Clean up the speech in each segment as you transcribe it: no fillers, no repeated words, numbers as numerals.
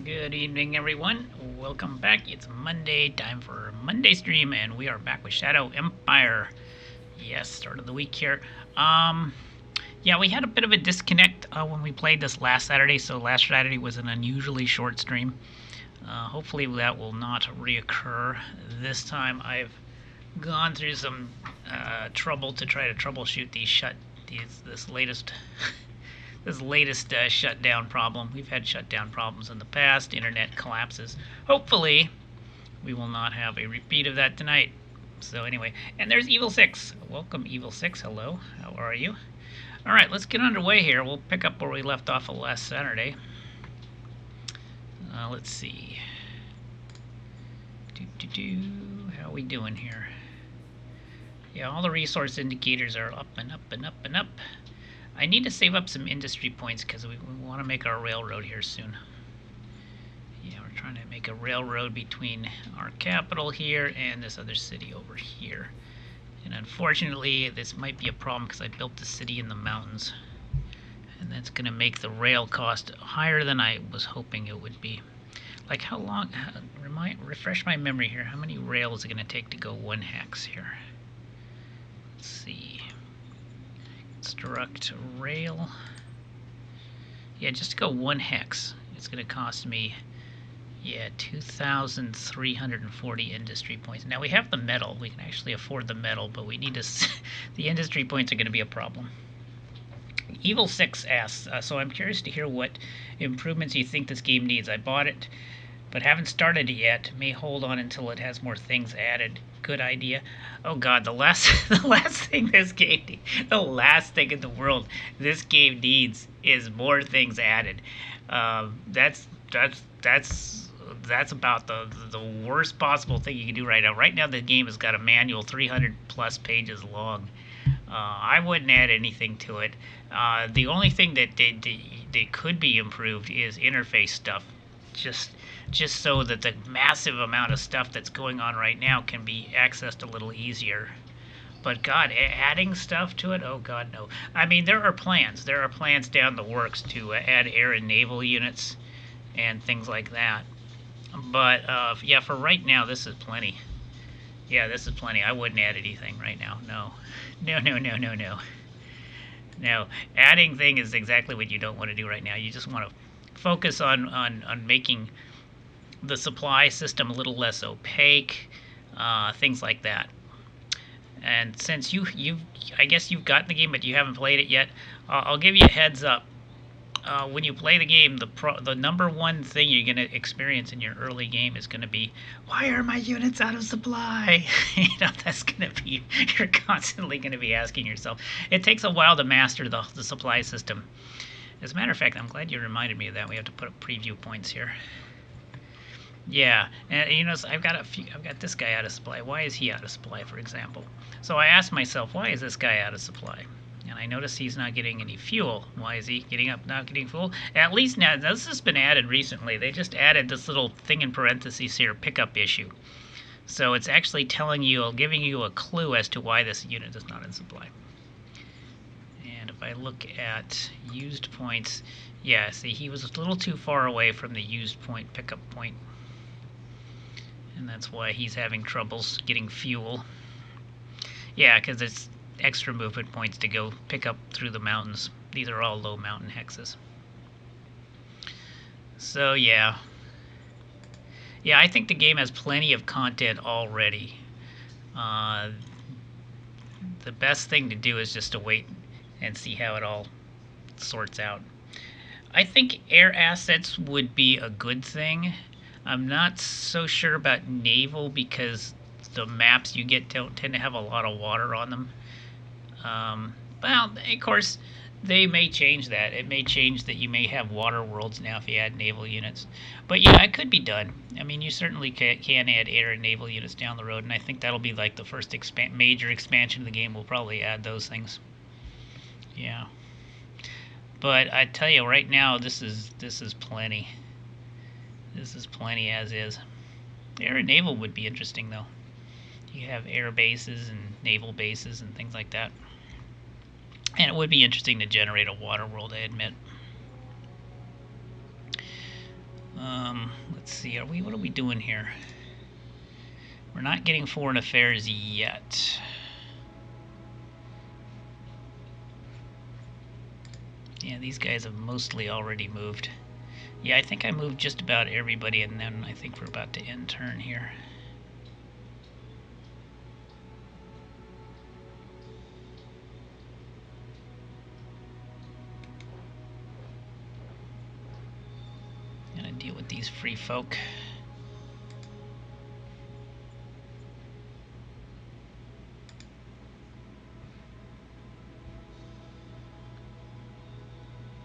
Good evening, everyone. Welcome back. It's Monday, time for Monday stream, and we are back with Shadow Empire. Yes, start of the week here. Um, yeah, we had a bit of a disconnect when we played this last Saturday, so last Saturday was an unusually short stream. Hopefully that will not reoccur this time. I've gone through some trouble to try to troubleshoot this latest shutdown problem. We've had shutdown problems in the past, internet collapses. Hopefully, we will not have a repeat of that tonight. So anyway, and there's Evil 6. Welcome, Evil 6. Hello. How are you? All right, let's get underway here. We'll pick up where we left off last Saturday. Let's see. How are we doing here? Yeah, all the resource indicators are up and up and up and up. I need to save up some industry points because we want to make our railroad here soon. Yeah, we're trying to make a railroad between our capital here and this other city over here. And unfortunately, this might be a problem because I built the city in the mountains. And that's going to make the rail cost higher than I was hoping it would be. Like how long, refresh my memory here, how many rails is it going to take to go 1 hex here? Let's see. Construct rail. Yeah, just to go 1 hex. It's going to cost me, yeah, 2,340 industry points. Now we have the metal. We can actually afford the metal, but we need to... the industry points are going to be a problem. Evil 6 asks, so I'm curious to hear what improvements you think this game needs. I bought it, but haven't started it yet. May hold on until it has more things added. Good idea. Oh god, the last thing this game needs, the last thing in the world this game needs is more things added. That's about the worst possible thing you can do right now. Right now, the game has got a manual 300 plus pages long. I wouldn't add anything to it. The only thing that they could be improved is interface stuff. Just so that the massive amount of stuff that's going on right now can be accessed a little easier. But God, adding stuff to it? Oh God, no. I mean, there are plans. There are plans down the works to add air and naval units and things like that. But yeah, for right now, this is plenty. Yeah, this is plenty. I wouldn't add anything right now. No. No, no, no, no, no. No, adding thing is exactly what you don't want to do right now. You just want to focus on making the supply system a little less opaque, things like that. And since I guess you've gotten the game, but you haven't played it yet, I'll give you a heads up. When you play the game, the number one thing you're going to experience in your early game is going to be, why are my units out of supply? That's going to be, you're constantly going to be asking yourself. It takes a while to master the supply system. As a matter of fact, I'm glad you reminded me of that. We have to put up preview points here. Yeah, and so I've got this guy out of supply. Why is he out of supply, for example? So I asked myself, why is this guy out of supply? And I notice he's not getting any fuel. Why is he not getting fuel? At least now, this has been added recently. They just added this little thing in parentheses here, pickup issue. So it's actually telling you, giving you a clue as to why this unit is not in supply. And if I look at used points, yeah, see, he was a little too far away from the used point, pickup point. And that's why he's having troubles getting fuel. Yeah, because it's extra movement points to go pick up through the mountains. These are all low mountain hexes. So yeah. Yeah, I think the game has plenty of content already. The best thing to do is just to wait and see how it all sorts out. I think air assets would be a good thing. I'm not so sure about naval because the maps you get don't tend to have a lot of water on them. Well, of course, they may change that. It may change that you may have water worlds now if you add naval units. But yeah, it could be done. I mean, you certainly can add air and naval units down the road, and I think that'll be like the first major expansion of the game. We'll probably add those things. Yeah. But I tell you, right now, this is plenty. This is plenty as is. Air and naval would be interesting, though. You have air bases and naval bases and things like that. And it would be interesting to generate a water world, I admit. Let's see, what are we doing here? We're not getting foreign affairs yet. Yeah, these guys have mostly already moved. Yeah, I think I moved just about everybody, and then I think we're about to end turn here. Gonna deal with these free folk.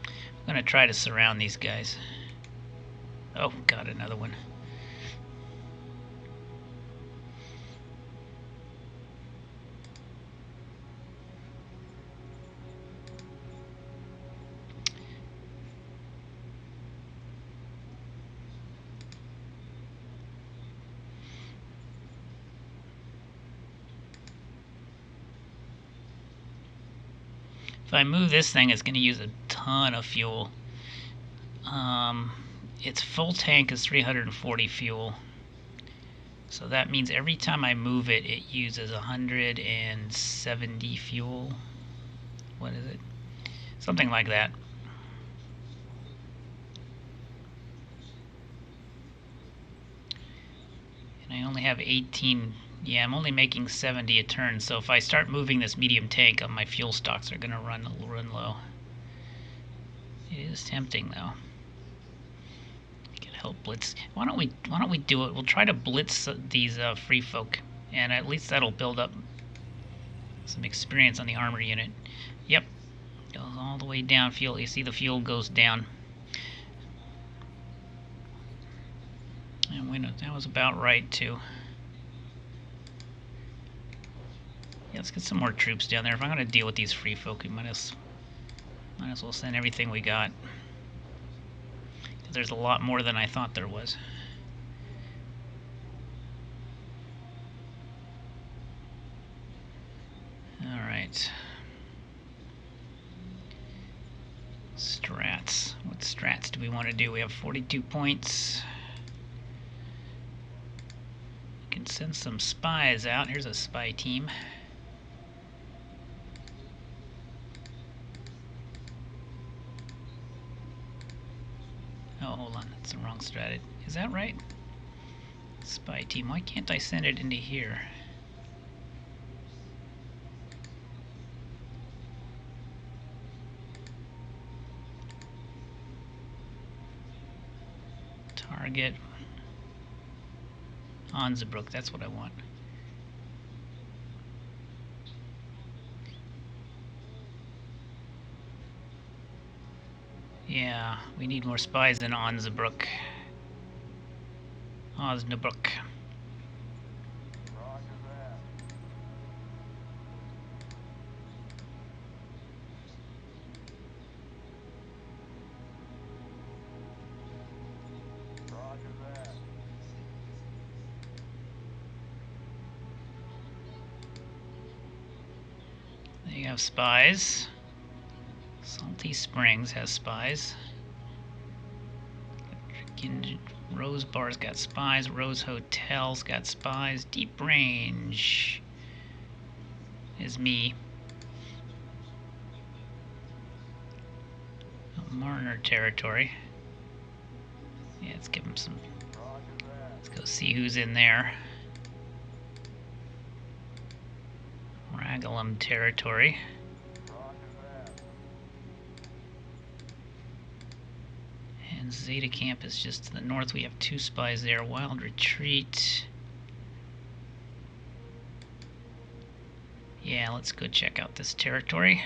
I'm gonna try to surround these guys. Oh, got another one. If I move this thing, it's going to use a ton of fuel. Its full tank is 340 fuel. So that means every time I move it, it uses 170 fuel. What is it? Something like that. I only have 18. Yeah, I'm only making 70 a turn, so if I start moving this medium tank, my fuel stocks are going to run low. It is tempting, though. I can help blitz. Why don't we do it? We'll try to blitz these free folk, and at least that'll build up some experience on the armor unit. Yep, goes all the way down. Fuel. You see the fuel goes down. And that was about right too. Yeah, let's get some more troops down there. If I'm going to deal with these free folk, we might as well send everything we got. There's a lot more than I thought there was. Alright. Strats. What strats do we want to do? We have 42 points. We can send some spies out. Here's a spy team. Oh, hold on. That's the wrong strat. Is that right? Spy team. Why can't I send it into here? Target. Onzebrook. That's what I want. Yeah, we need more spies than Onzebrook. Osnabrück. There you have spies. Salty Springs has spies. Rose Bar's got spies. Rose Hotel's got spies. Deep Range is me. Marner territory. Yeah, let's give him some. Let's go see who's in there. Ragulum territory. And Zeta Camp is just to the north. We have 2 spies there. Wild Retreat. Yeah, let's go check out this territory.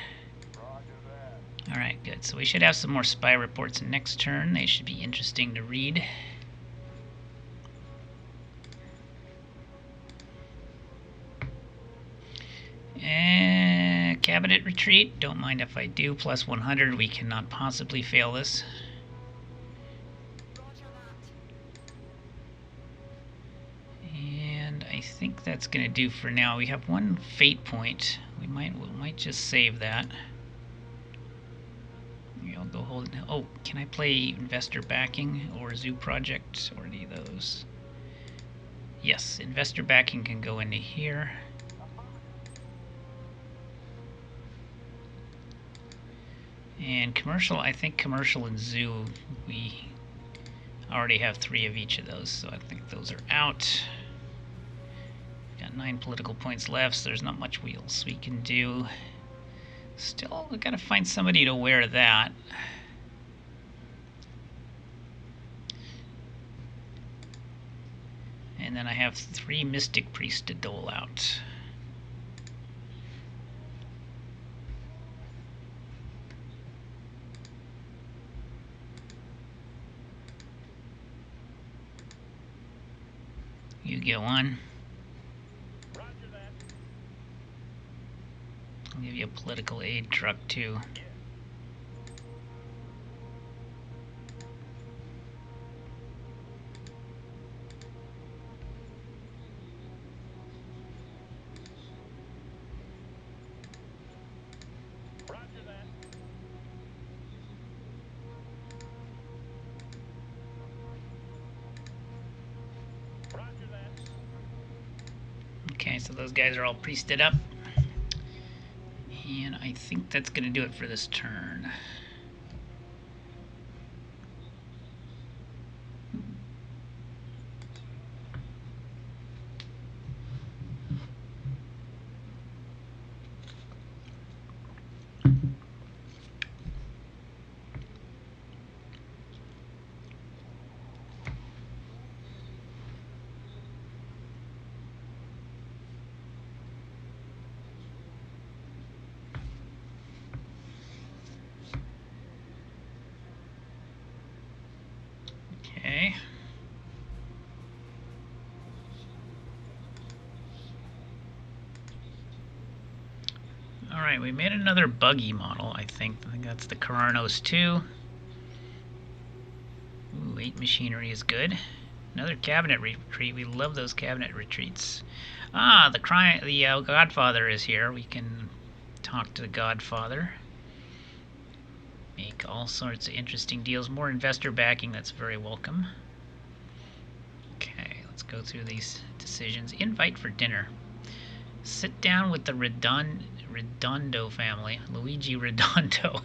Alright, good. So we should have some more spy reports next turn. They should be interesting to read. Cabinet retreat. Don't mind if I do. Plus 100. We cannot possibly fail this. And I think that's going to do for now. We have 1 fate point. We might just save that. I'll go hold it now. Oh, can I play investor backing or zoo project or any of those? Yes, investor backing can go into here. And commercial, I think commercial and zoo, we already have 3 of each of those, so I think those are out. Got 9 political points left, so there's not much else we can do. Still, we gotta find somebody to wear that. And then I have 3 Mystic Priests to dole out. You get 1. I'll give you a political aid truck too. Okay, so those guys are all priested up. And I think that's going to do it for this turn. Okay. Alright, we made another buggy model, I think. I think that's the Cararnos 2. Ooh, 8 machinery is good. Another cabinet retreat. We love those cabinet retreats. Ah, the Godfather is here. We can talk to the Godfather. Make all sorts of interesting deals. More investor backing. That's very welcome. Okay, let's go through these decisions. Invite for dinner. Sit down with the Redondo family. Luigi Redondo.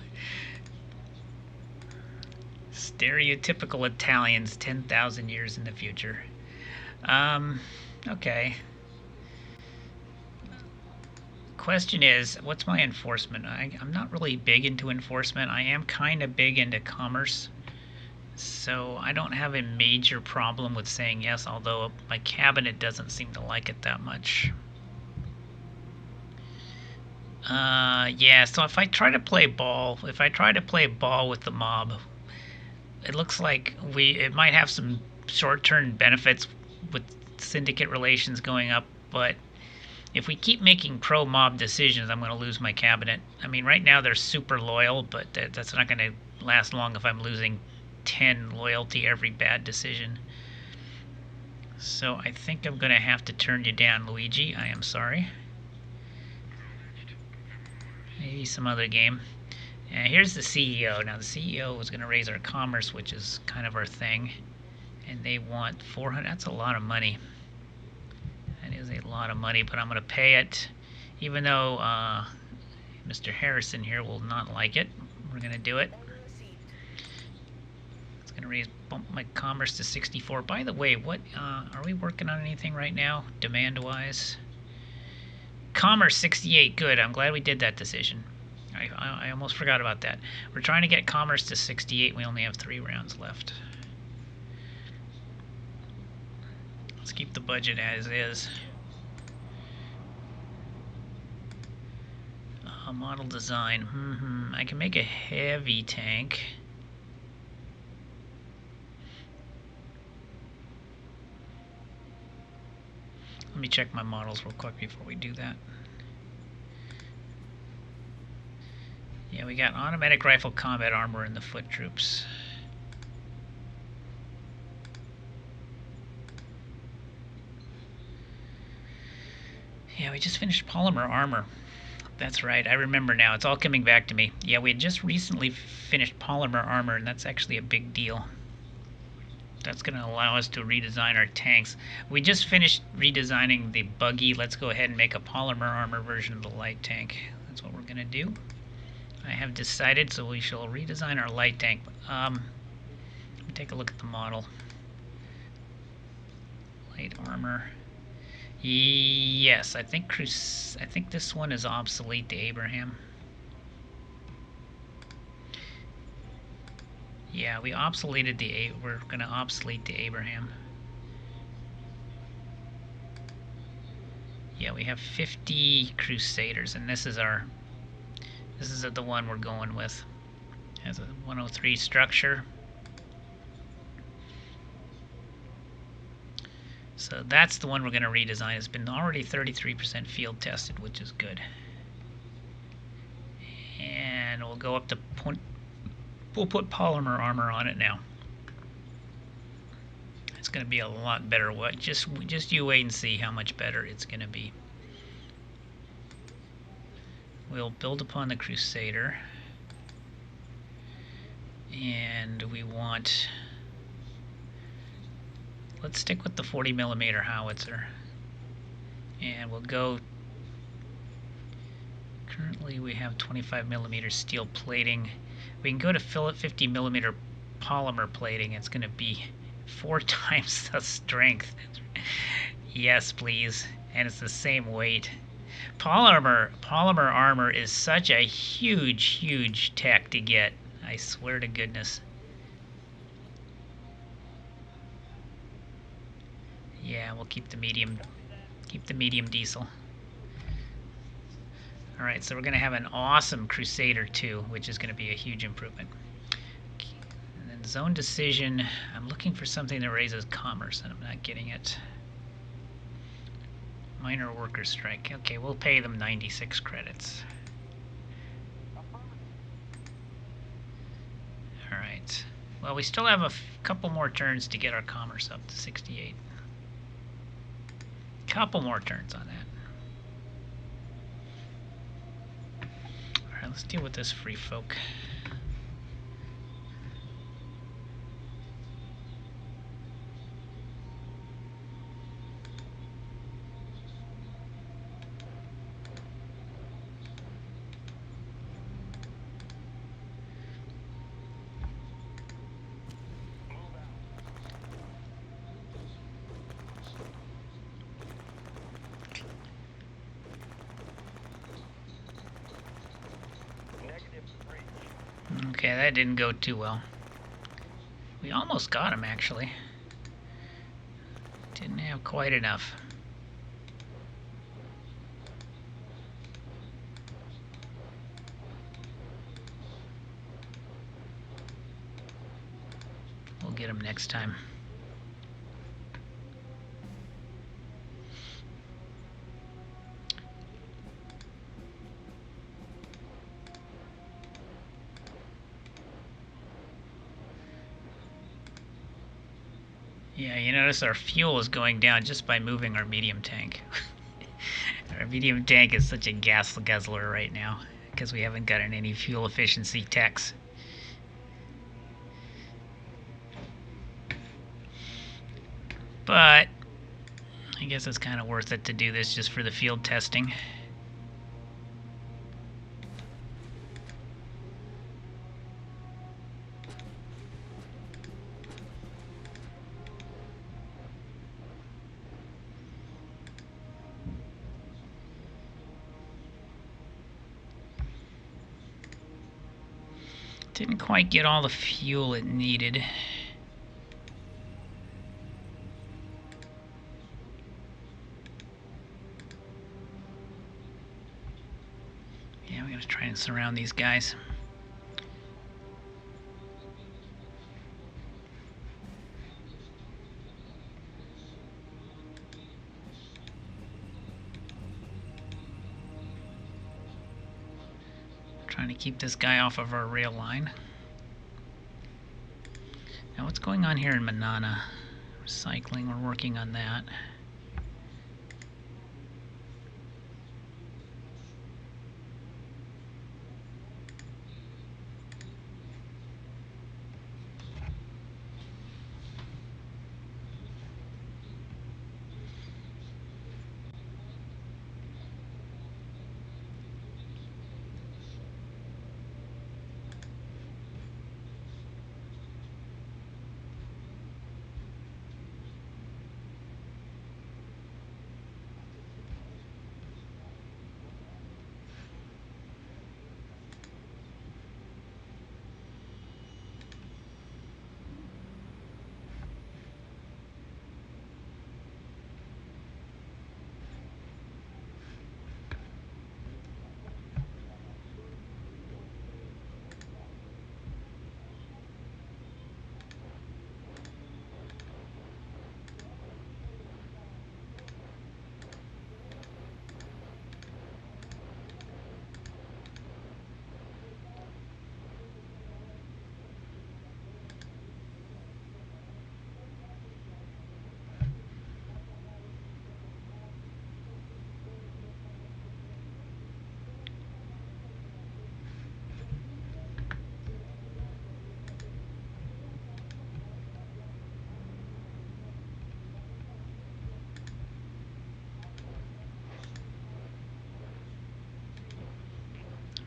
Stereotypical Italians 10,000 years in the future. Okay. Question is, what's my enforcement? I'm not really big into enforcement. I am kind of big into commerce. So I don't have a major problem with saying yes, although my cabinet doesn't seem to like it that much. Yeah, so if I try to play ball with the mob, it looks like it might have some short-term benefits with syndicate relations going up, but if we keep making pro-mob decisions, I'm going to lose my cabinet. I mean, right now they're super loyal, but that's not going to last long if I'm losing 10 loyalty every bad decision. So I think I'm going to have to turn you down, Luigi. I am sorry. Maybe some other game. And here's the CEO. Now the CEO is going to raise our commerce, which is kind of our thing. And they want 400. That's a lot of money. That is a lot of money, but I'm going to pay it, even though Mr. Harrison here will not like it. We're going to do it. It's going to bump my commerce to 64. By the way, what are we working on anything right now, demand-wise? Commerce 68. Good. I'm glad we did that decision. I almost forgot about that. We're trying to get commerce to 68. We only have 3 rounds left. Let's keep the budget as is. Model design. I can make a heavy tank. Let me check my models real quick before we do that. Yeah, we got automatic rifle combat armor in the foot troops. Yeah, we just finished polymer armor. That's right, I remember now. It's all coming back to me. Yeah, we had just recently finished polymer armor, and that's actually a big deal. That's going to allow us to redesign our tanks. We just finished redesigning the buggy. Let's go ahead and make a polymer armor version of the light tank. That's what we're going to do. I have decided, so we shall redesign our light tank. Let me take a look at the model. Light armor. Yes, I think this one is obsolete to Abraham. Yeah, we're going to obsolete the Abraham. Yeah, we have 50 Crusaders, and this is the one we're going with. It has a 103 structure. So that's the one we're going to redesign. It's been already 33% field tested, which is good. And we'll go up to we'll put polymer armor on it now. It's going to be a lot better. Just you wait and see how much better it's going to be. We'll build upon the Crusader. And we want... Let's stick with the 40mm howitzer. And we'll go... Currently we have 25mm steel plating. We can go to 50mm polymer plating. It's going to be 4 times the strength. Yes, please. And it's the same weight. Polymer armor is such a huge tech to get. I swear to goodness. Yeah, we'll keep the medium diesel. Alright, so we're going to have an awesome Crusader 2, which is going to be a huge improvement. And then Zone decision. I'm looking for something that raises commerce, and I'm not getting it. Minor worker strike. Okay, we'll pay them 96 credits. Alright. Well, we still have a couple more turns to get our commerce up to 68. Couple more turns on that. Alright, let's deal with this free folk. Okay, that didn't go too well. We almost got him, actually. Didn't have quite enough. We'll get him next time. Yeah, you notice our fuel is going down just by moving our medium tank. Our medium tank is such a gas guzzler right now because we haven't gotten any fuel efficiency techs. But I guess it's kind of worth it to do this just for the field testing. Didn't quite get all the fuel it needed. Yeah, we gotta try and surround these guys. Trying to keep this guy off of our rail line. Now what's going on here in Manana? Recycling, we're working on that.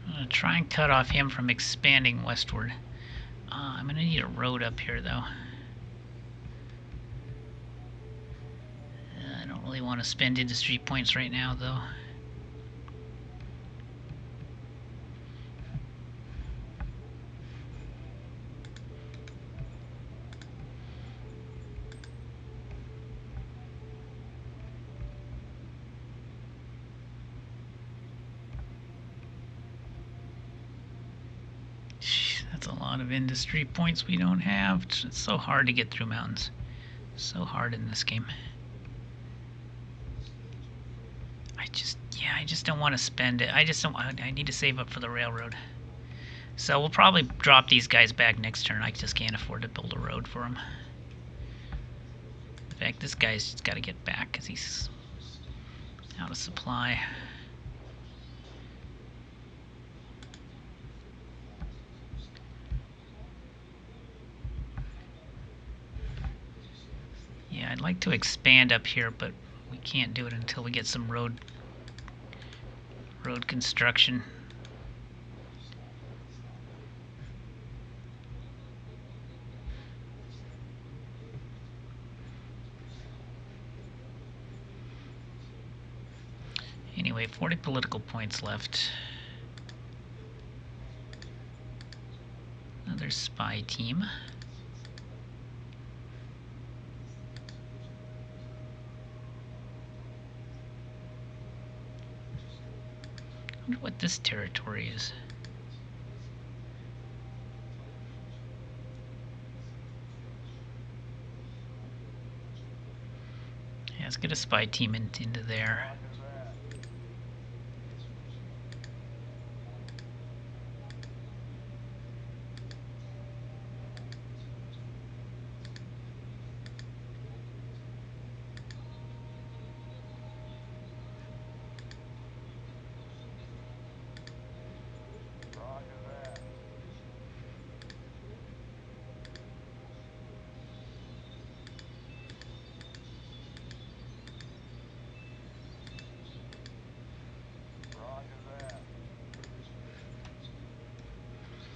I'm gonna try and cut off him from expanding westward. I'm gonna need a road up here though. I don't really want to spend industry points right now though. That's a lot of industry points we don't have. It's so hard to get through mountains. So hard in this game. I just don't want to spend it. I need to save up for the railroad. So we'll probably drop these guys back next turn. I just can't afford to build a road for them. In fact, this guy's just got to get back because he's out of supply. Yeah, I'd like to expand up here, but we can't do it until we get some road construction. Anyway, 40 political points left. Another spy team. I wonder what this territory is. Yeah, let's get a spy team into there.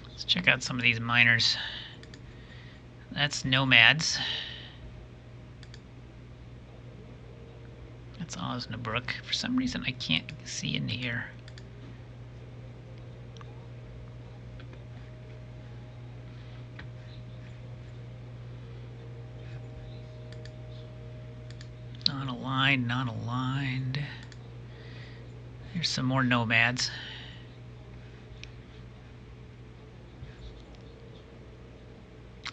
Let's check out some of these miners. That's nomads. That's Osnabrück. For some reason I can't see into here. Not aligned, not aligned. Here's some more nomads.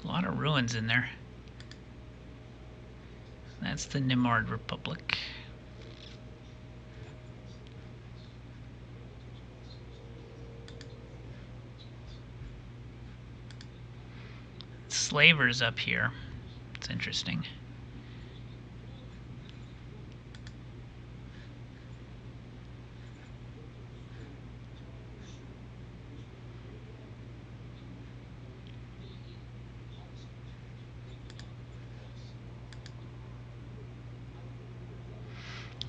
A lot of ruins in there. That's the Nimrod Republic. Slavers up here. It's interesting.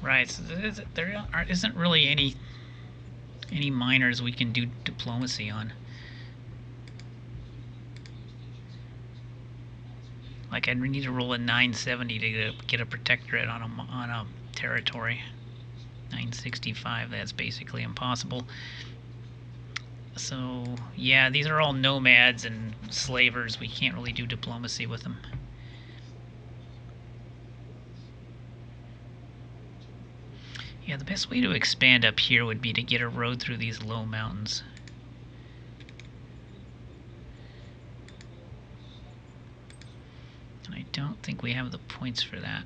Right, so there isn't really any miners we can do diplomacy on. Like I'd need to roll a 970 to get a protectorate on a territory. 965, that's basically impossible. So yeah, these are all nomads and slavers. We can't really do diplomacy with them. Yeah, the best way to expand up here would be to get a road through these low mountains. And I don't think we have the points for that.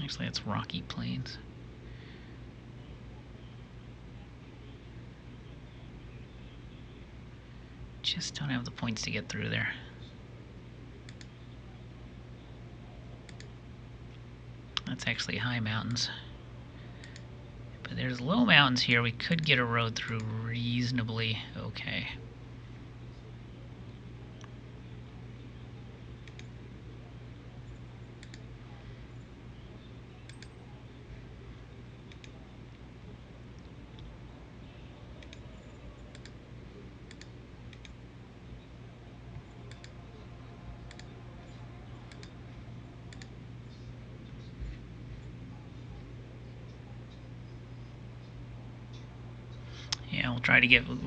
Actually, it's rocky plains. Just don't have the points to get through there. That's actually high mountains. But there's low mountains here. We could get a road through reasonably okay. Yeah, we'll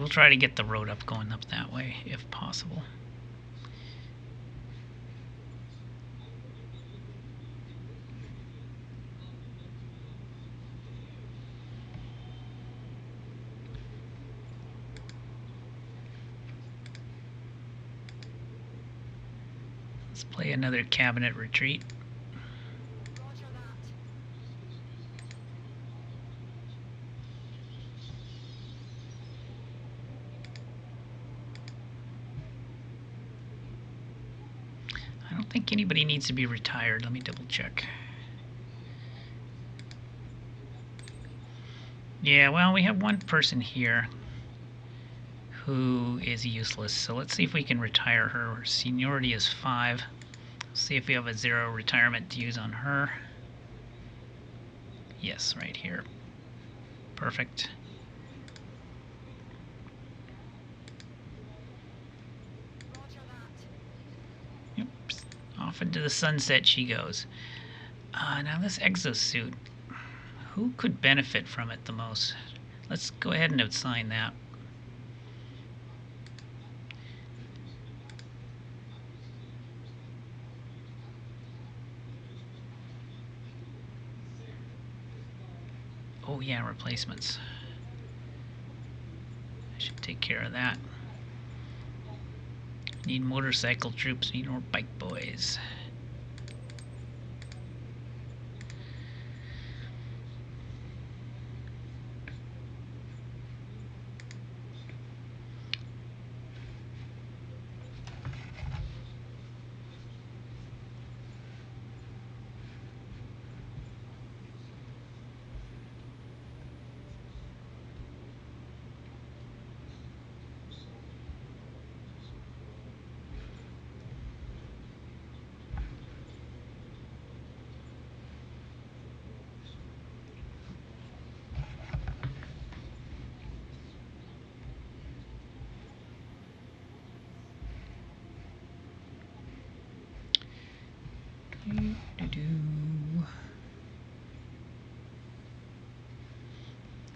try to get the road going up that way if possible. Let's play another cabinet retreat. I don't think anybody needs to be retired. Let me double check. Yeah, well, we have one person here who is useless. So let's see if we can retire her. Her seniority is 5. See if we have a 0 retirement to use on her. Yes, right here. Perfect. Yep. Off into the sunset she goes. Now this exosuit. Who could benefit from it the most? Let's go ahead and assign that. Oh yeah, replacements. I should take care of that. Need motorcycle troops, need more bike boys.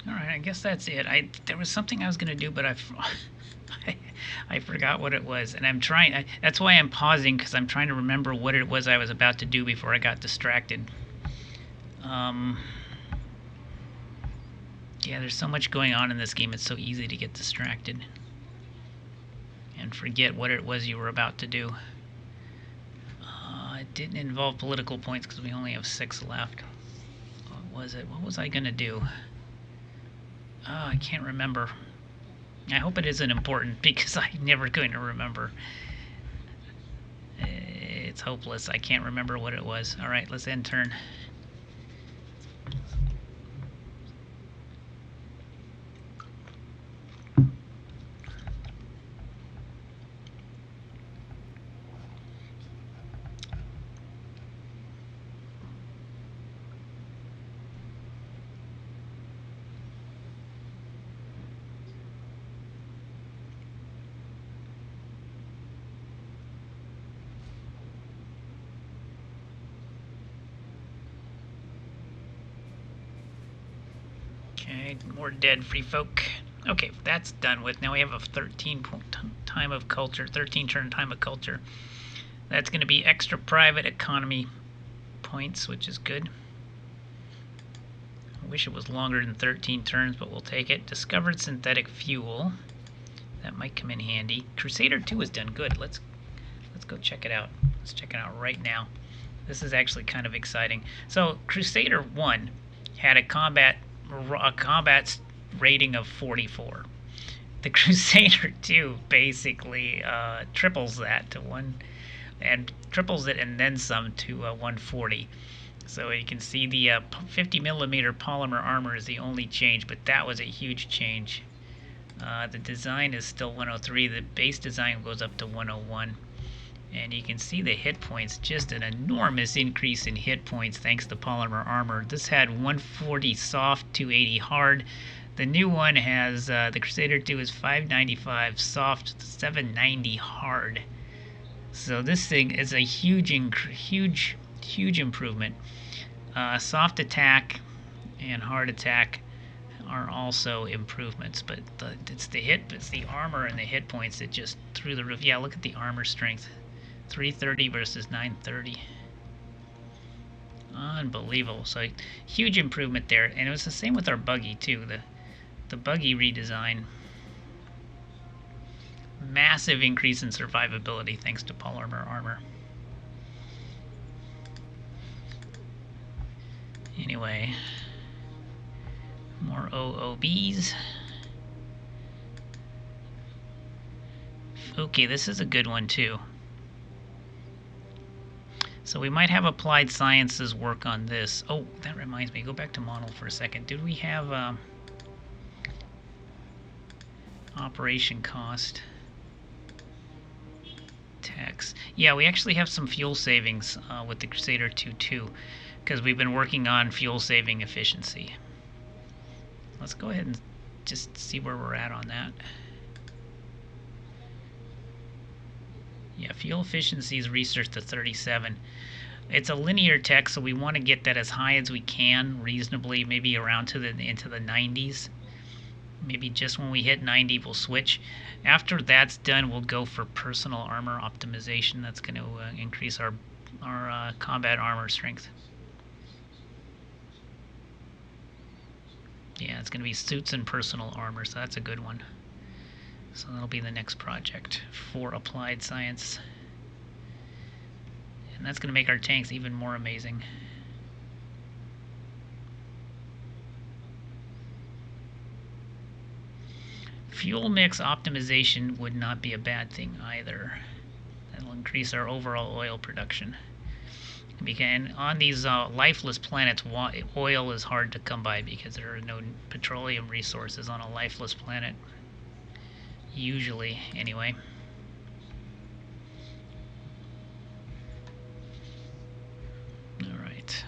Alright, I guess that's it. There was something I was going to do, but I forgot what it was. And I'm trying, that's why I'm pausing, because I'm trying to remember what it was I was about to do before I got distracted. Yeah, there's so much going on in this game, it's so easy to get distracted and forget what it was you were about to do. It didn't involve political points because we only have 6 left. What was it? What was I going to do? Oh, I can't remember. I hope it isn't important because I'm never going to remember. It's hopeless. I can't remember what it was. Alright, let's end turn. Okay, more dead free folk. Okay, that's done with. Now we have a 13 time of culture, 13 turn time of culture. That's going to be extra private economy points, which is good. I wish it was longer than 13 turns, but we'll take it. Discovered synthetic fuel. That might come in handy. Crusader 2 has done good. Let's go check it out. Let's check it out right now. This is actually kind of exciting. So Crusader 1 had a combat rating of 44. The Crusader 2 basically triples that to 1, and triples it and then some to 140. So you can see the 50 millimeter polymer armor is the only change, but that was a huge change. The design is still 103. The base design goes up to 101. And you can see the hit points, just an enormous increase in hit points thanks to polymer armor. This had 140 soft, 280 hard. The new one has, the Crusader 2 is 595 soft, 790 hard. So this thing is a huge improvement. Soft attack and hard attack are also improvements, but it's the armor and the hit points that just through the roof. Yeah, look at the armor strength. 330 versus 930. Unbelievable. So huge improvement there. And it was the same with our buggy too. The buggy redesign. Massive increase in survivability thanks to polymer armor. Anyway, more OOBs. Okay, this is a good one too. So we might have applied sciences work on this. Oh, that reminds me. Go back to model for a second. Did we have operation cost? Tax. Yeah, we actually have some fuel savings with the Crusader 2.2 because we've been working on fuel saving efficiency. Let's go ahead and just see where we're at on that. Yeah, fuel efficiency is researched to 37. It's a linear tech, so we want to get that as high as we can, reasonably, maybe around to into the 90s. Maybe just when we hit 90, we'll switch. After that's done, we'll go for personal armor optimization. That's going to increase our combat armor strength. Yeah, it's going to be suits and personal armor, so that's a good one. So that'll be the next project for applied science. And that's going to make our tanks even more amazing. Fuel mix optimization would not be a bad thing either. That'll increase our overall oil production. And on these lifeless planets, oil is hard to come by because there are no petroleum resources on a lifeless planet. Usually, anyway. Alright.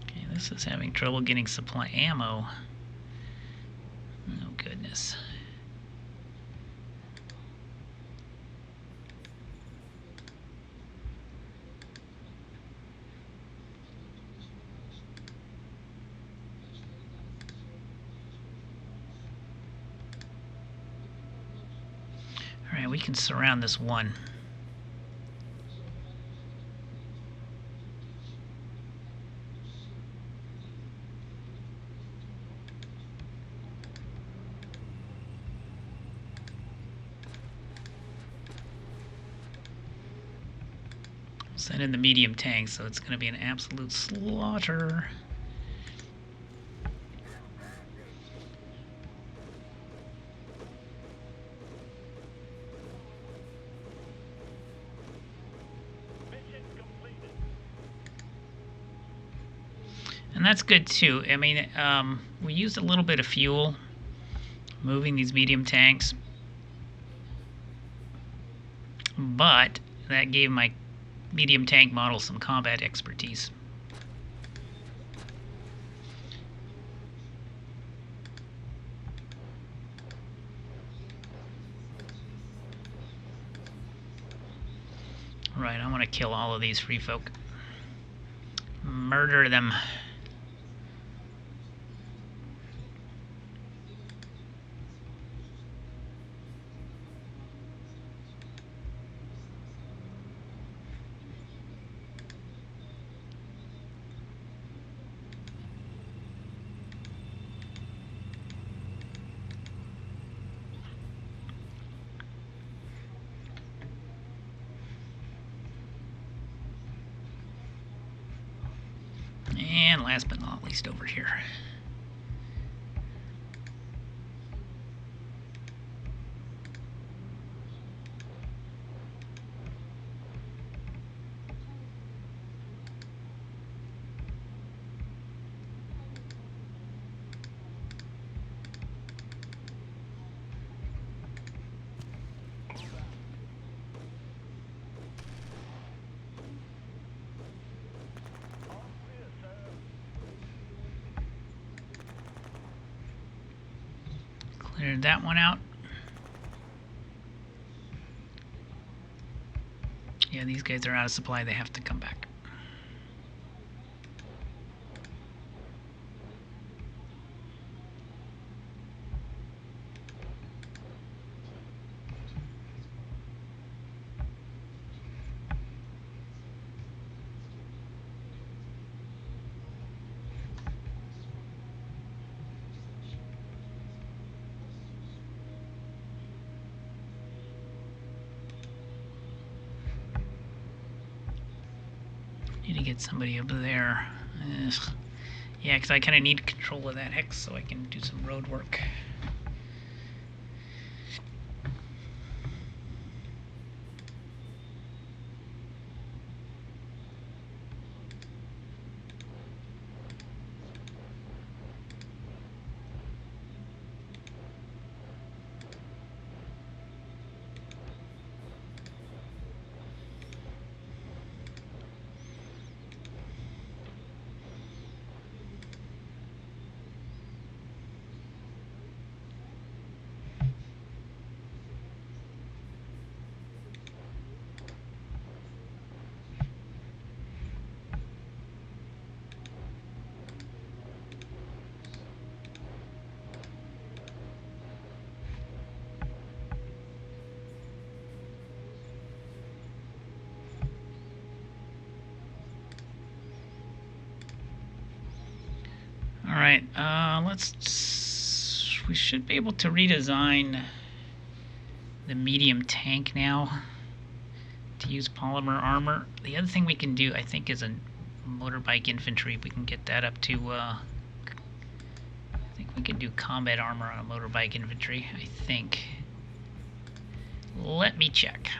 Okay, this is having trouble getting supply ammo. Oh, goodness. Alright, we can surround this one. Send in the medium tank, so it's going to be an absolute slaughter. And that's good too. I mean, we used a little bit of fuel moving these medium tanks, but that gave my medium tank model some combat expertise. Right, I want to kill all of these free folk. Murder them. And last but not least, over here. Cleared that one out. Yeah, these guys are out of supply. They have to come back. get somebody over there. Ugh. Yeah, because I kind of need control of that hex so I can do some road work. Alright, we should be able to redesign the medium tank now to use polymer armor. The other thing we can do, I think, is a motorbike infantry. We can get that up to, I think we can do combat armor on a motorbike infantry, I think. Let me check.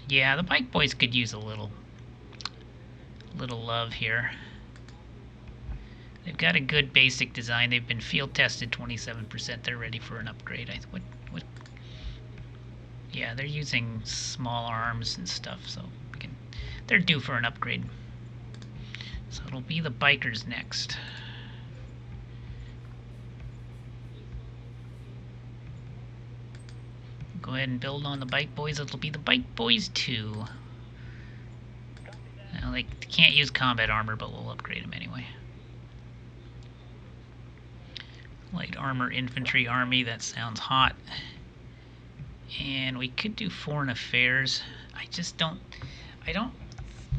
Yeah, the bike boys could use a little love here. They've got a good basic design. They've been field tested 27%. They're ready for an upgrade. What? Yeah, they're using small arms and stuff, so they're due for an upgrade. So it'll be the bikers next. Go ahead and build on the bike boys. It'll be the bike boys 2. Now, they can't use combat armor, but we'll upgrade them anyway. Light armor infantry army, that sounds hot. And we could do foreign affairs. I don't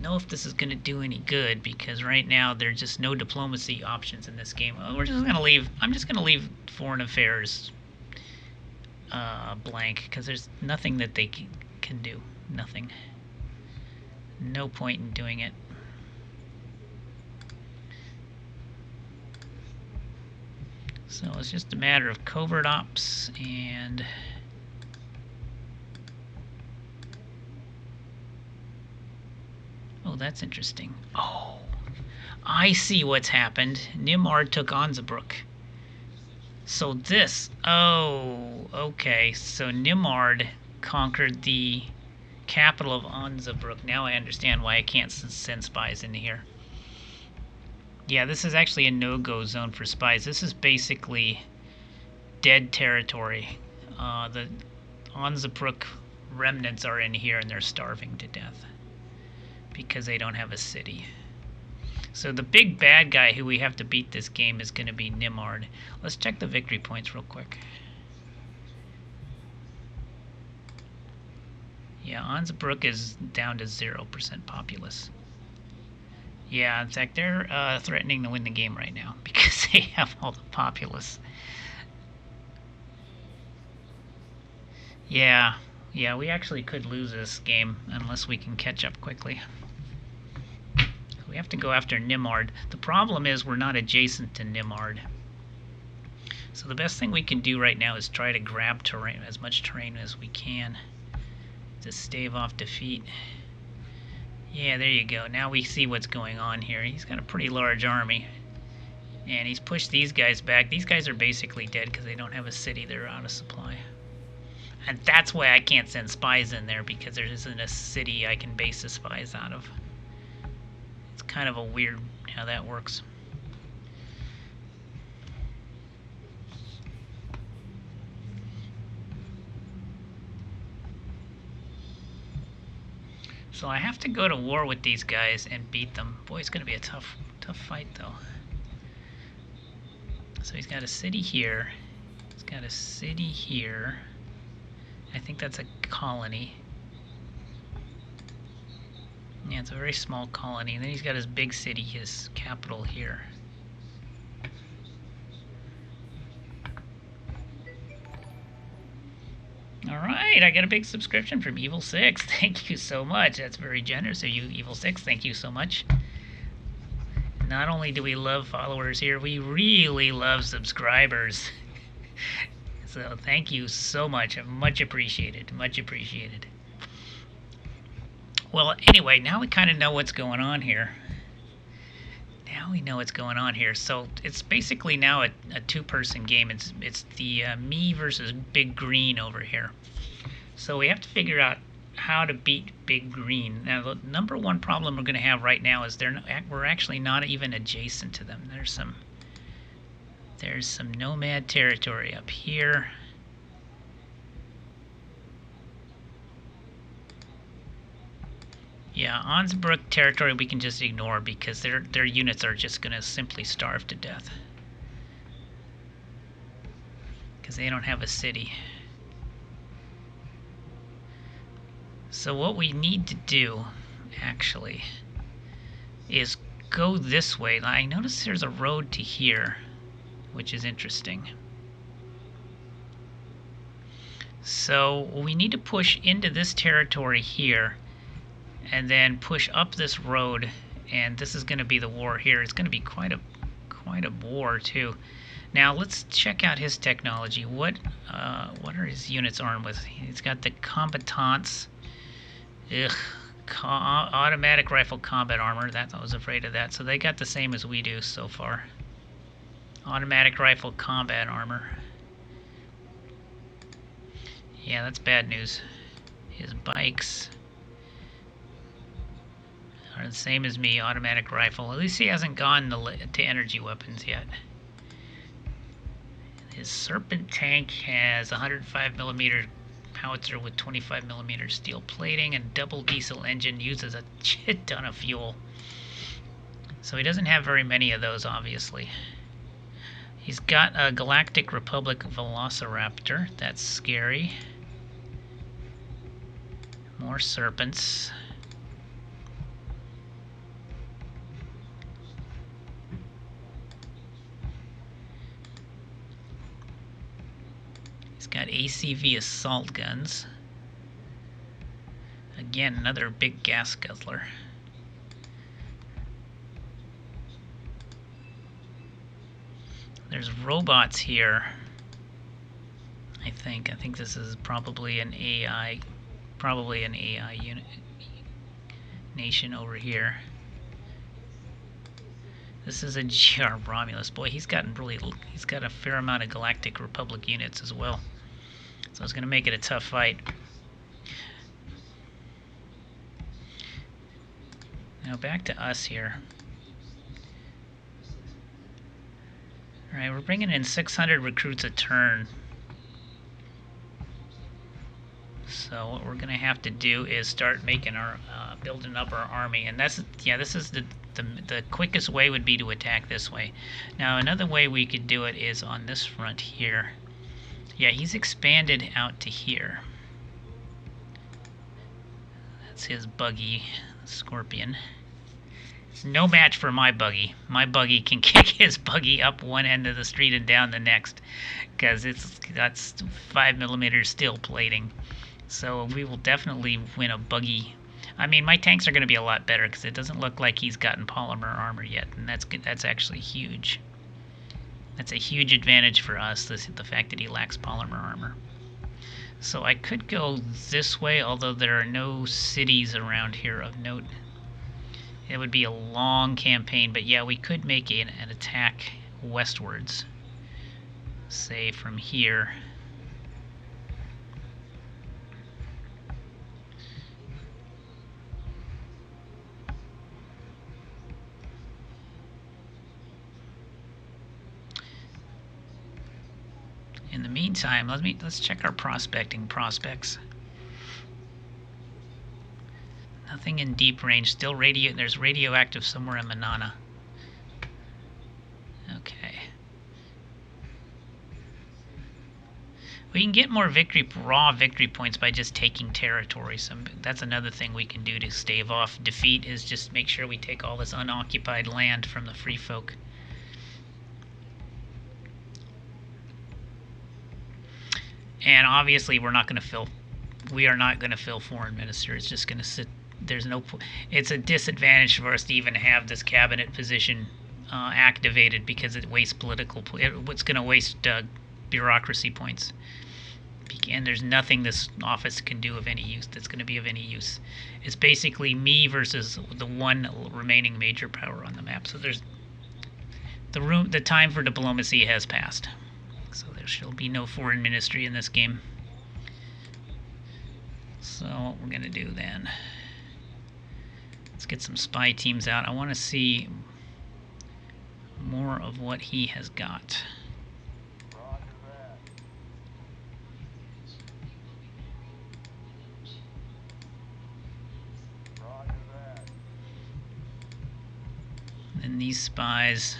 know if this is going to do any good, because right now there's just no diplomacy options in this game. I'm just going to leave foreign affairs blank, because there's nothing that they can do. Nothing. No point in doing it. So it's just a matter of covert ops and oh, that's interesting. Oh, I see what's happened. Nimrod took Onzabrück. So this, oh, okay. So Nimrod conquered the capital of Onzabrück. Now I understand why I can't send spies into here. Yeah, this is actually a no-go zone for spies. This is basically dead territory. The Onzabrück remnants are in here and they're starving to death because they don't have a city. So the big bad guy who we have to beat this game is going to be Nimrod. Let's check the victory points real quick. Yeah, Onzabrück is down to 0% populace. Yeah, in fact, they're threatening to win the game right now because they have all the populace. Yeah, we actually could lose this game unless we can catch up quickly. We have to go after Nimrod. The problem is we're not adjacent to Nimrod. So the best thing we can do right now is try to grab terrain, as much terrain as we can, to stave off defeat. Yeah, there you go. Now we see what's going on here. He's got a pretty large army. And he's pushed these guys back. These guys are basically dead because they don't have a city. They're out of supply. And that's why I can't send spies in there, because there isn't a city I can base the spies out of. It's kind of a weird how that works. So I have to go to war with these guys and beat them. Boy, it's going to be a tough fight, though. So he's got a city here. He's got a city here. I think that's a colony. Yeah, it's a very small colony. And then he's got his big city, his capital here. Alright, I got a big subscription from Evil6. Thank you so much. That's very generous of you, Evil6. Thank you so much. Not only do we love followers here, we really love subscribers. So thank you so much. Much appreciated. Much appreciated. Well, anyway, now we kind of know what's going on here. Now we know what's going on here. So it's basically now a two-person game. It's the me versus Big Green over here. So we have to figure out how to beat Big Green. Now, the number one problem we're going to have right now is we're actually not even adjacent to them. There's some nomad territory up here. Yeah, Onsbrook territory we can just ignore because their units are just going to simply starve to death. Because they don't have a city. So what we need to do, actually, is go this way. I notice there's a road to here, which is interesting. So we need to push into this territory here, and then push up this road, and this is going to be the war here. It's going to be quite a war too. Now let's check out his technology. What are his units armed with? He's got the combatants. Automatic rifle combat armor. I was afraid of that. So they got the same as we do so far. Automatic rifle combat armor. Yeah, that's bad news. His bikes are the same as me. Automatic rifle. At least he hasn't gone to energy weapons yet. His Serpent tank has 105mm howitzer with 25mm steel plating and double diesel engine, uses a shit ton of fuel. So he doesn't have very many of those, obviously. He's got a Galactic Republic Velociraptor. That's scary. More Serpents. He's got ACV assault guns. Again, another big gas guzzler. There's robots here. I think this is probably an AI unit nation over here. This is a GR Romulus. Boy, he's got a fair amount of Galactic Republic units as well. So it's going to make it a tough fight. Now back to us here. Alright, we're bringing in 600 recruits a turn. So what we're going to have to do is start making our building up our army, and this is the quickest way would be to attack this way. Now another way we could do it is on this front here. Yeah, he's expanded out to here. That's his buggy, Scorpion. It's no match for my buggy. My buggy can kick his buggy up one end of the street and down the next, because that's 5mm steel plating. So we will definitely win a buggy. I mean, my tanks are going to be a lot better because it doesn't look like he's gotten polymer armor yet, and that's actually huge. That's a huge advantage for us, the fact that he lacks polymer armor. So I could go this way, although there are no cities around here of note. It would be a long campaign, but yeah, we could make an attack westwards. Say from here. In the meantime, let's check our prospecting prospects. Nothing in deep range. Still there's radioactive somewhere in Manana. Okay. We can get more raw victory points by just taking territory. So that's another thing we can do to stave off defeat, is just make sure we take all this unoccupied land from the free folk. And obviously, we are not going to fill foreign minister. It's just going to sit. There's no. It's a disadvantage for us to even have this cabinet position activated because it wastes it's going to waste bureaucracy points. And there's nothing this office can do of any use that's going to be of any use. It's basically me versus the one remaining major power on the map. So there's the time for diplomacy has passed. So there shall be no foreign ministry in this game. So what we're going to do then, let's get some spy teams out. I want to see more of what he has got. And these spies,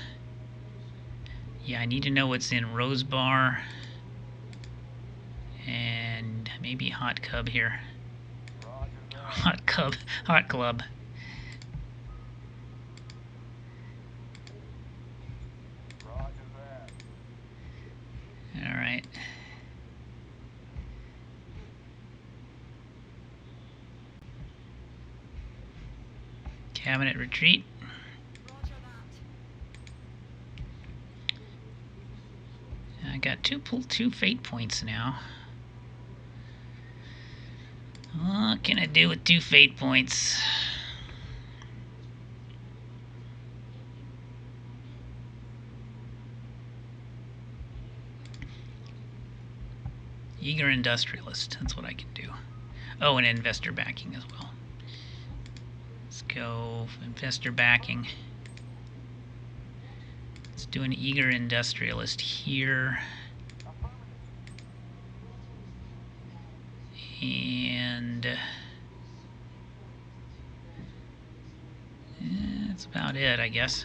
yeah, I need to know what's in Rose Bar and maybe Hot Cub here. Hot Club. All right. Cabinet retreat. I got two fate points now. What can I do with 2 fate points? Eager industrialist, that's what I can do. Oh, and investor backing as well. Let's go investor backing. Let's do an eager industrialist here. And that's about it, I guess.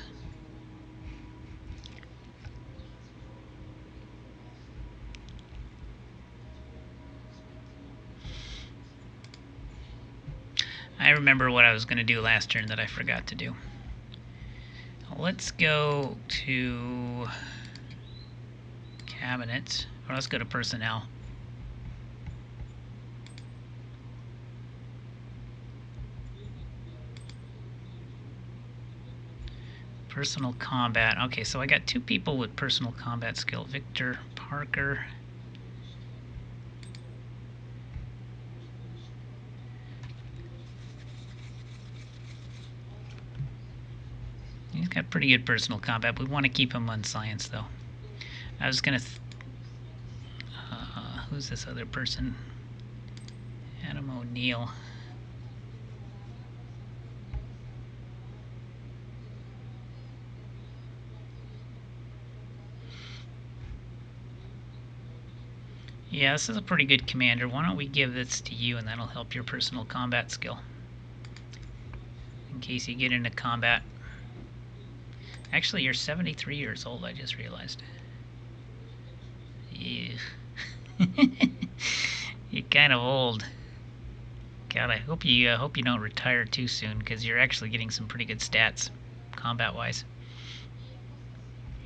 I remember what I was going to do last turn that I forgot to do. Let's go to cabinet, or let's go to personnel. Personal combat. Okay, so I got 2 people with personal combat skill. Victor Parker. He's got pretty good personal combat. We want to keep him on science, though. I was going to... who's this other person? Adam O'Neill. Yeah, this is a pretty good commander. Why don't we give this to you, and that'll help your personal combat skill. In case you get into combat. Actually, you're 73 years old, I just realized. Yeah. You're kind of old. God, I hope you don't retire too soon, because you're actually getting some pretty good stats, combat-wise.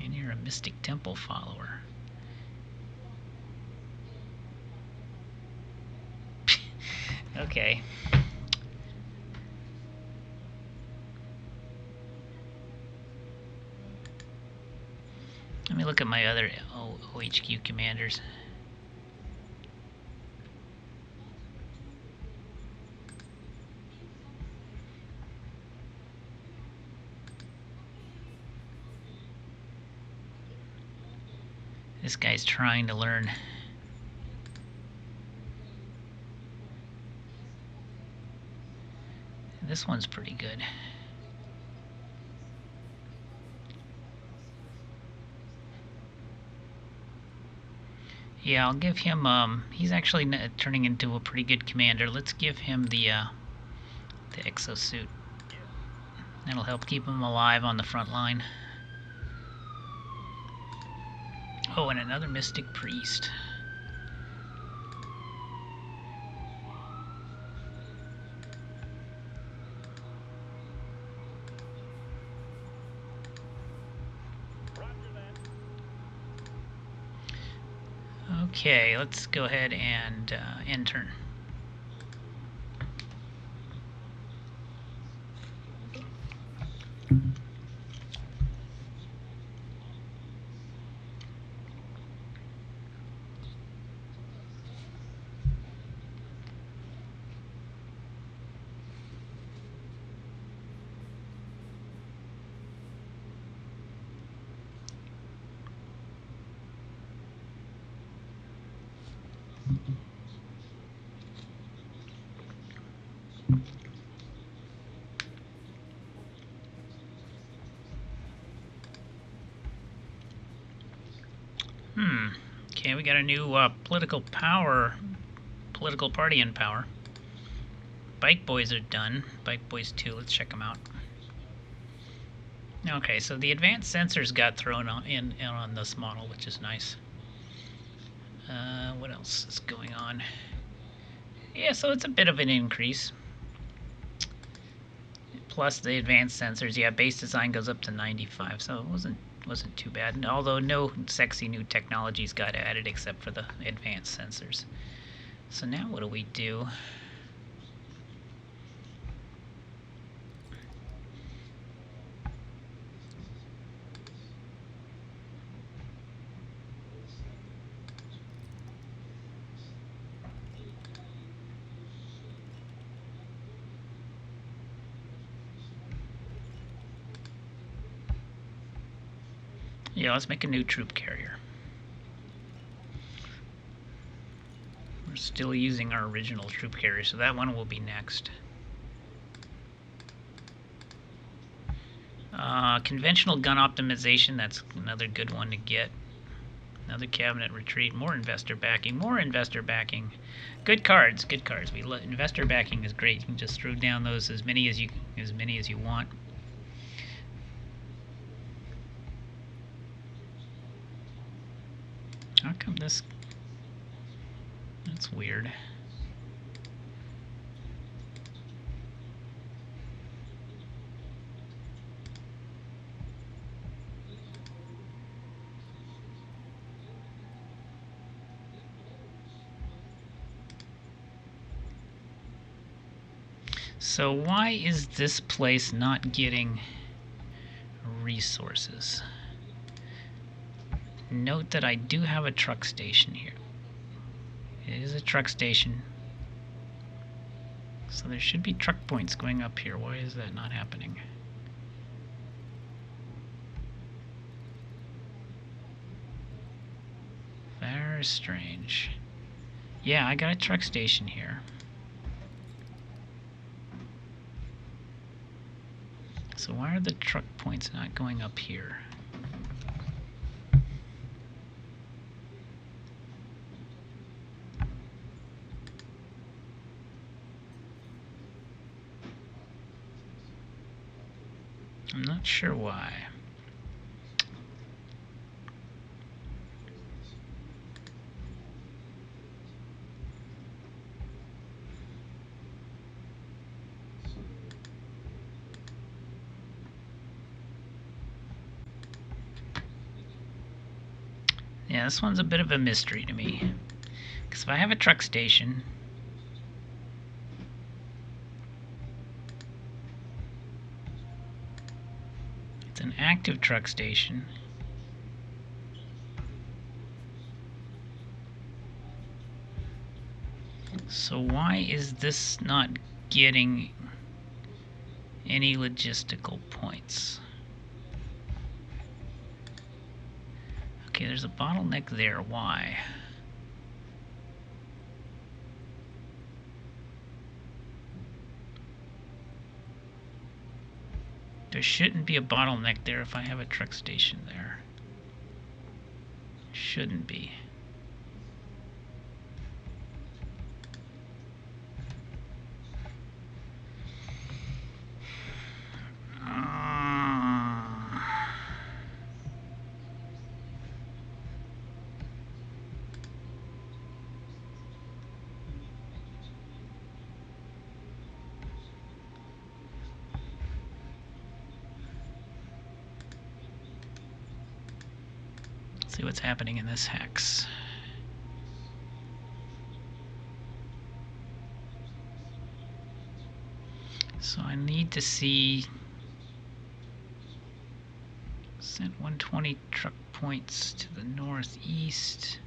And you're a Mystic Temple follower. Okay. Let me look at my other OHQ commanders. This guy's trying to learn. This one's pretty good. Yeah, I'll give him, he's actually turning into a pretty good commander. Let's give him the exosuit. That'll help keep him alive on the front line. Oh, and another Mystic Priest. Okay, let's go ahead and end turn. Okay, we got a new political party in power. Bike Boys are done. Bike Boys 2, let's check them out. Okay, so the advanced sensors got thrown in on this model, which is nice. What else is going on? Yeah, so it's a bit of an increase. Plus the advanced sensors, yeah, base design goes up to 95, so it wasn't too bad. Although no sexy new technologies got added except for the advanced sensors. So now what do we do? Yeah, let's make a new troop carrier. We're still using our original troop carrier, so that one will be next. Conventional gun optimization, that's another good one to get. Another cabinet retreat, more investor backing, more investor backing. Good cards, good cards. Investor backing is great. You can just throw down those as many as you want. How come this? That's weird. So why is this place not getting resources? Note that I do have a truck station here. It is a truck station. So there should be truck points going up here. Why is that not happening? Very strange. Yeah, I got a truck station here. So why are the truck points not going up here? I'm not sure why. Yeah, this one's a bit of a mystery to me. Because if I have a truck station, it's an active truck station. So why is this not getting any logistical points? Okay, there's a bottleneck there. Why? There shouldn't be a bottleneck there if I have a truck station there. Shouldn't be. See what's happening in this hex. So I need to see... Sent 120 truck points to the northeast.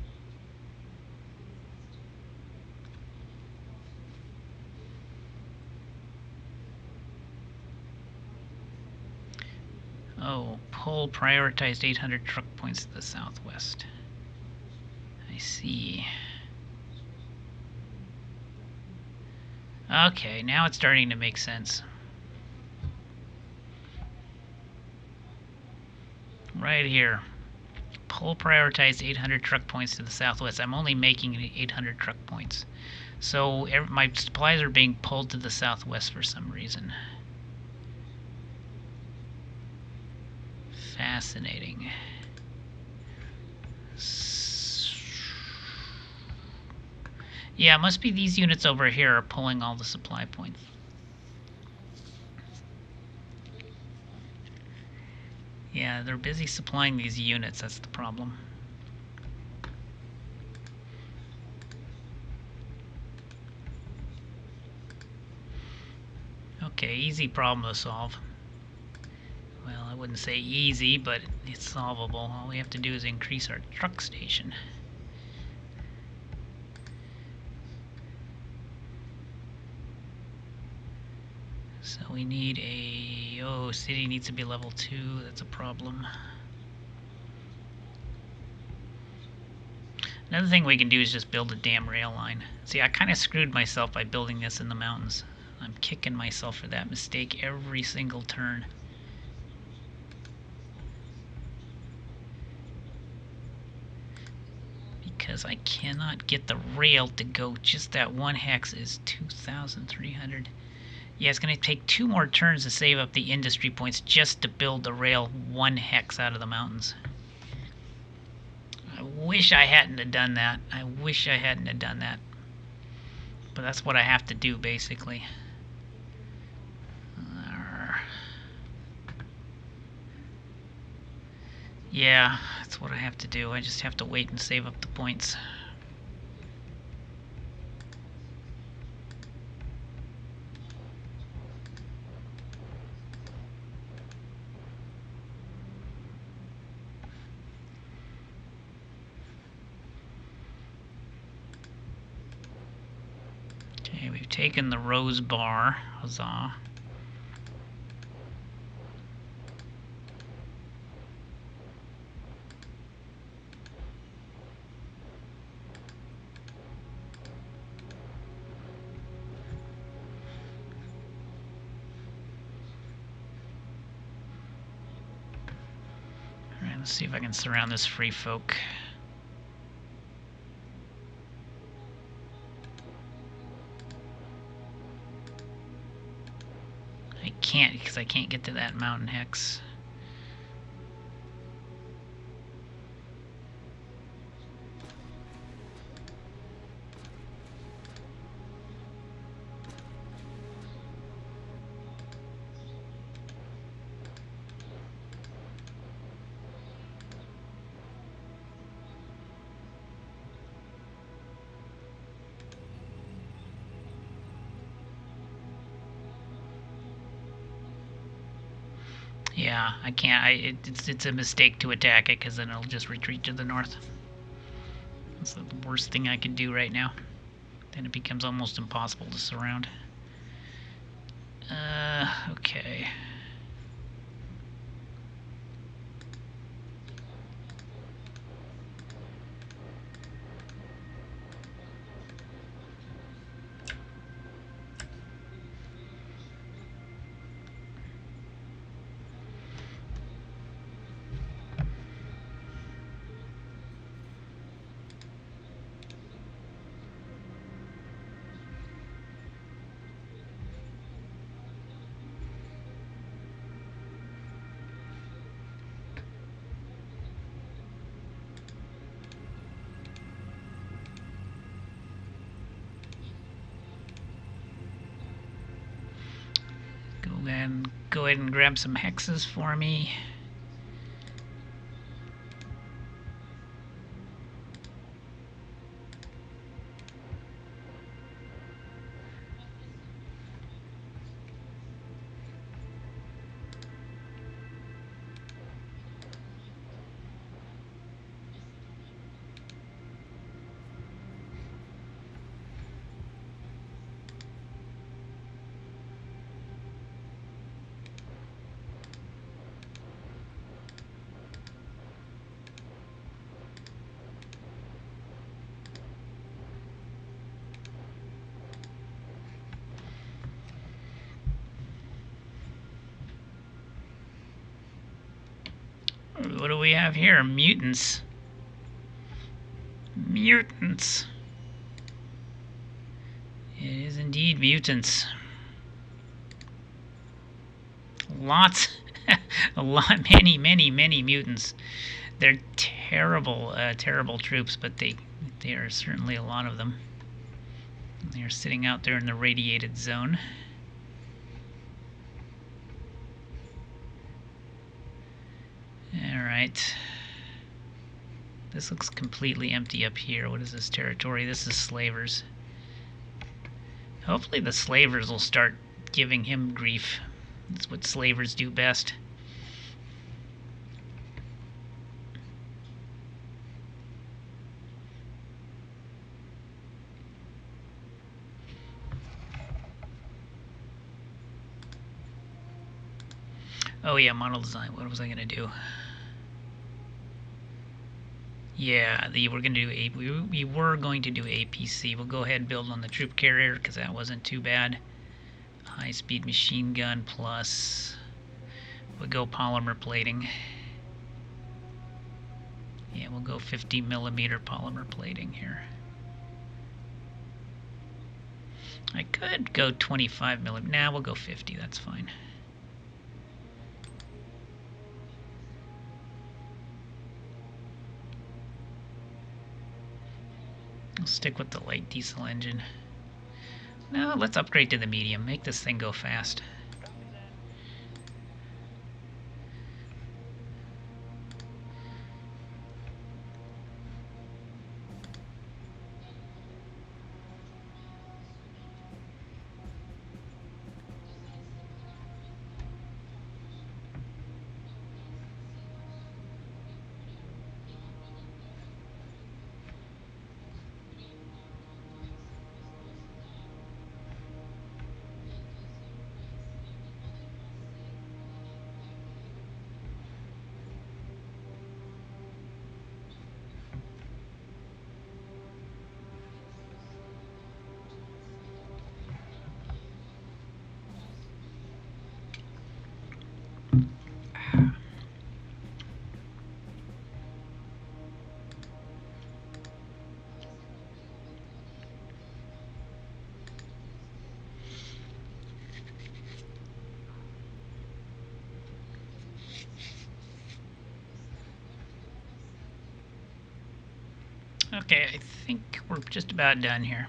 Oh, pull prioritized 800 truck points to the southwest. I see. Okay, now it's starting to make sense. Right here. Pull prioritized 800 truck points to the southwest. I'm only making 800 truck points. So my supplies are being pulled to the southwest for some reason. Fascinating. Yeah, it must be these units over here are pulling all the supply points. Yeah, they're busy supplying these units, that's the problem. Okay, easy problem to solve. Well, I wouldn't say easy, but it's solvable. All we have to do is increase our truck station. So we need a... Oh, city needs to be level 2. That's a problem. Another thing we can do is just build a damn rail line. See, I kind of screwed myself by building this in the mountains. I'm kicking myself for that mistake every single turn. Because I cannot get the rail to go. Just that one hex is 2,300. Yeah, it's going to take 2 more turns to save up the industry points just to build the rail 1 hex out of the mountains. I wish I hadn't have done that. I wish I hadn't have done that. But that's what I have to do, basically. Yeah, that's what I have to do. I just have to wait and save up the points. Okay, we've taken the Rose Bar. Huzzah. Alright, let's see if I can surround this free folk. I can't because I can't get to that mountain hex. Yeah, I can't. It's a mistake to attack it because then it'll just retreat to the north. That's the worst thing I can do right now. Then it becomes almost impossible to surround. Okay. Go ahead and grab some hexes for me. What do we have here? Mutants. Mutants. It is indeed mutants. Lots. A lot. Many mutants. They're terrible, terrible troops, but they are certainly a lot of them. They're sitting out there in the radiated zone. Alright. This looks completely empty up here. What is this territory? This is slavers. Hopefully the slavers will start giving him grief. That's what slavers do best. Oh yeah, model design. What was I gonna do? Yeah, we were going to do APC. We'll go ahead and build on the troop carrier because that wasn't too bad. High-speed machine gun plus. We'll go polymer plating. Yeah, we'll go 50mm polymer plating here. I could go 25mm. Nah, we'll go 50. That's fine. I'll stick with the light diesel engine. No, let's upgrade to the medium. Make this thing go fast. Okay, I think we're just about done here.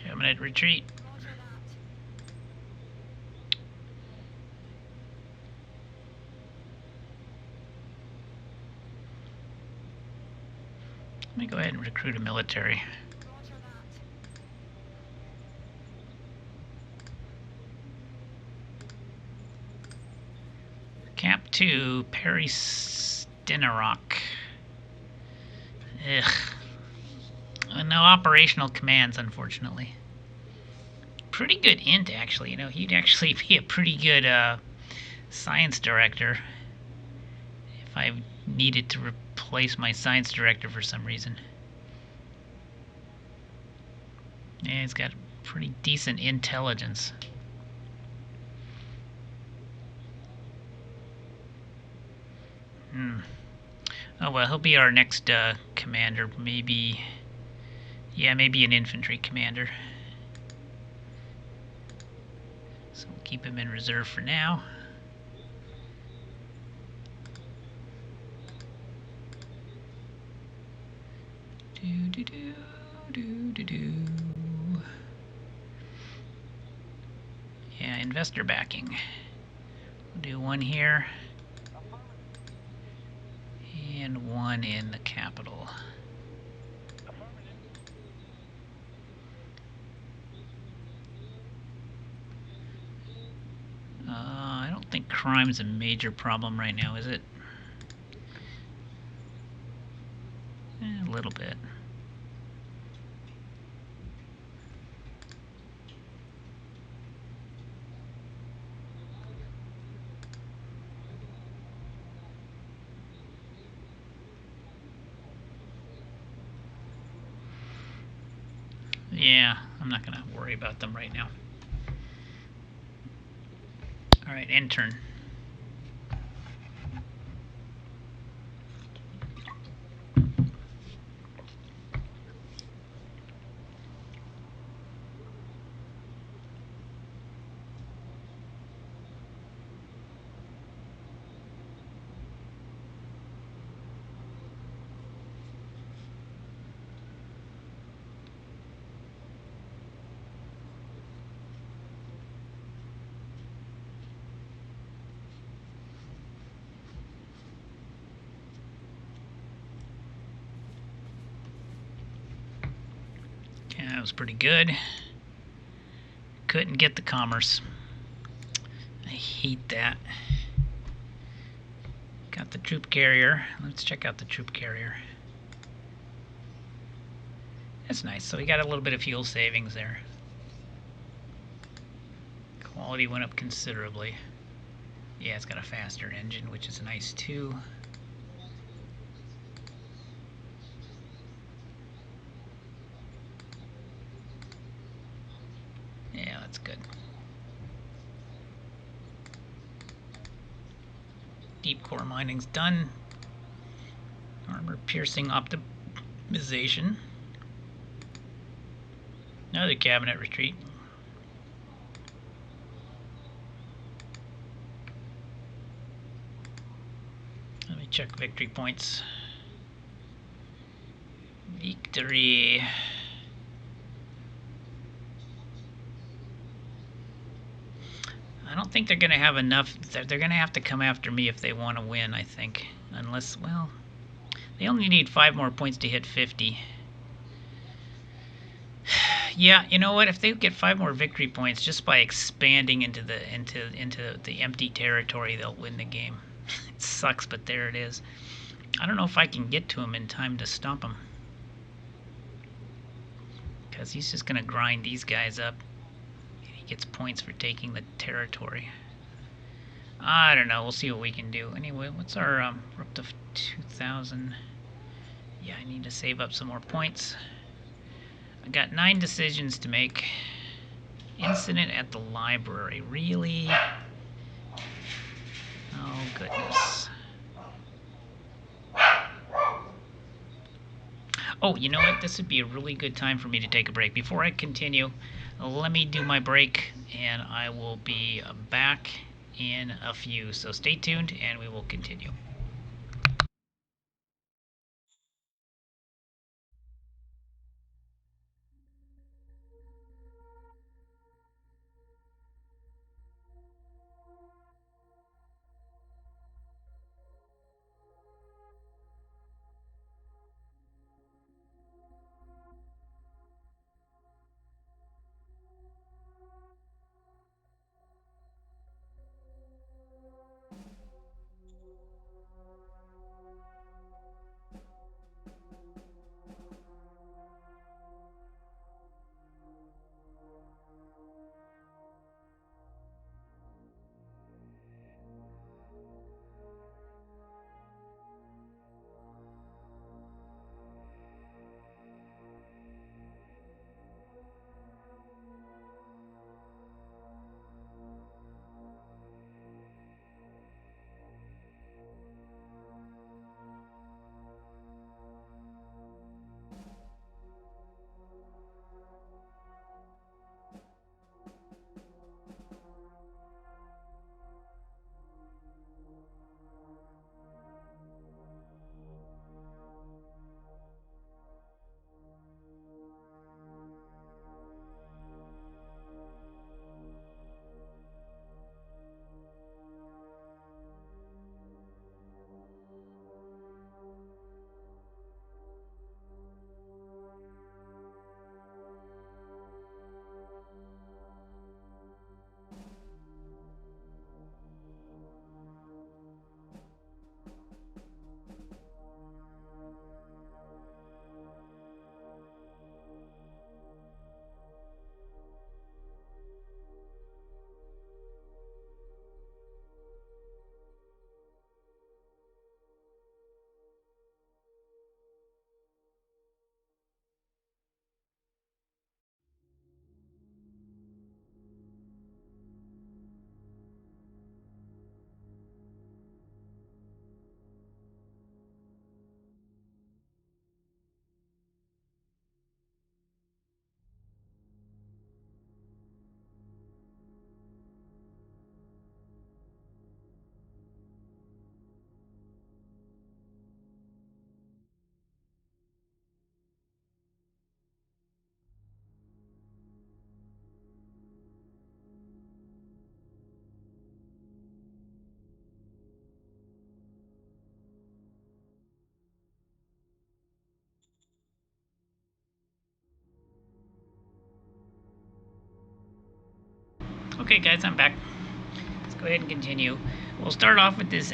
Permanent retreat. Let me go ahead and recruit a military. Camp 2, Perry Stenarock. Ugh. No operational commands, unfortunately. Pretty good int, actually. You know, he'd actually be a pretty good science director if I needed to replace my science director for some reason. Yeah, he's got pretty decent intelligence. Oh well, he'll be our next commander. Maybe, yeah, maybe an infantry commander. So we'll keep him in reserve for now. Yeah, investor backing. We'll do one here. And one in the capital. I don't think crime's a major problem right now, is it? A little bit. Yeah, I'm not going to worry about them right now. All right, end turn. Yeah, that was pretty good. Couldn't get the commerce. I hate that. Got the troop carrier. Let's check out the troop carrier. That's nice. So we got a little bit of fuel savings there. Quality went up considerably. Yeah, it's got a faster engine, which is nice too. Yeah, that's good. Deep core mining's done. Armor piercing optimization. Another cabinet retreat. Let me check victory points. Victory. I don't think they're going to have enough. They're going to have to come after me if they want to win, I think. Unless, well, they only need 5 more points to hit 50. Yeah, you know what? If they get 5 more victory points just by expanding into the empty territory, they'll win the game. It sucks, but there it is. I don't know if I can get to him in time to stop him, because he's just gonna grind these guys up, and he gets points for taking the territory. I don't know. We'll see what we can do. Anyway, what's our we're up to 2,000. Yeah, I need to save up some more points. I got 9 decisions to make. Incident at the library. Really? Oh, goodness. Oh, you know what? This would be a really good time for me to take a break. Before I continue, let me do my break, and I will be back in a few. So stay tuned, and we will continue. Okay, guys, I'm back. Let's go ahead and continue. We'll start off with this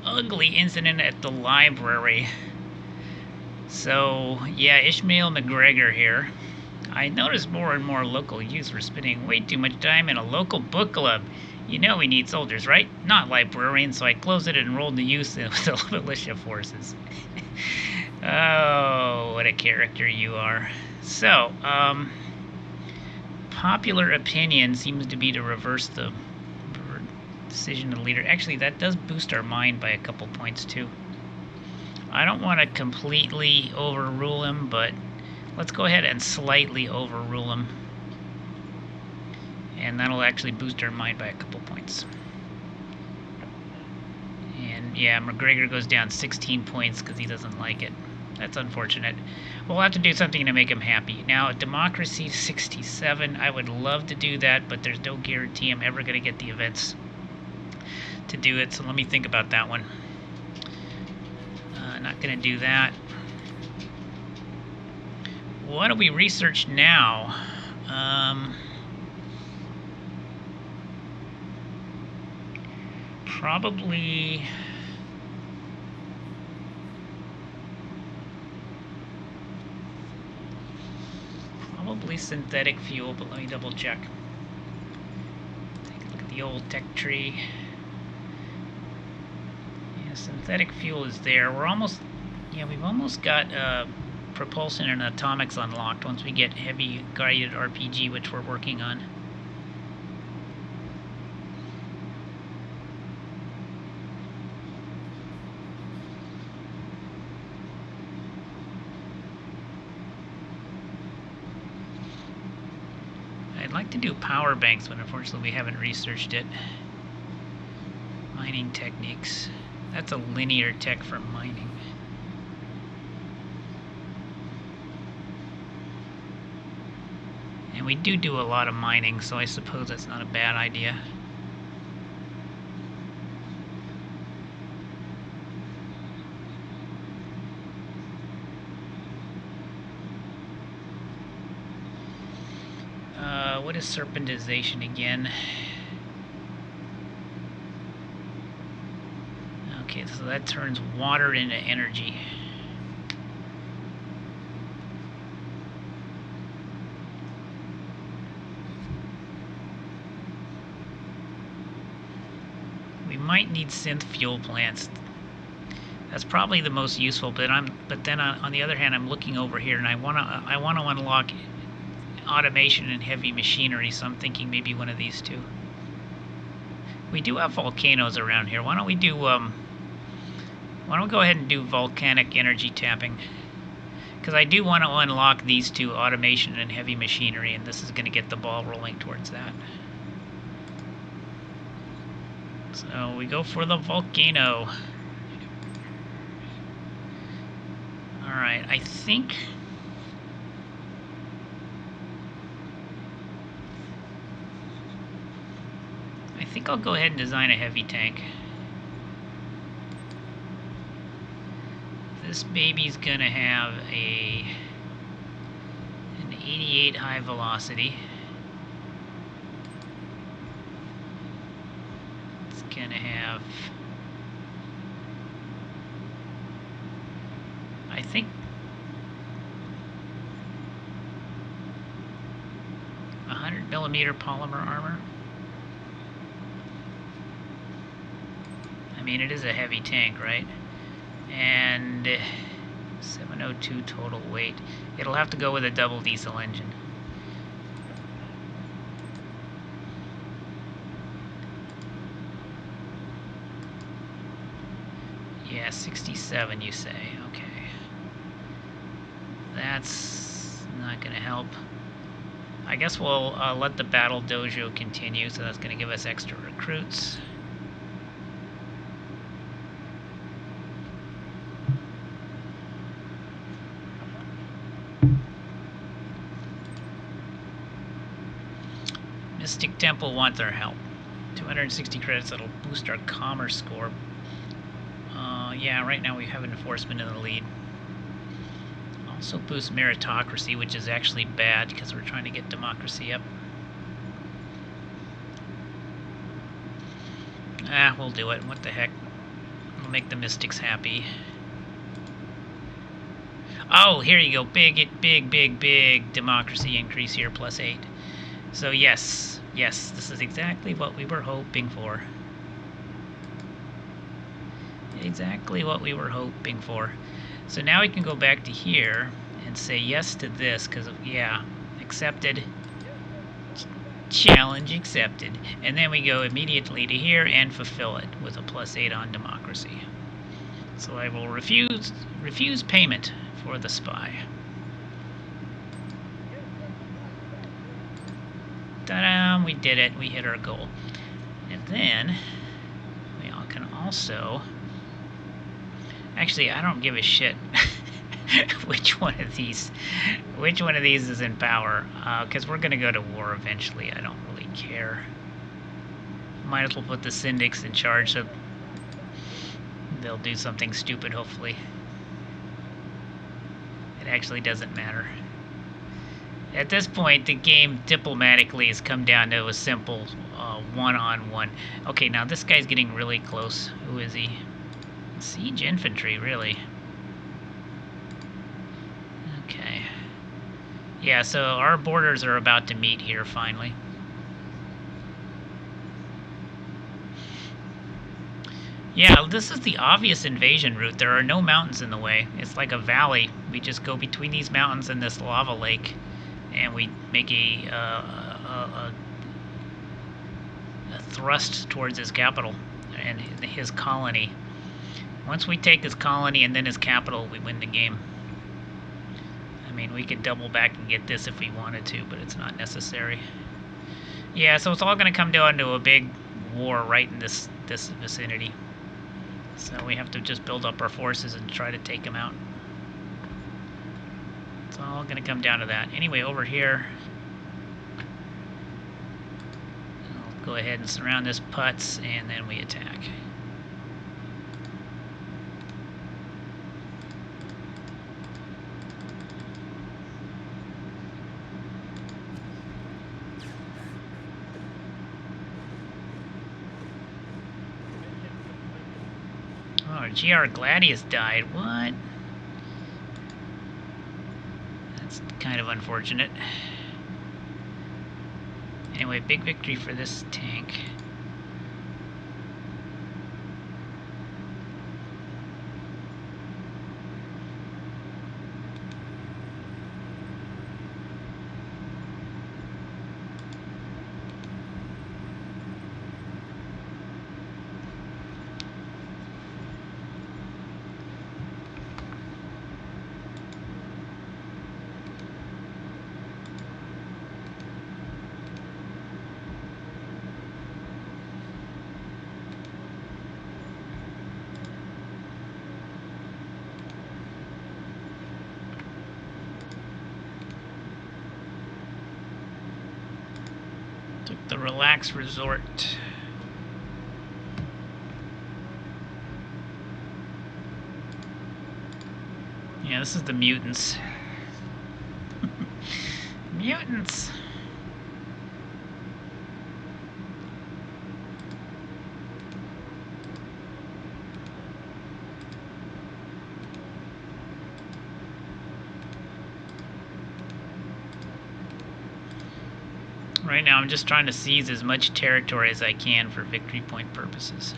ugly incident at the library. So, yeah, Ishmael McGregor here. I noticed more and more local youths were spending way too much time in a local book club. You know we need soldiers, right? Not librarians, so I closed it and enrolled the youth with the militia forces. Oh, what a character you are. So, popular opinion seems to be to reverse the decision of the leader. Actually, that does boost our mind by a couple points, too. I don't want to completely overrule him, but let's go ahead and slightly overrule him. And that'll actually boost our mind by a couple points. And yeah, McGregor goes down 16 points because he doesn't like it. That's unfortunate. We'll have to do something to make him happy. Now, democracy 67. I would love to do that, but there's no guarantee I'm ever going to get the events to do it. So let me think about that one. Not going to do that. What do we research now? Probably synthetic fuel, but let me double check. Take a look at the old tech tree. Yeah, synthetic fuel is there. We're almost, yeah, we've almost got propulsion and atomics unlocked once we get heavy guided RPG, which we're working on. I'd like to do power banks, but unfortunately we haven't researched it. Mining techniques. That's a linear tech for mining. And we do a lot of mining, so I suppose that's not a bad idea. What is serpentization again? Okay, so that turns water into energy. We might need synth fuel plants. That's probably the most useful, but then on the other hand, I'm looking over here and I want to unlock automation and heavy machinery, so I'm thinking maybe one of these two. We do have volcanoes around here. Why don't we go ahead and do volcanic energy tapping? Because I do want to unlock these two, automation and heavy machinery, and this is going to get the ball rolling towards that. So we go for the volcano. Alright, I think I'll go ahead and design a heavy tank. This baby's gonna have an 88 high velocity. It's gonna have, I think, 100mm polymer armor. I mean, it is a heavy tank, right? And 702 total weight. It'll have to go with a double diesel engine. Yeah, 67 you say. Okay. That's not going to help. I guess we'll let the battle dojo continue, so that's going to give us extra recruits. Mystic Temple wants our help. 260 credits, that'll boost our commerce score. Yeah, right now we have enforcement in the lead. Also boosts meritocracy, which is actually bad because we're trying to get democracy up. Ah, we'll do it. What the heck? We'll make the Mystics happy. Oh, here you go. Big democracy increase here, +8. So yes, this is exactly what we were hoping for. Exactly what we were hoping for. So now we can go back to here and say yes to this, because, yeah, accepted. Challenge accepted. And then we go immediately to here and fulfill it with a +8 on democracy. So I will refuse payment for the spy. Ta-da! We did it. We hit our goal. And then we all can also... Actually, I don't give a shit which one of these is in power, because we're gonna go to war eventually. I don't really care. Might as well put the syndics in charge so they'll do something stupid, hopefully. It actually doesn't matter. At this point, the game diplomatically has come down to a simple one-on-one. Okay, now this guy's getting really close. Who is he? Siege infantry, really? Okay. Yeah, so our borders are about to meet here, finally. Yeah, this is the obvious invasion route. There are no mountains in the way. It's like a valley. We just go between these mountains and this lava lake, and we make a thrust towards his capital and his colony. Once we take his colony and then his capital, we win the game. I mean, we could double back and get this if we wanted to, but it's not necessary. Yeah, so it's all going to come down to a big war right in this vicinity. So we have to just build up our forces and try to take him out. It's all going to come down to that. Anyway, over here, I'll go ahead and surround this putz, and then we attack. Oh, GR Gladius died. What? That's kind of unfortunate. Anyway, big victory for this tank. Took the relax resort. Yeah, this is the mutants. Mutants! Right now, I'm just trying to seize as much territory as I can for victory point purposes.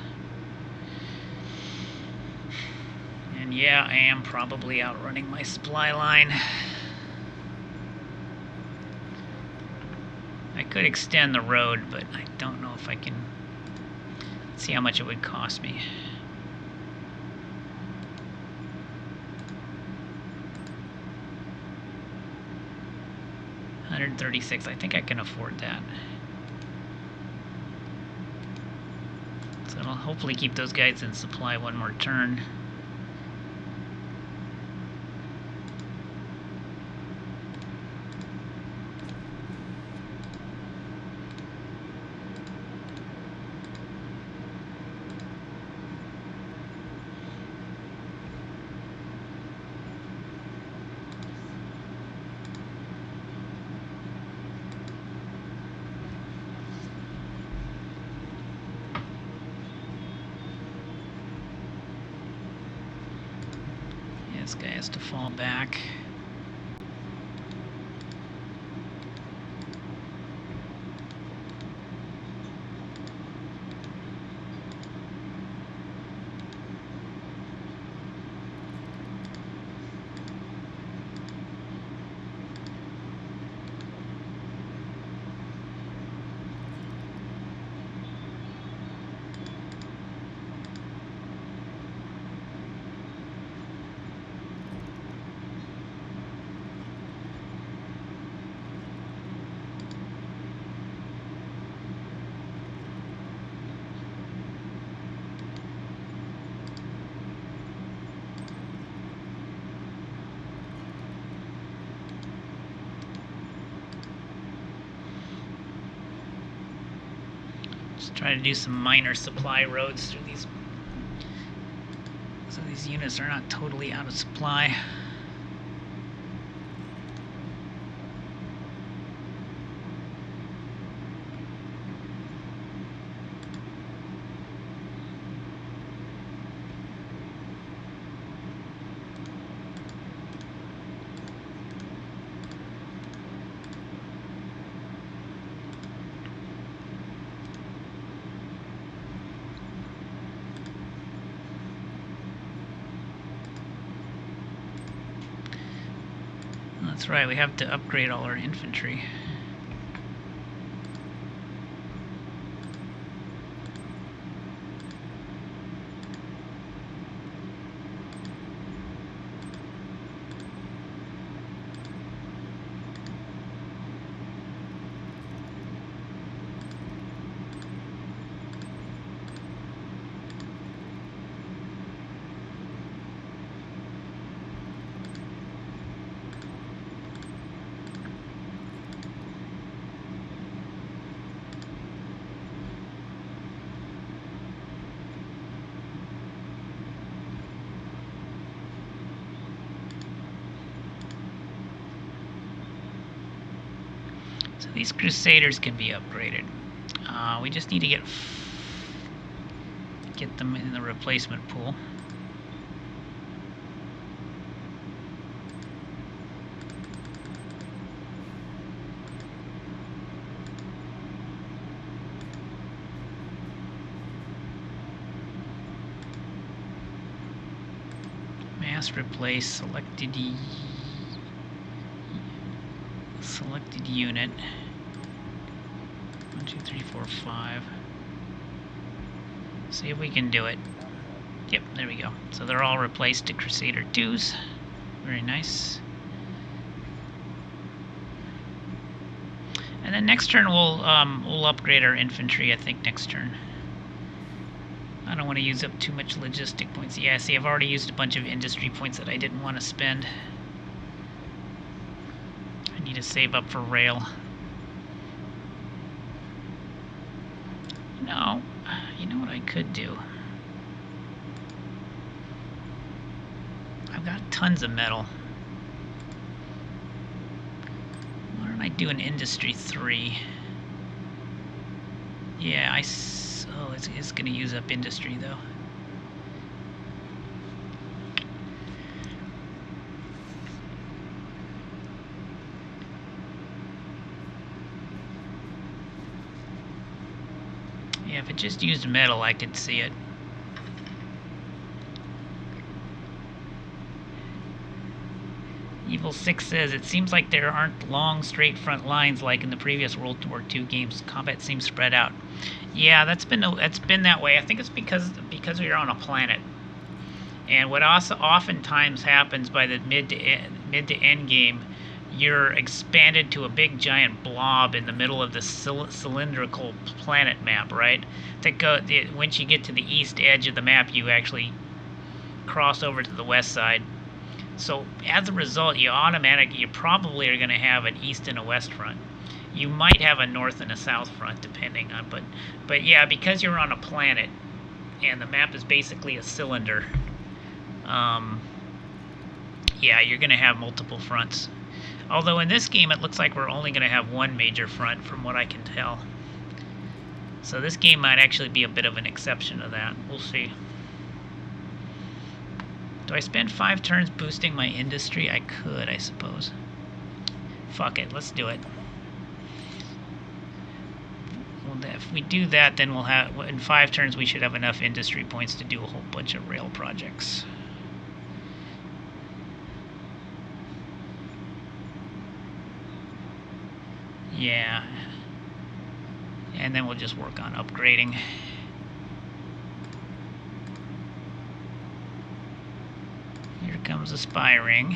And yeah, I am probably outrunning my supply line. I could extend the road, but I don't know if I can. Let's see how much it would cost me. $136. I think I can afford that. So it'll hopefully keep those guys in supply one more turn. This guy has to fall back. Just try to do some minor supply roads through these, so these units are not totally out of supply. That's right, we have to upgrade all our infantry. So these Crusaders can be upgraded. We just need to get them in the replacement pool. Mass replace selected unit. 1, 2, 3, 4, 5. See if we can do it. Yep, there we go. So they're all replaced to Crusader 2s. Very nice. And then next turn we'll upgrade our infantry, I think, next turn. I don't want to use up too much logistic points. Yeah, see, I've already used a bunch of industry points that I didn't want to spend. I need to save up for rail. No, you know what I could do? I've got tons of metal. Why don't I do an industry 3? Yeah, oh, it's going to use up industry though. Yeah, if it just used metal, I could see it. Evil 6 says, it seems like there aren't long, straight front lines like in the previous World War II games. Combat seems spread out. Yeah, that's been that way. I think it's because you're on a planet. And what also oftentimes happens by the mid to end game, you're expanded to a big giant blob in the middle of the cylindrical planet map, right? Once you get to the east edge of the map, you actually cross over to the west side. So as a result, you probably are going to have an east and a west front. You might have a north and a south front, depending on, but yeah, because you're on a planet and the map is basically a cylinder, yeah, you're going to have multiple fronts. Although in this game, it looks like we're only going to have one major front, from what I can tell. So this game might actually be a bit of an exception to that. We'll see. Do I spend 5 turns boosting my industry? I could, I suppose. Fuck it, let's do it. Well, if we do that, then we'll have, in 5 turns we should have enough industry points to do a whole bunch of rail projects. Yeah. And then we'll just work on upgrading. Here comes a spy ring.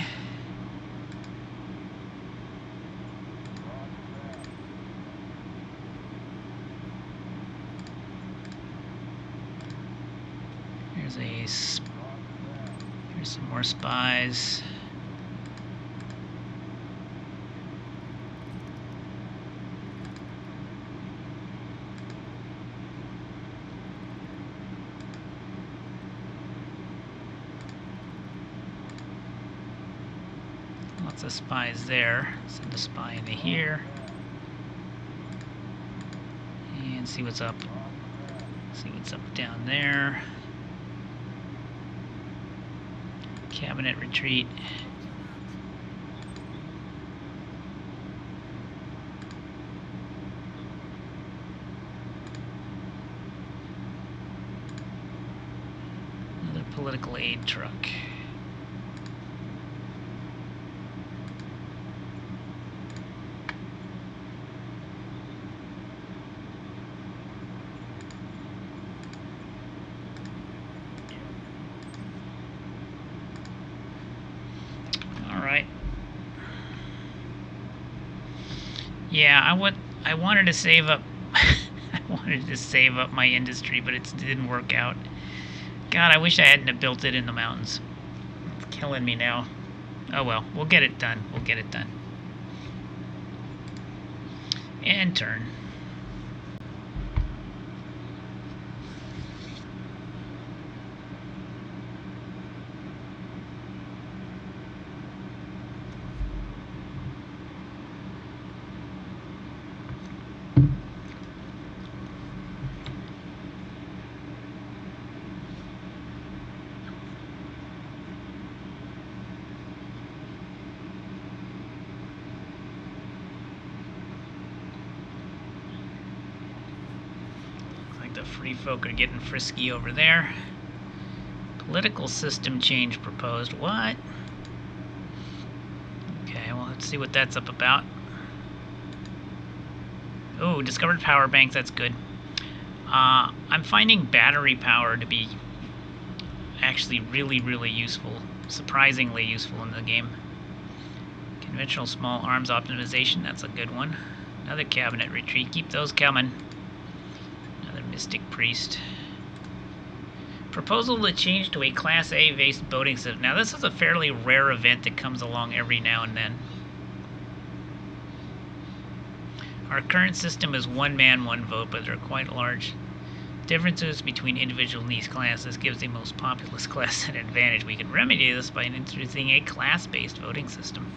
Here's some more spies. Lots of spies there. Send a spy into here. And see what's up. See what's up down there. Cabinet retreat. Another political aid truck. Yeah, I wanted to save up I wanted to save up my industry, but it didn't work out. God, I wish I hadn't have built it in the mountains. It's killing me now. Oh well, we'll get it done. We'll get it done. And turn. The free folk are getting frisky over there. Political system change proposed. What? Okay, well, let's see what that's up about. Oh, discovered power bank. That's good. I'm finding battery power to be actually really, really useful. Surprisingly useful in the game. Conventional small arms optimization. That's a good one. Another cabinet retreat. Keep those coming. Mystic Priest. Proposal to change to a Class A based voting system. Now this is a fairly rare event that comes along every now and then. Our current system is one man, one vote, but there are quite large differences between individuals in these classes. Gives the most populous class an advantage. We can remedy this by introducing a class-based voting system.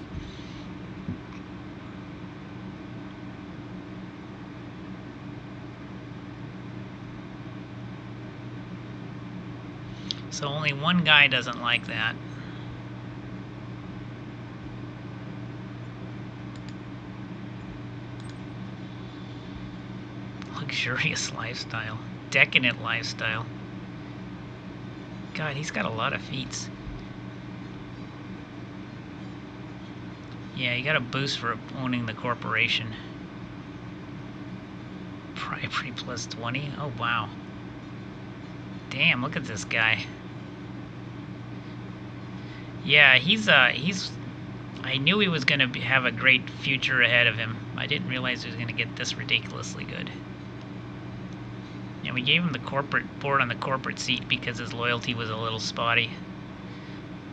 So only one guy doesn't like that. Luxurious lifestyle. Decadent lifestyle. God, he's got a lot of feats. Yeah, you got a boost for owning the corporation. Bribery plus 20? Oh, wow. Damn, look at this guy. Yeah, I knew he was going to have a great future ahead of him. I didn't realize he was going to get this ridiculously good. And we gave him the corporate board on the corporate seat because his loyalty was a little spotty.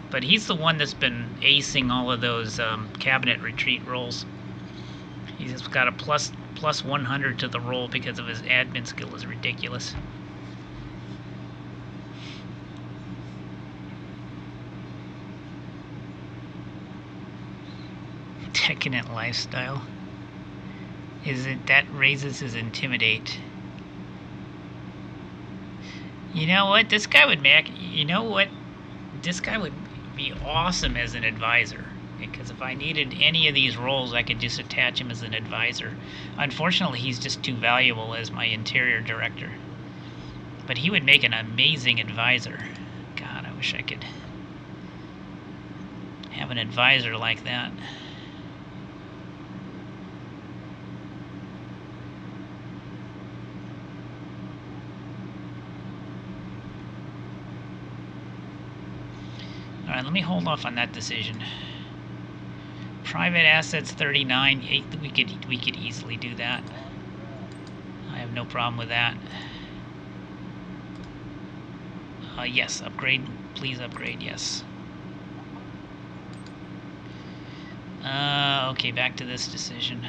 But he's the one that's been acing all of those cabinet retreat rolls. He's got a plus 100 to the roll because of his admin skill is ridiculous. Decadent lifestyle. Is it that raises his intimidate? You know what? This guy would make. You know what? this guy would be awesome as an advisor. Because if I needed any of these roles, I could just attach him as an advisor. Unfortunately, he's just too valuable as my interior director. But he would make an amazing advisor. God, I wish I could have an advisor like that. All right, let me hold off on that decision. Private assets 39. We could easily do that. I have no problem with that. Yes, upgrade. Please upgrade. Yes. Okay, back to this decision.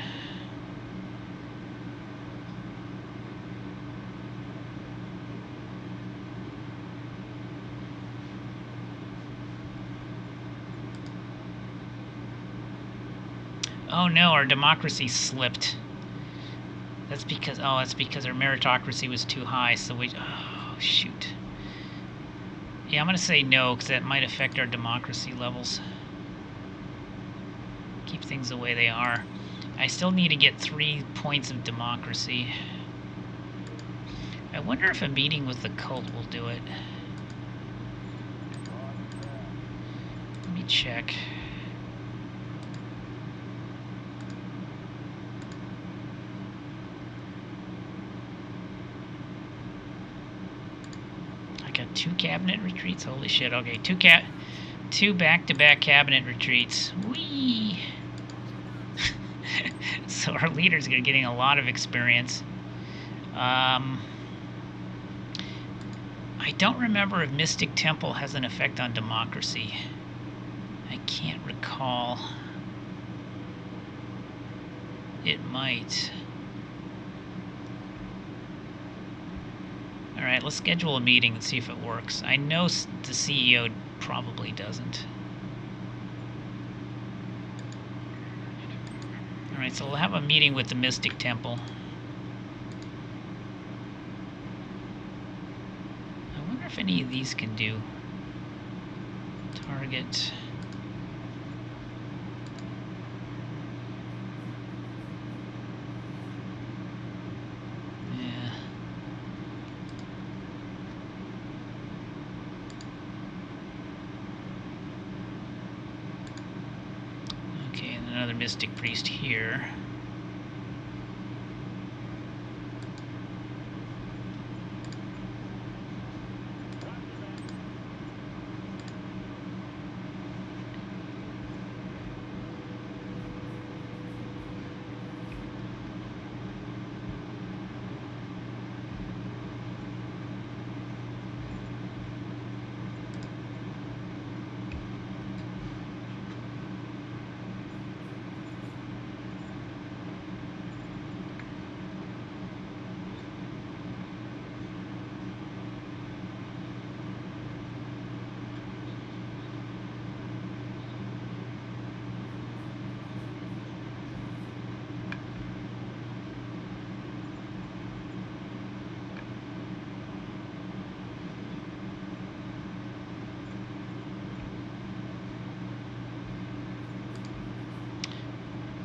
Oh no, our democracy slipped. That's because our meritocracy was too high, so we... Oh, shoot. Yeah, I'm going to say no, because that might affect our democracy levels. Keep things the way they are. I still need to get 3 points of democracy. I wonder if a meeting with the cult will do it. Let me check. I got 2 cabinet retreats. Holy shit! Okay, 2 back-to-back cabinet retreats. Whee! So our leaders are getting a lot of experience. I don't remember if Mystic Temple has an effect on democracy. I can't recall. It might. Alright, let's schedule a meeting and see if it works. I know the CEO probably doesn't. Alright, so we'll have a meeting with the Mystic Temple. I wonder if any of these can do. Target. Yeah. Okay, and another Mystic Priest here.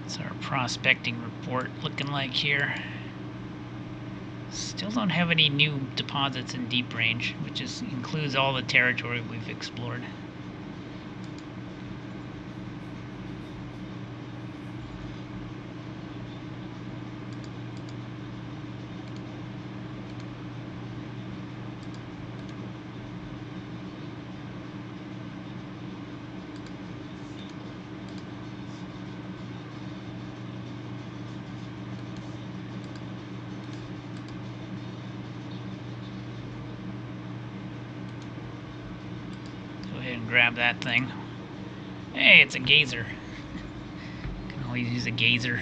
What's our prospecting report looking like here? Still don't have any new deposits in deep range, which includes all the territory we've explored. And grab that thing. Hey, it's a gazer. Can always use a gazer.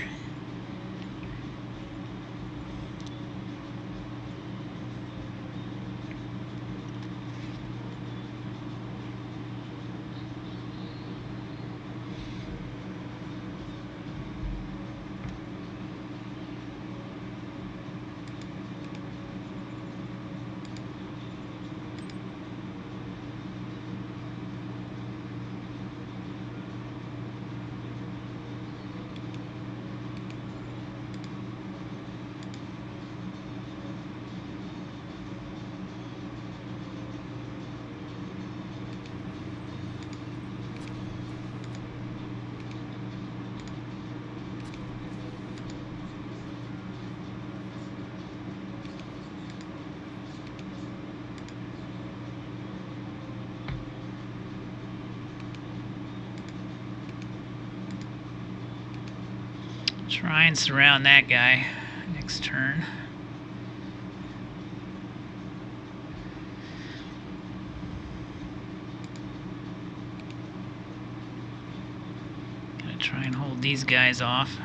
Try and surround that guy next turn. Gotta try and hold these guys off.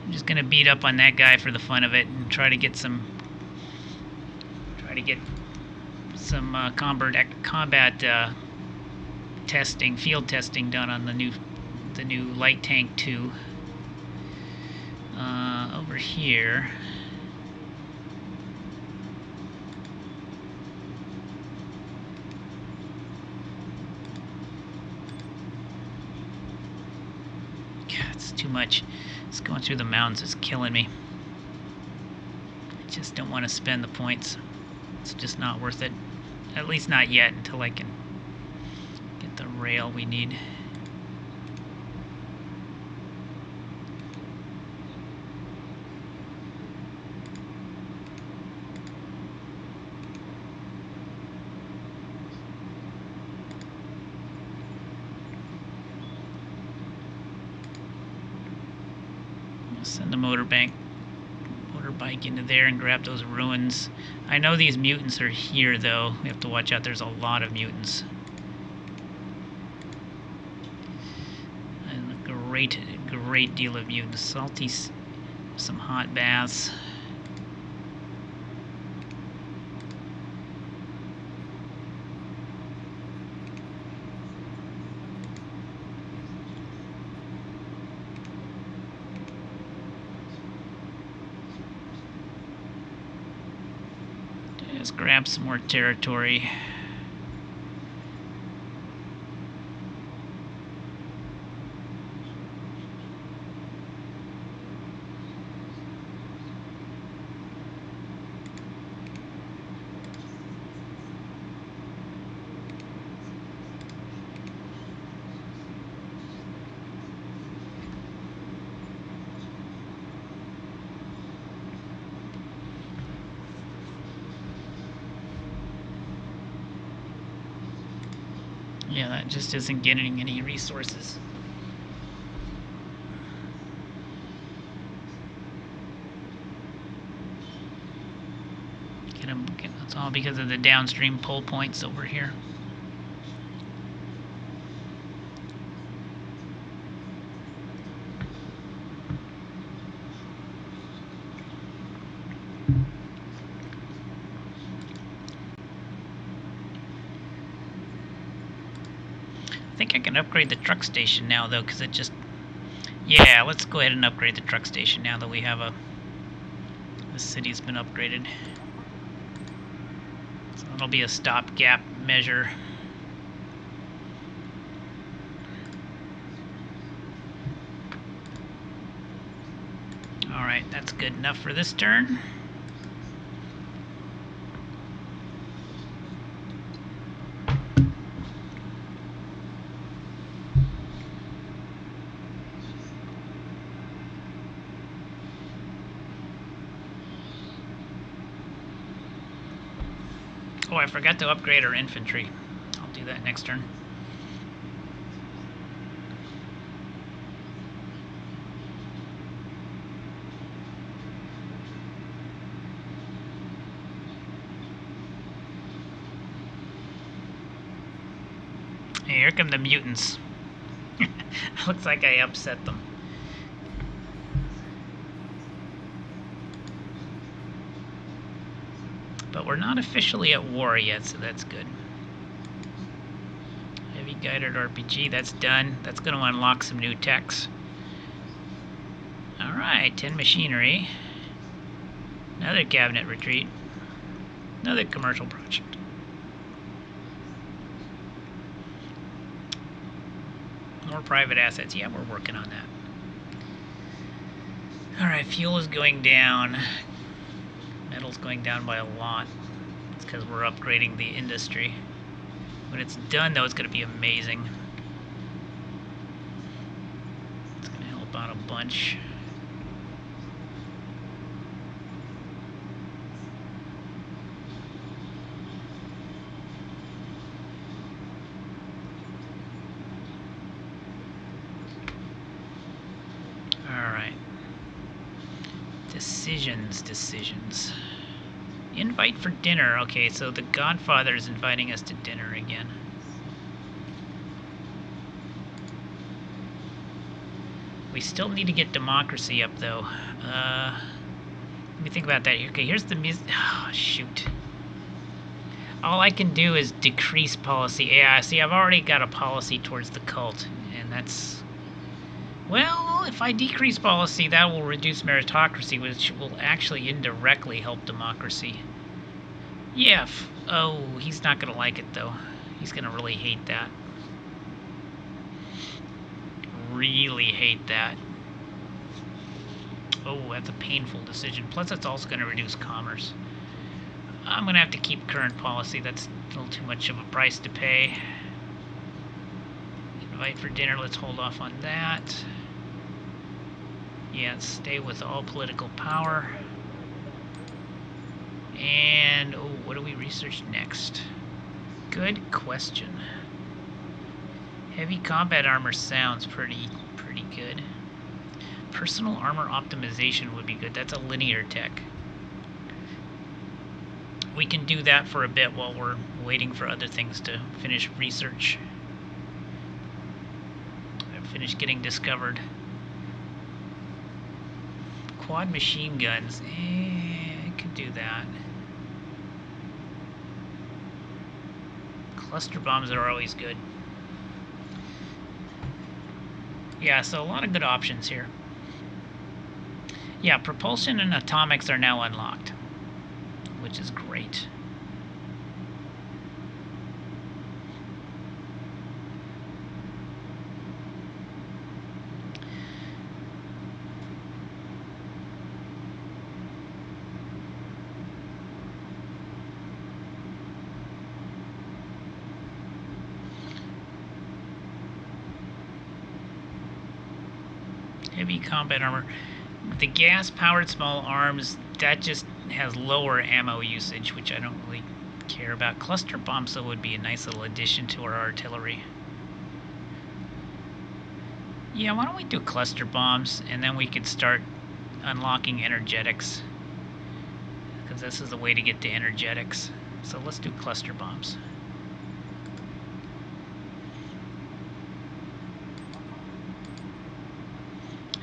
I'm just gonna beat up on that guy for the fun of it and try to get some combat testing, field testing done on the new light tank 2. Over here. God, it's too much. It's going through the mountains is killing me. I just don't want to spend the points. It's just not worth it. At least not yet, until I can get the rail we need. Send the motorbike into there and grab those ruins. I know these mutants are here, though. We have to watch out. There's a lot of mutants. And a great deal of mutants. Salty, some hot baths. Just grab some more territory. Yeah, that just isn't getting any resources. It's all because of the downstream pull points over here. I think I can upgrade the truck station now, though, because it just... Yeah, let's go ahead and upgrade the truck station now that we have the city's been upgraded. So it'll be a stopgap measure. Alright, that's good enough for this turn. Oh, I forgot to upgrade our infantry. I'll do that next turn. Hey, here come the mutants. Looks like I upset them. But we're not officially at war yet, so that's good. Heavy guided RPG, that's done. That's going to unlock some new techs. Alright, 10 machinery. Another cabinet retreat. Another commercial project. More private assets. Yeah, we're working on that. Alright, fuel is going down. Metal's going down by a lot. It's because we're upgrading the industry. When it's done, though, it's going to be amazing. It's going to help out a bunch. Alright. Decisions. Invite for dinner. Okay, so the Godfather is inviting us to dinner again. We still need to get democracy up, though. Let me think about that. Okay, here's the music. Oh, shoot. All I can do is decrease policy. Yeah, see, I've already got a policy towards the cult, and that's... Well, if I decrease policy, that will reduce meritocracy, which will actually indirectly help democracy. Yeah, oh, he's not going to like it, though. He's going to really hate that. Really hate that. Oh, that's a painful decision. Plus, that's also going to reduce commerce. I'm going to have to keep current policy. That's a little too much of a price to pay. Invite for dinner. Let's hold off on that. Yeah, stay with all political power. And, oh, what do we research next? Good question. Heavy combat armor sounds pretty good. Personal armor optimization would be good. That's a linear tech. We can do that for a bit while we're waiting for other things to finish research. Finish getting discovered. Quad machine guns. I could do that. Cluster bombs are always good. Yeah, so a lot of good options here. Yeah, propulsion and atomics are now unlocked, which is great. Heavy combat armor. The gas-powered small arms, that just has lower ammo usage, which I don't really care about. Cluster bombs, though, would be a nice little addition to our artillery. Yeah, why don't we do cluster bombs, and then we could start unlocking energetics. Because this is the way to get to energetics. So let's do cluster bombs.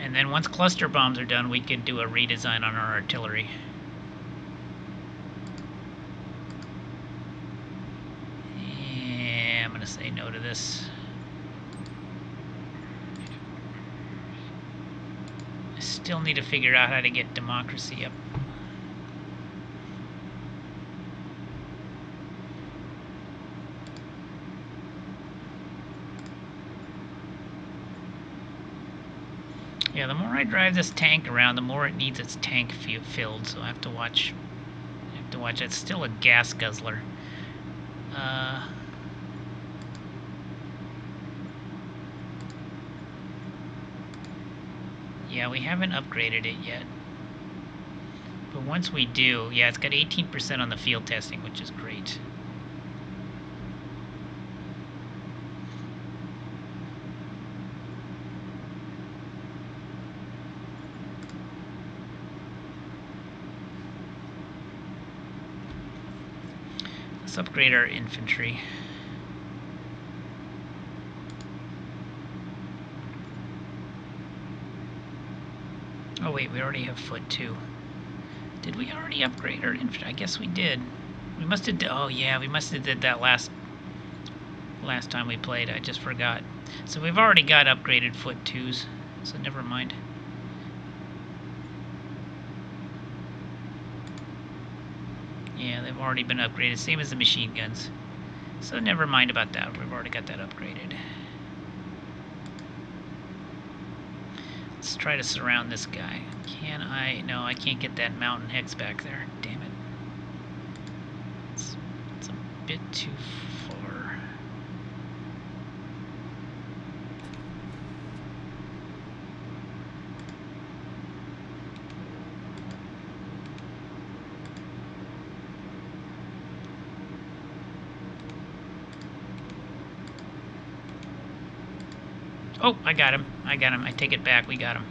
And then once cluster bombs are done, we could do a redesign on our artillery. Yeah, I'm going to say no to this. I still need to figure out how to get democracy up. Yeah, the more I drive this tank around, the more it needs its tank filled, so I have to watch. It's still a gas guzzler. Yeah, we haven't upgraded it yet. But once we do, yeah, it's got 18% on the field testing, which is great. Let's upgrade our infantry. Oh wait, we already have foot 2. Did we already upgrade our infantry? I guess we did. We must have. Oh yeah, we must have did that last time we played. I just forgot. So we've already got upgraded foot 2s. So never mind. Yeah, they've already been upgraded, same as the machine guns. So never mind about that, we've already got that upgraded. Let's try to surround this guy. Can I? No, I can't get that mountain hex back there. Damn it. It's a bit too far. Oh, I got him. I got him. I take it back. We got him.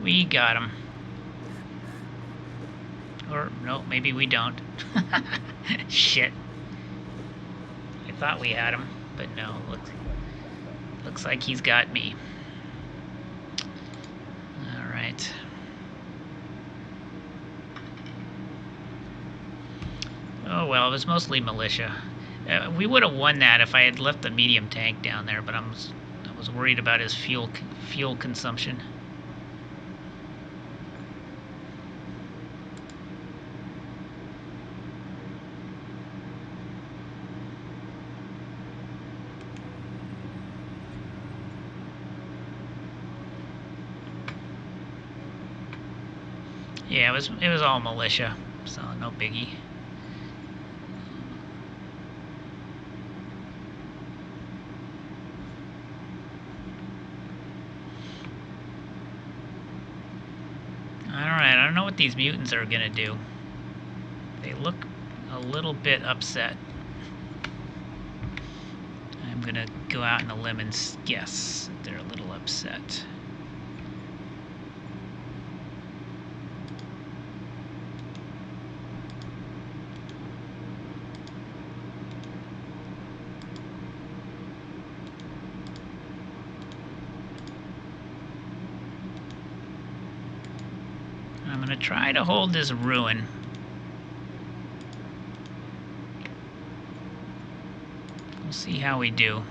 We got him. Or, no, maybe we don't. Shit. I thought we had him, but no. Looks like he's got me. Alright. Oh, well, it was mostly militia. We would have won that if I had left the medium tank down there, but I was worried about his fuel consumption. Yeah, it was all militia, so no biggie. Alright, I don't know what these mutants are gonna do. They look a little bit upset. I'm gonna go out on a limb and guess that they're a little upset. I'm gonna try to hold this ruin. We'll see how we do.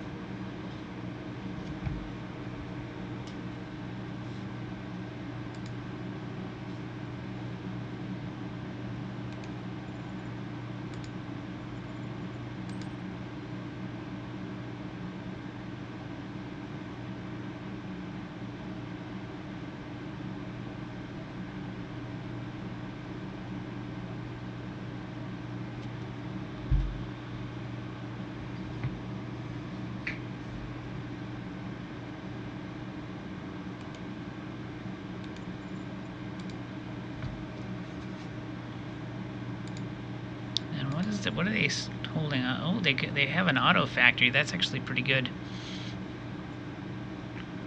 What are they holding on? Oh, they have an auto factory. That's actually pretty good.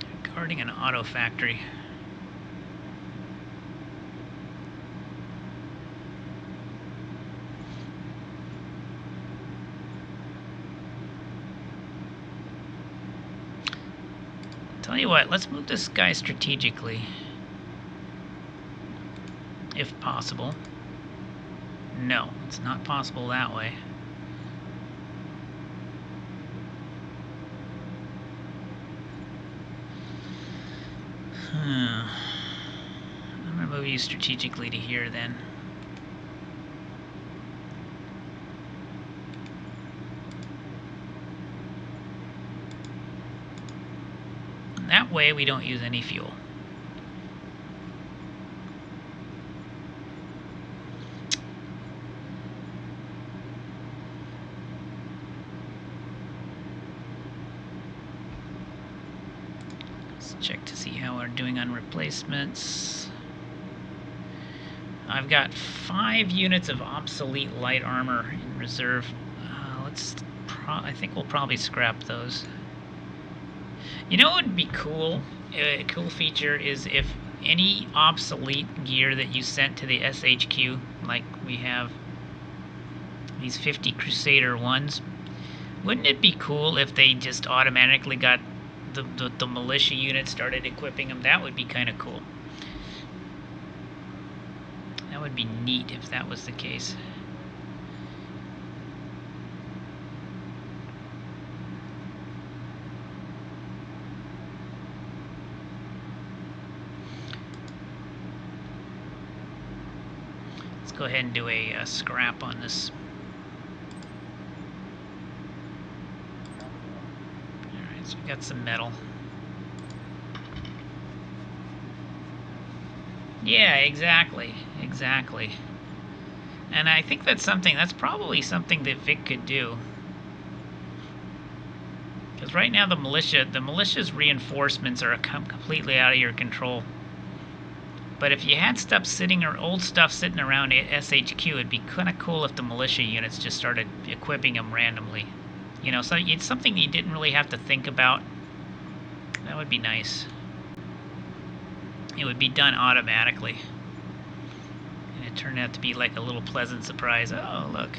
They're guarding an auto factory. Tell you what, let's move this guy strategically, if possible. No, it's not possible that way. I'm gonna move you strategically to here then. And that way we don't use any fuel. Check to see how we're doing on replacements. I've got 5 units of obsolete light armor in reserve. I think we'll probably scrap those. You know what would be cool? A cool feature is if any obsolete gear that you sent to the SHQ, like we have these 50 Crusader ones, wouldn't it be cool if they just automatically got the militia unit started equipping them? That would be kind of cool. That would be neat if that was the case. Let's go ahead and do a scrap on this. So we got some metal. Yeah, exactly. And I think that's probably something that Vic could do. Because right now the militia's reinforcements are completely out of your control. But if you had old stuff sitting around SHQ, it'd be kind of cool if the militia units just started equipping them randomly. You know, so it's something you didn't really have to think about. That would be nice. It would be done automatically. And it turned out to be like a little pleasant surprise. Oh, look.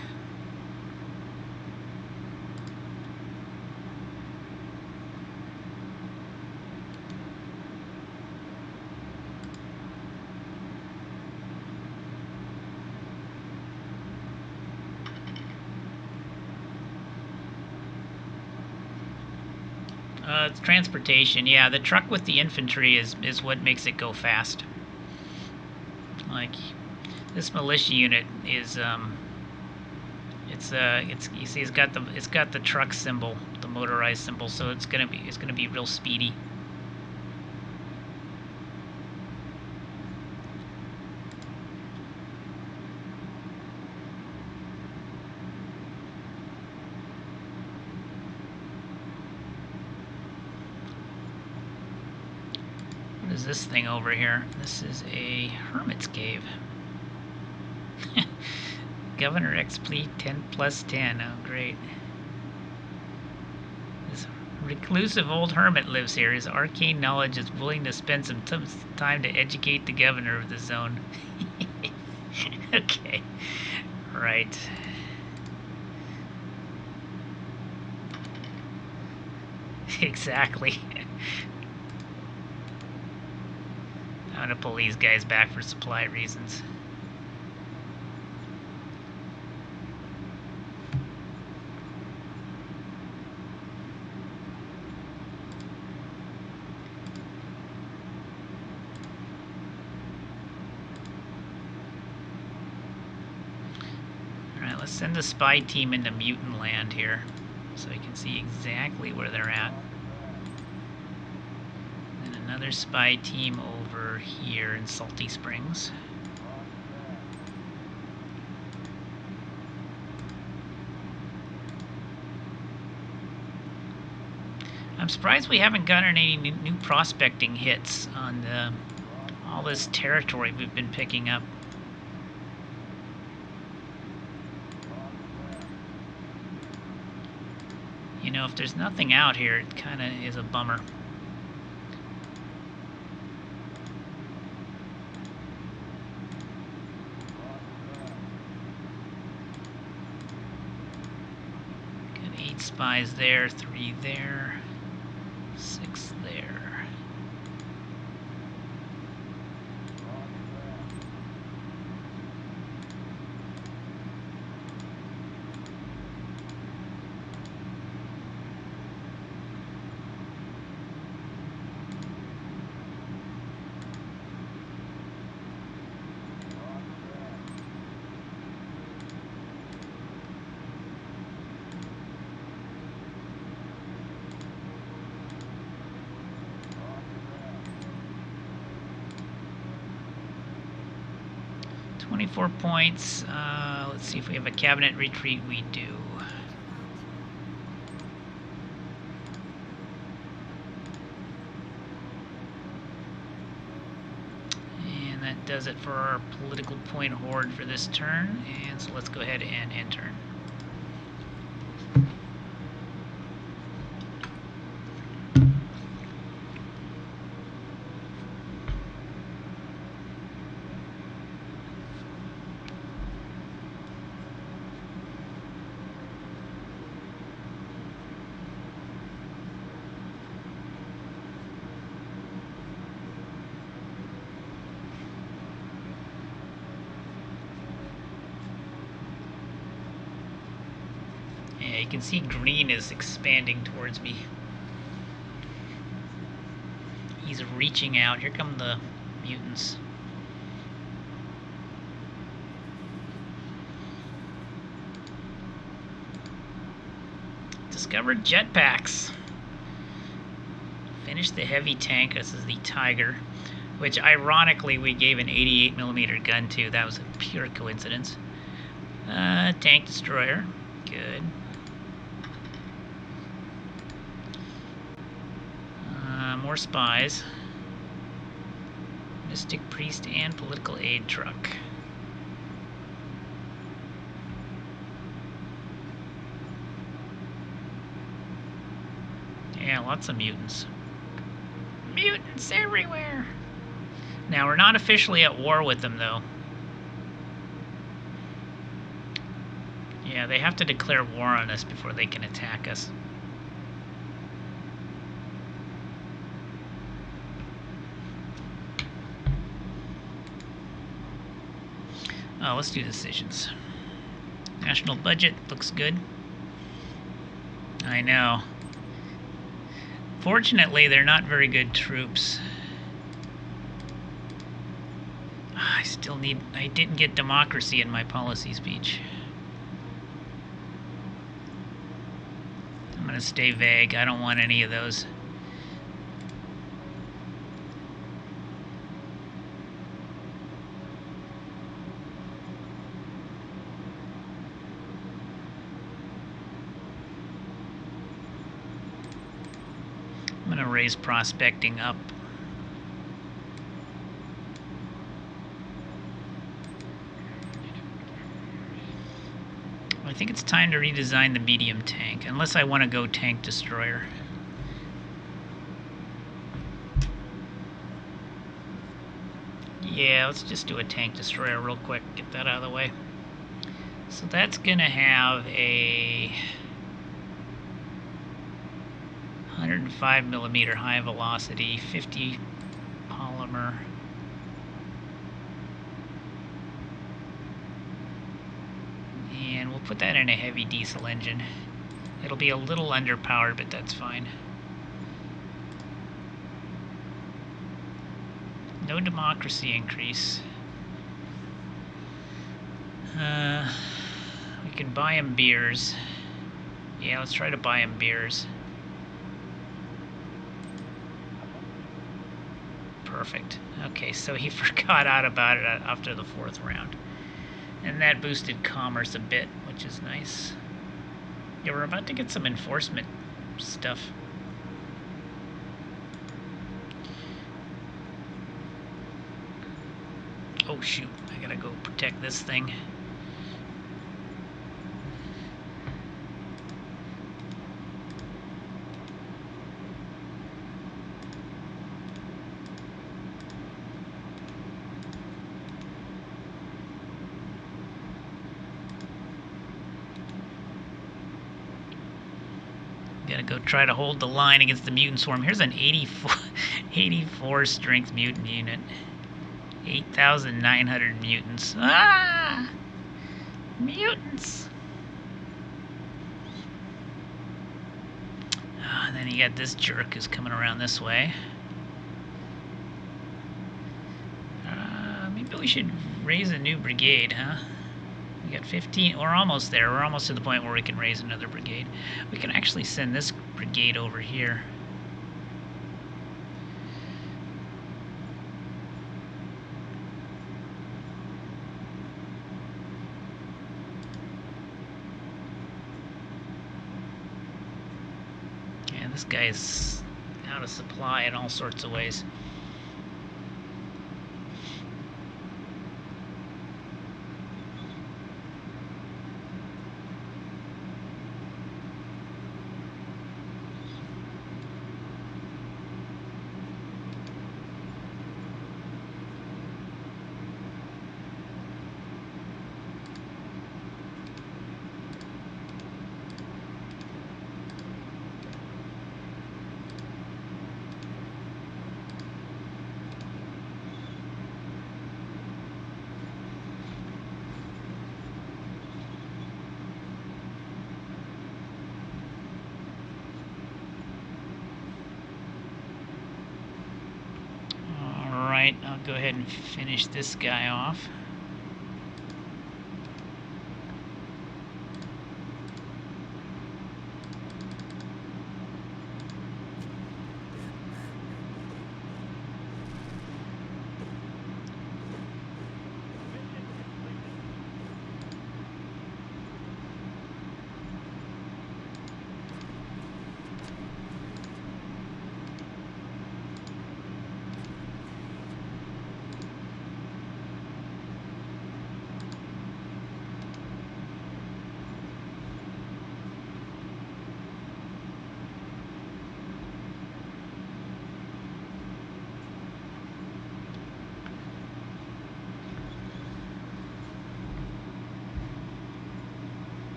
It's transportation. Yeah, the truck with the infantry is what makes it go fast. Like this militia unit is it's you see it's got the truck symbol, the motorized symbol, so it's gonna be real speedy. What is this thing over here? This is a hermit's cave. Governor XP 10 plus 10. Oh, great. This reclusive old hermit lives here. His arcane knowledge is willing to spend some time to educate the governor of the zone. Okay. Right. Exactly. I'm gonna pull these guys back for supply reasons. Alright, let's send the spy team into mutant land here so we can see exactly where they're at. And another spy team over here in Salty Springs. I'm surprised we haven't gotten any new prospecting hits on all this territory we've been picking up. You know, if there's nothing out here, it kind of is a bummer. Got 8 spies there, 3 there, 6 there. Points. Let's see if we have a cabinet retreat. We do. And that does it for our political point horde for this turn. And so let's go ahead and end turn. Yeah, you can see green is expanding towards me. He's reaching out. Here come the mutants. Discovered jetpacks. Finished the heavy tank. This is the Tiger, which ironically we gave an 88mm gun to. That was a pure coincidence. Tank destroyer. Good. More spies. Mystic priest and political aid truck. Yeah, lots of mutants. Mutants everywhere! Now, we're not officially at war with them, though. Yeah, they have to declare war on us before they can attack us. Oh, let's do decisions. National budget looks good. I know. Fortunately, they're not very good troops. I didn't get democracy in my policy speech. I'm gonna stay vague. I don't want any of those. I'm gonna raise prospecting up. I think it's time to redesign the medium tank, unless I want to go tank destroyer. Yeah, let's just do a tank destroyer real quick, get that out of the way. So that's gonna have a 105mm high velocity, 50 polymer. And we'll put that in a heavy diesel engine. It'll be a little underpowered, but that's fine. No democracy increase. We can buy him beers. Yeah, let's try to buy him beers. Perfect. Okay, so he forgot out about it after the 4th round. And that boosted commerce a bit, which is nice. Yeah, we're about to get some enforcement stuff. Oh shoot, I gotta go protect this thing. Gotta go try to hold the line against the mutant swarm. Here's an 84 strength mutant unit. 8,900 mutants. Ah! Mutants! And then you got this jerk who's coming around this way. Maybe we should raise a new brigade, huh? We got 15. We're almost there. We're almost to the point where we can raise another brigade. We can actually send this brigade over here. And this guy's out of supply in all sorts of ways. Alright, I'll go ahead and finish this guy off.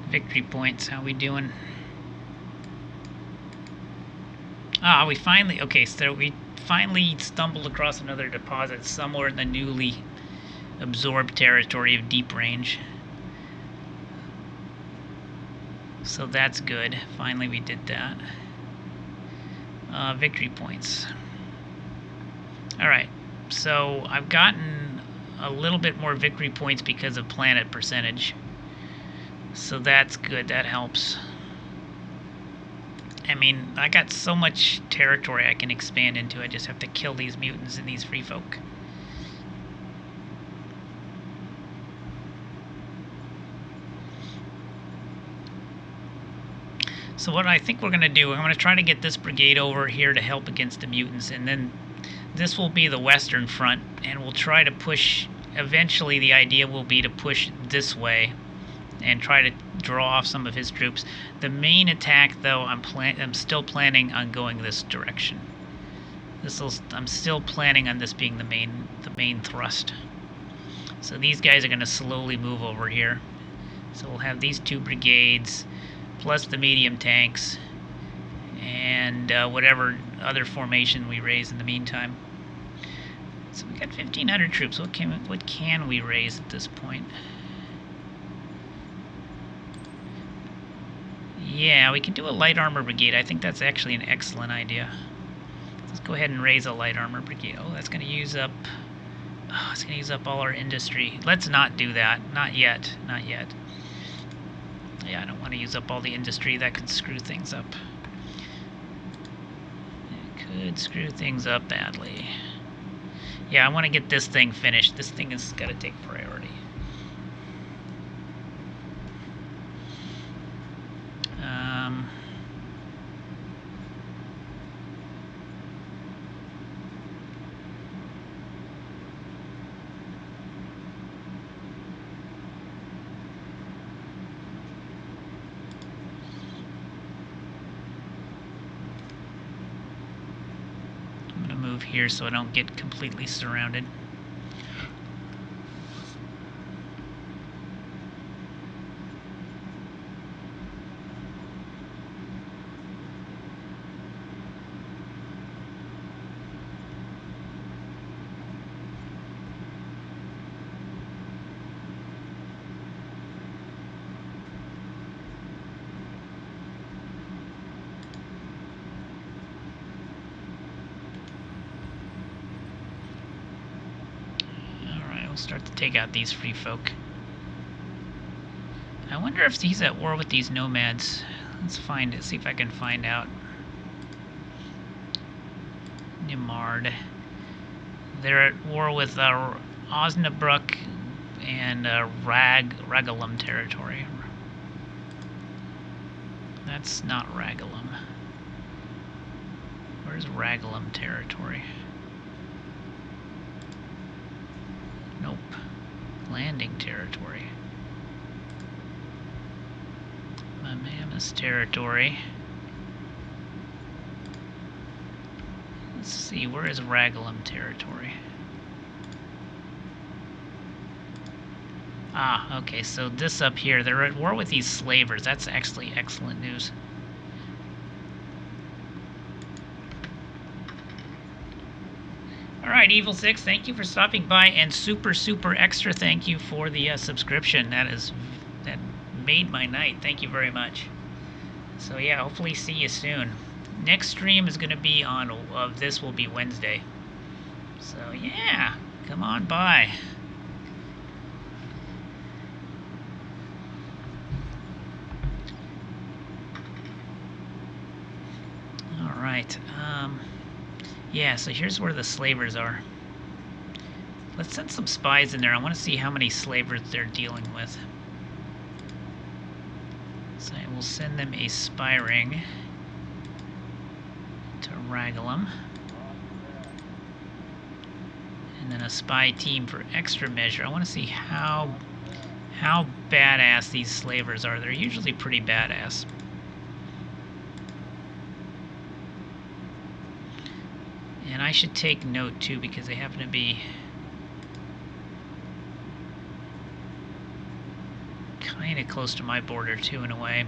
Victory points, how we doing? Ah, we finally, okay, so we finally stumbled across another deposit somewhere in the newly absorbed territory of Deep Range. So that's good. Finally we did that. Victory points. Alright, so I've gotten a little bit more victory points because of planet percentage. So that's good, that helps. I mean, I got so much territory I can expand into. I just have to kill these mutants and these free folk. So what I think we're going to do, I'm going to try to get this brigade over here to help against the mutants, and then this will be the western front, and we'll try to push, eventually the idea will be to push this way and try to draw off some of his troops. The main attack, though, I'm still planning on going this direction. I'm still planning on this being the main thrust. So these guys are going to slowly move over here. So we'll have these two brigades, plus the medium tanks, and whatever other formation we raise in the meantime. So we got 1,500 troops. What can we raise at this point? Yeah, we can do a light armor brigade. I think that's actually an excellent idea. Let's go ahead and raise a light armor brigade. Oh, that's going to use up... Oh, it's going to use up all our industry. Let's not do that. Not yet. Not yet. Yeah, I don't want to use up all the industry. That could screw things up. It could screw things up badly. Yeah, I want to get this thing finished. This thing has got to take priority. Move here so I don't get completely surrounded. Start to take out these free folk. I wonder if he's at war with these nomads. Let's find it, see if I can find out. Nimard. They're at war with Osnabrück and Ragalum territory. That's not Ragalum. Where's Ragalum territory? Nope. Landing territory. Mammamus territory. Let's see, where is Ragalum territory? Ah, okay, so this up here, they're at war with these slavers. That's actually excellent news. Alright, Evil 6, thank you for stopping by, and super extra thank you for the subscription. That made my night. Thank you very much. So yeah, hopefully see you soon. Next stream is going to be on, this will be Wednesday. So yeah, come on by. Alright, yeah, so here's where the slavers are. Let's send some spies in there. I want to see how many slavers they're dealing with. So I will send them a spy ring to Ragalum. And then a spy team for extra measure. I want to see how badass these slavers are. They're usually pretty badass. And I should take note too, because they happen to be kind of close to my border too, in a way.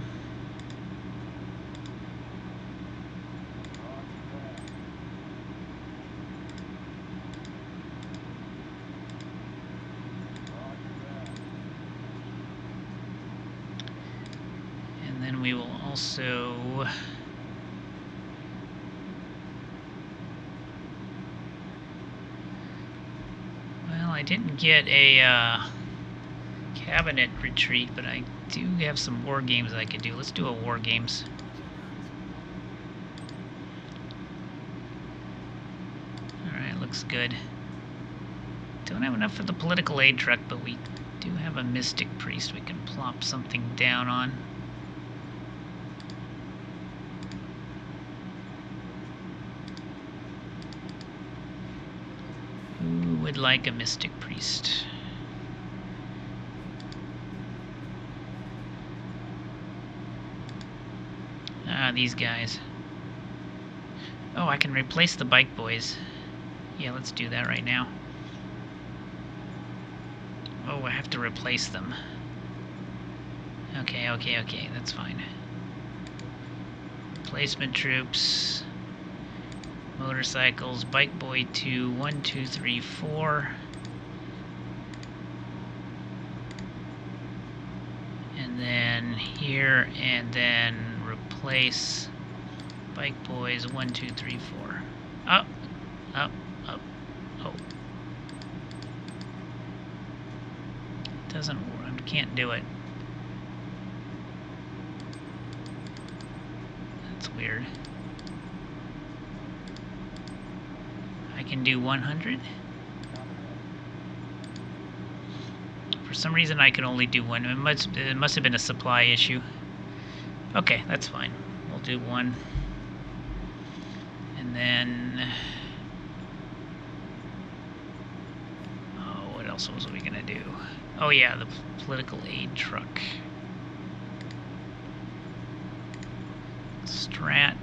And then we will also... Well, I didn't get a cabinet retreat, but I do have some war games I could do. Let's do a war games. Alright, looks good. Don't have enough for the political aid truck, but we do have a mystic priest we can plop something down on. Who would like a mystic priest? Ah, these guys. Oh, I can replace the bike boys. Yeah, let's do that right now. Oh, I have to replace them. Okay, that's fine. Replacement troops. Motorcycles, bike boy 2, 1, 2, 3, 4. And then here, and then replace bike boys 1, 2, 3, 4. Up, up, up, oh. Doesn't work. I can't do it. That's weird. I can do 100. For some reason I can only do one. It must have been a supply issue. Okay, that's fine. We'll do one. And then... Oh, what else was we gonna do? Oh yeah, the political aid truck. Strat,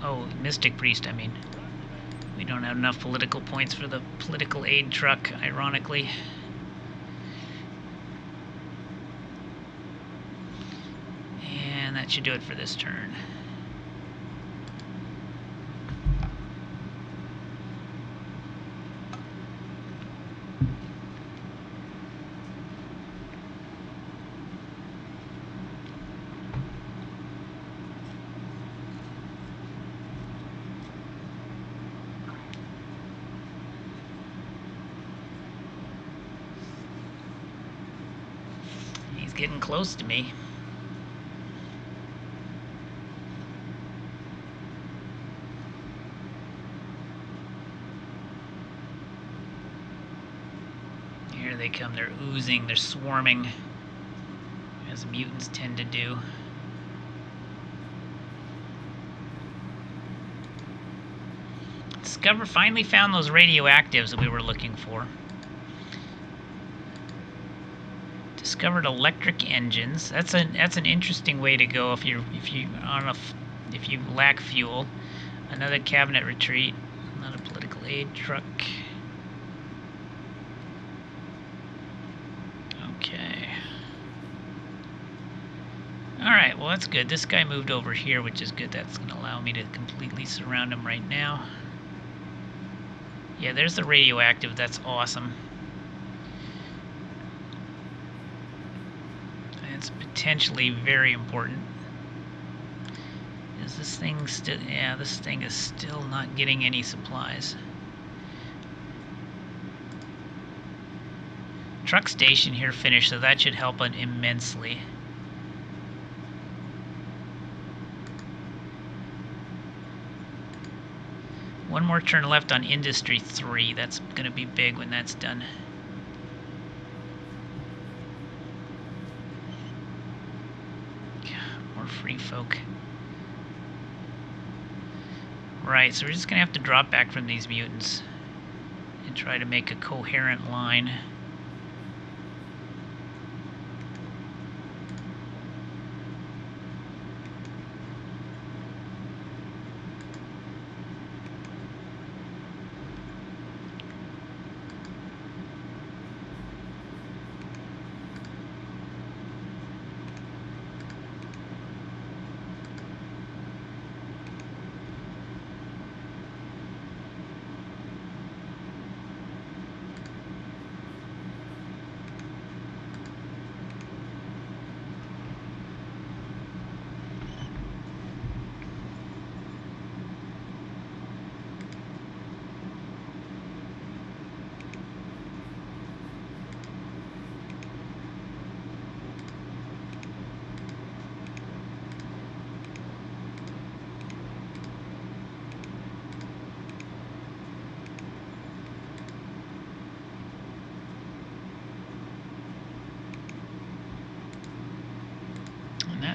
oh, Mystic Priest, I mean. We don't have enough political points for the political aid truck, ironically. And that should do it for this turn. He's getting close to me. Here they come. They're oozing. They're swarming, as mutants tend to do. Finally found those radioactives that we were looking for. Discovered electric engines. That's an interesting way to go if you lack fuel. Another cabinet retreat. Another political aid truck. Okay. Alright, well that's good. This guy moved over here, which is good. That's going to allow me to completely surround him right now. Yeah, there's the radioactive. That's awesome. It's potentially very important. Is this thing still... Yeah, this thing is still not getting any supplies. Truck station here finished, so that should help immensely. One more turn left on Industry 3. That's going to be big when that's done. More free folk. Right, so we're just going to have to drop back from these mutants and try to make a coherent line.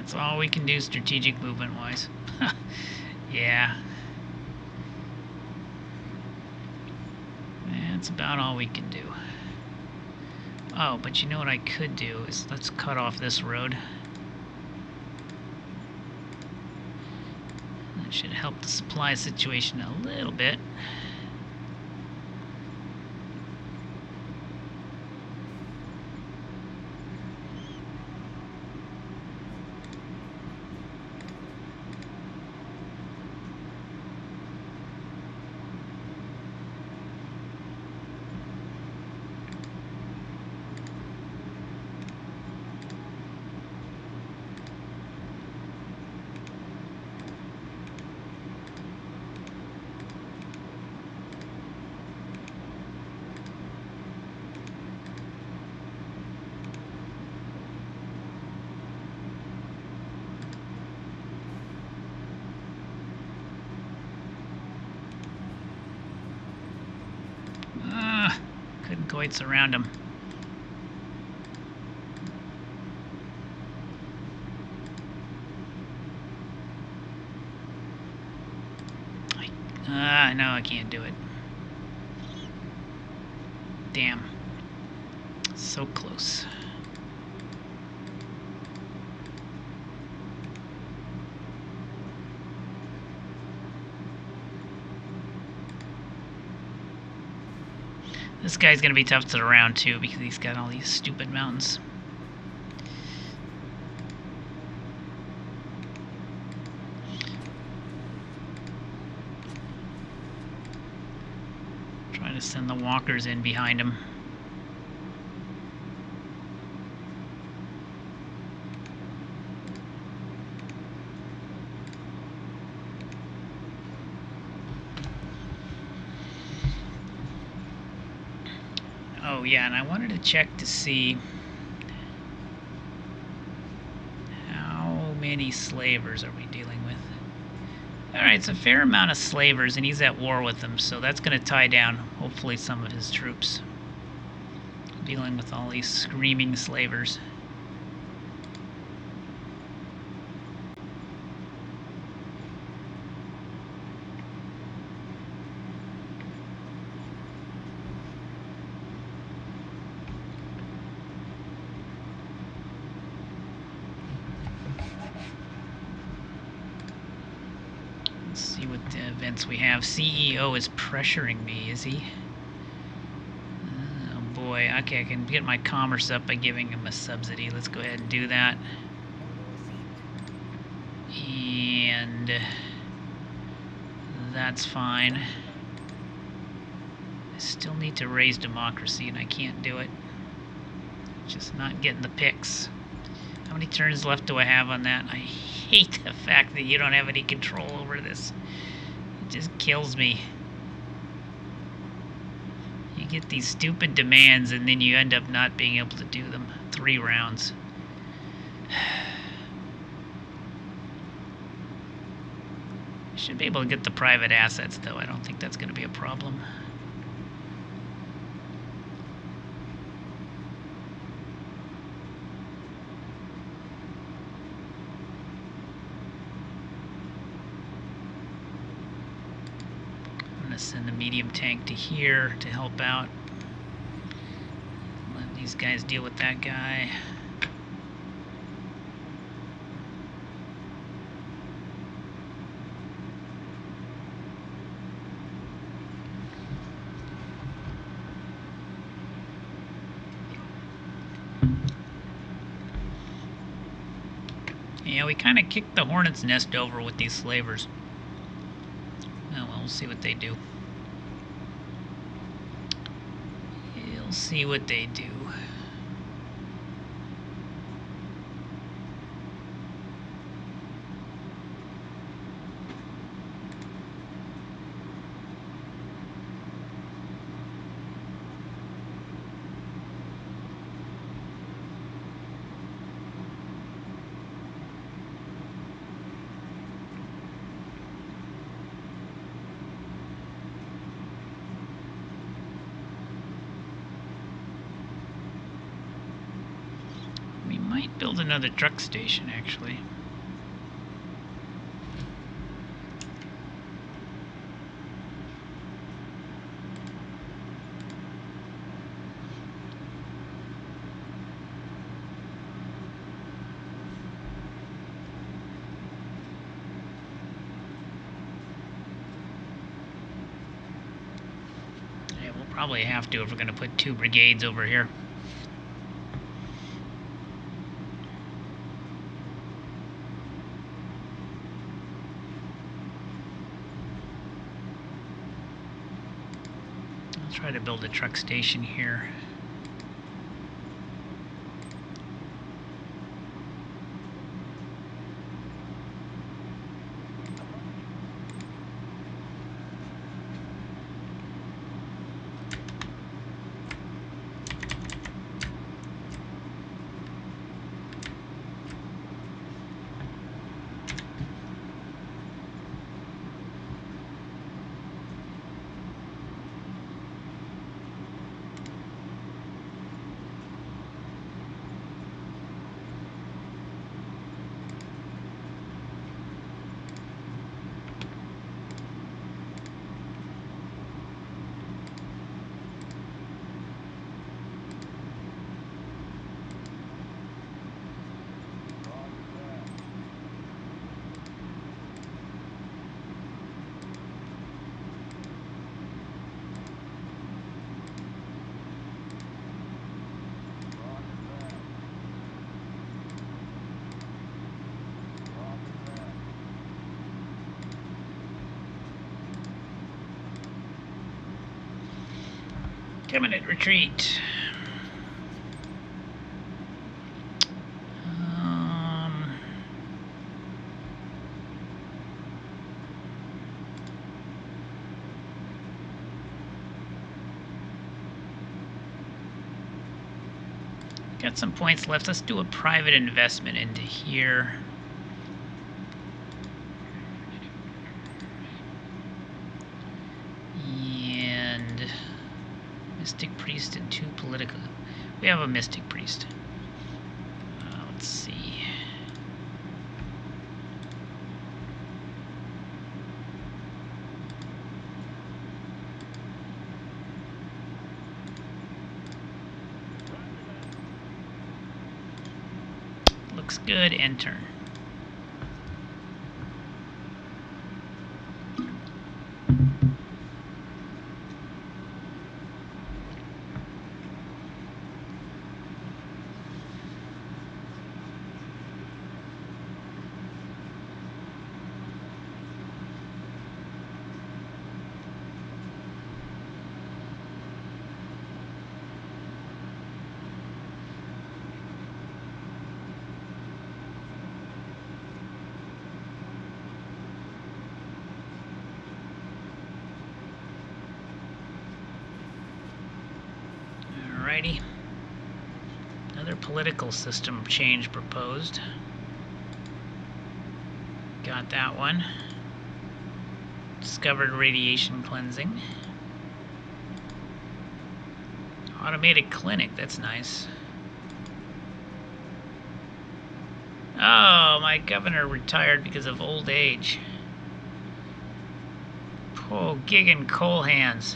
That's all we can do strategic movement-wise. Yeah. That's about all we can do. Oh, but you know what I could do is let's cut off this road. That should help the supply situation a little bit. Couldn't quite surround him. No, I can't do it. Damn. So close. This guy's gonna be tough to surround too because he's got all these stupid mountains. Trying to send the walkers in behind him. Oh yeah, and I wanted to check to see how many slavers are we dealing with. Alright, it's a fair amount of slavers, and he's at war with them, so that's going to tie down, hopefully, some of his troops. Dealing with all these screaming slavers. See what the events we have. CEO is pressuring me, is he? Oh boy. Okay, I can get my commerce up by giving him a subsidy. Let's go ahead and do that. And that's fine. I still need to raise democracy, and I can't do it. Just not getting the picks. How many turns left do I have on that? I hate the fact that you don't have any control over this. It just kills me. You get these stupid demands and then you end up not being able to do them. 3 rounds. Should be able to get the private assets though. I don't think that's going to be a problem. Send the medium tank to here to help out. Let these guys deal with that guy. Yeah, we kind of kicked the hornet's nest over with these slavers. Oh well, we'll see what they do. We'll see what they do. Might build another truck station, actually. Probably have to if we're going to put 2 brigades over here. I'll try to build a truck station here. Imminent retreat. Got some points left. Let's do a private investment into here. And Mystic Priest and 2 political. We have a Mystic Priest. Let's see. Looks good. End turn. Alrighty. Another political system change proposed. Got that one. Discovered radiation cleansing. Automated clinic, that's nice. Oh, my governor retired because of old age. Oh, gig and coal hands.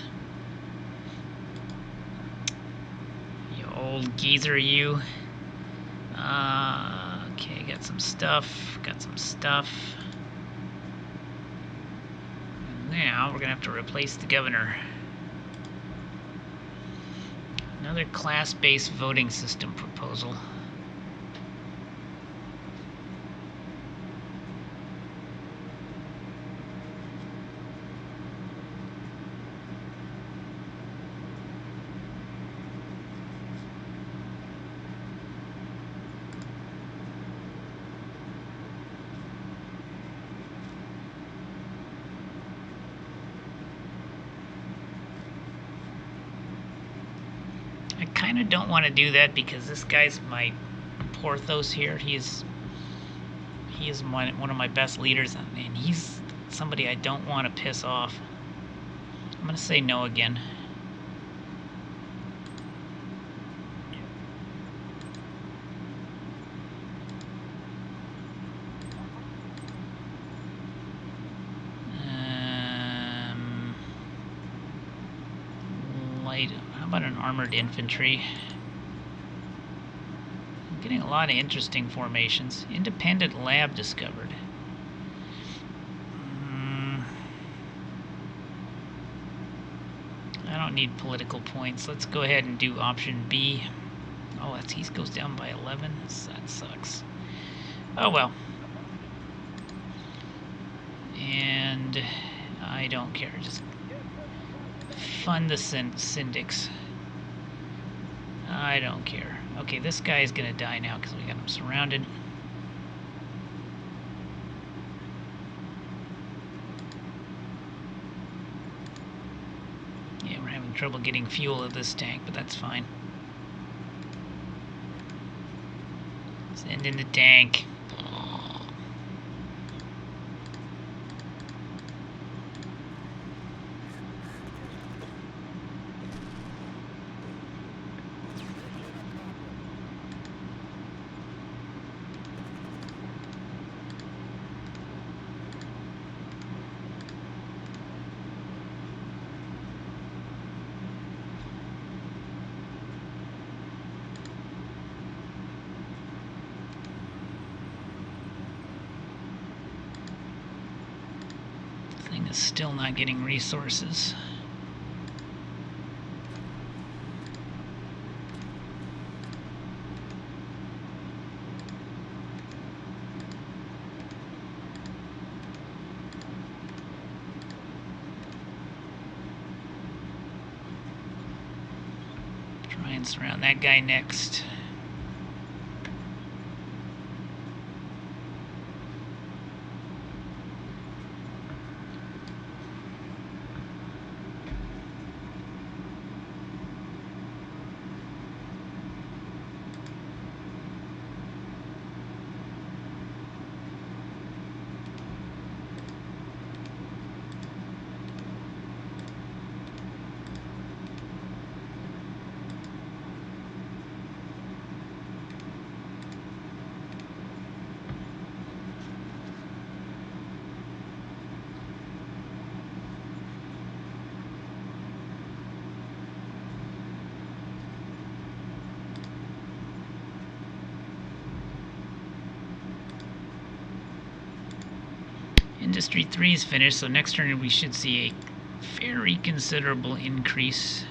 You old geezer, you. Okay, got some stuff. And now we're gonna have to replace the governor. Another class-based voting system proposal. I kind of don't want to do that because this guy's my Porthos here. He is one of my best leaders, and he's somebody I don't want to piss off. I'm going to say no again. How about an armored infantry? I'm getting a lot of interesting formations. Independent lab discovered. I don't don't need political points. Let's go ahead and do option B. Oh, he goes down by 11. That sucks. Oh well. And I don't care. Just fund the syndics. I don't care. Okay, this guy is gonna die now because we got him surrounded. Yeah, we're having trouble getting fuel at this tank, but that's fine. Send in the tank. Thing is still not getting resources. Try and surround that guy next. Industry 3 is finished, so next turn we should see a very considerable increase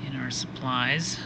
in our supplies.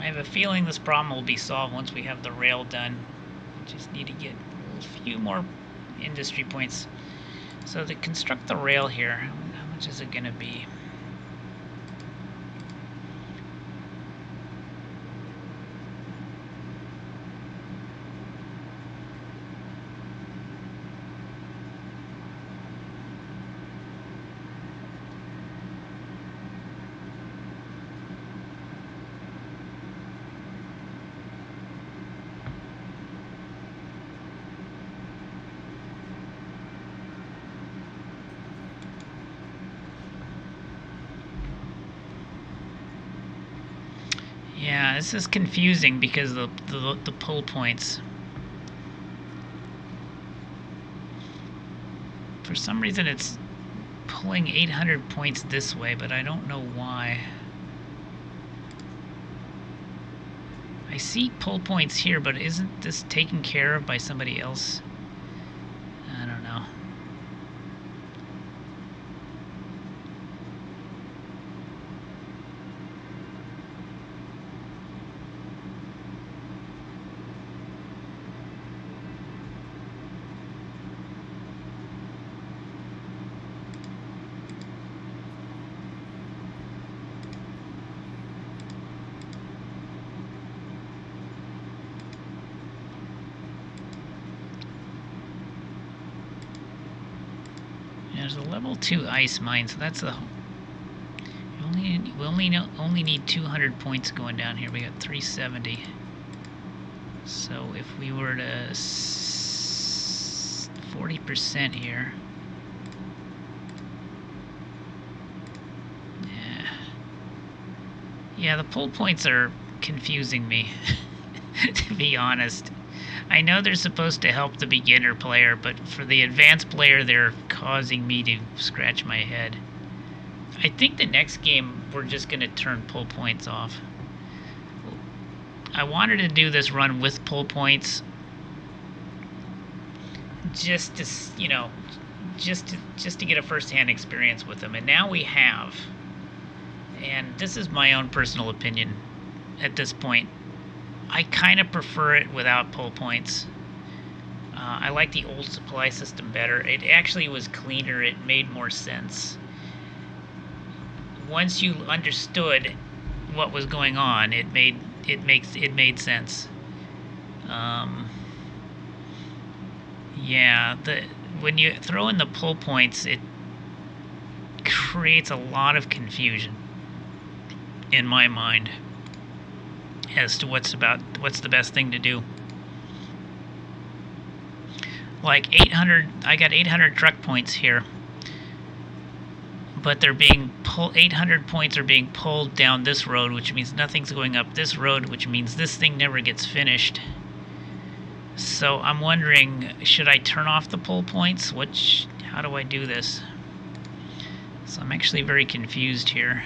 I have a feeling this problem will be solved once we have the rail done. We just need to get a few more industry points. So to construct the rail here, how much is it going to be? Yeah, this is confusing because the pull points. For some reason it's pulling 800 points this way, but I don't know why. I see pull points here, but isn't this taken care of by somebody else? I don't know. There's a level 2 ice mine, so that's the... We only need 200 points going down here. We got 370. So if we were to 40% here... Yeah, the pull points are confusing me, to be honest. I know they're supposed to help the beginner player, but for the advanced player, they're causing me to scratch my head. I think the next game, we're just going to turn pull points off. I wanted to do this run with pull points, just to, you know, just to get a first-hand experience with them, and now we have. And this is my own personal opinion at this point. I kind of prefer it without pull points. I like the old supply system better. It actually was cleaner. It made more sense. Once you understood what was going on, it made sense. Yeah, when you throw in the pull points, it creates a lot of confusion in my mind as to what's the best thing to do. Like 800, I got 800 truck points here, but they're being 800 points are being pulled down this road, which means nothing's going up this road, which means this thing never gets finished. So I'm wondering, should I turn off the pull points? How do I do this? So I'm actually very confused here.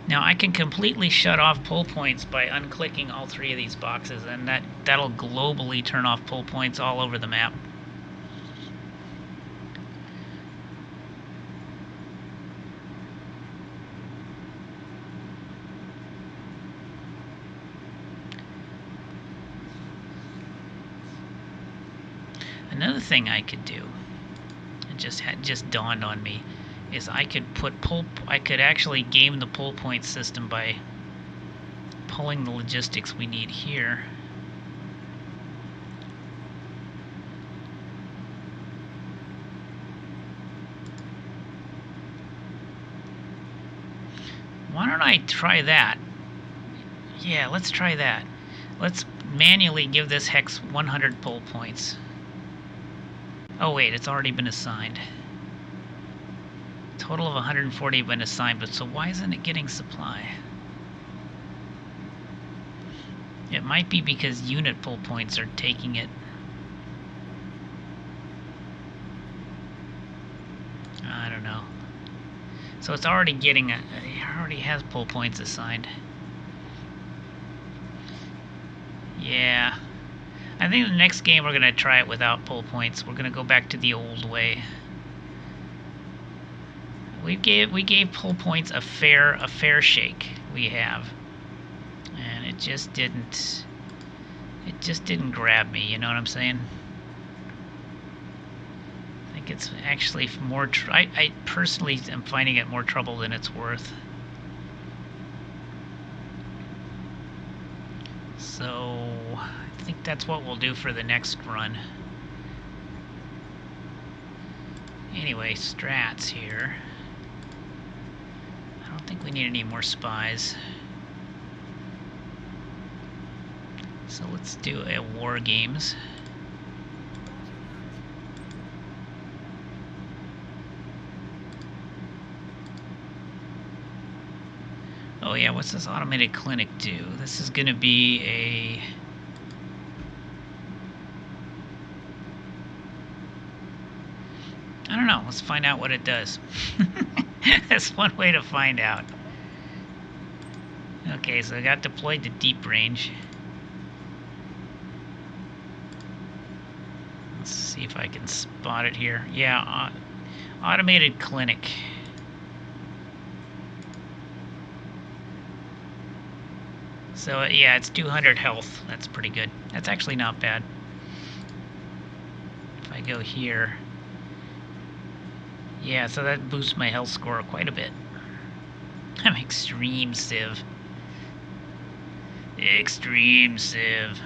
Now I can completely shut off pull points by unclicking all three of these boxes, and that'll globally turn off pull points all over the map. Another thing I could do, it just dawned on me, is I could actually game the pull point system by pulling the logistics we need here. Why don't I try that? Yeah, let's try that. Let's manually give this hex 100 pull points. Oh wait, it's already been assigned. Total of 140 have been assigned, but so why isn't it getting supply? It might be because unit pull points are taking it. I don't know. So it's already getting it already has pull points assigned. Yeah. I think the next game we're going to try it without pull points. We're going to go back to the old way. We gave pull points a fair shake. We have, and it just didn't grab me. You know what I'm saying? I think it's actually more. I personally am finding it more trouble than it's worth. So I think that's what we'll do for the next run. Anyway, strats here. I don't think we need any more spies. So let's do a war games. Oh yeah, what's this automated clinic do? This is going to be a... I don't know. Let's find out what it does. That's one way to find out. Okay, so I got deployed to deep range. Let's see if I can spot it here. Yeah, automated clinic. So, yeah, it's 200 health. That's pretty good. That's actually not bad. If I go here... Yeah, so that boosts my health score quite a bit. I'm extreme civ. Extreme civ.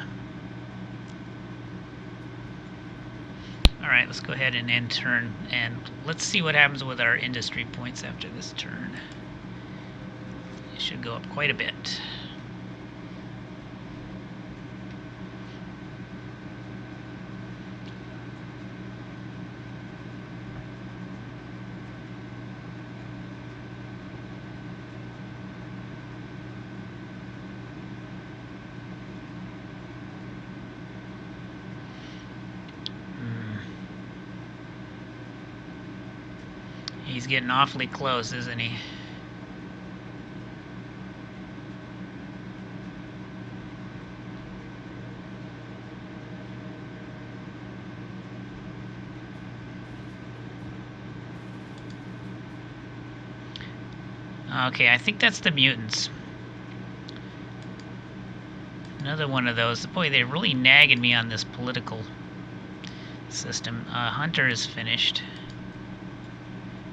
Alright, let's go ahead and end turn, and let's see what happens with our industry points after this turn. It should go up quite a bit. He's getting awfully close, isn't he? Okay, I think that's the mutants. Another one of those. Boy, they're really nagging me on this political system. Hunter is finished.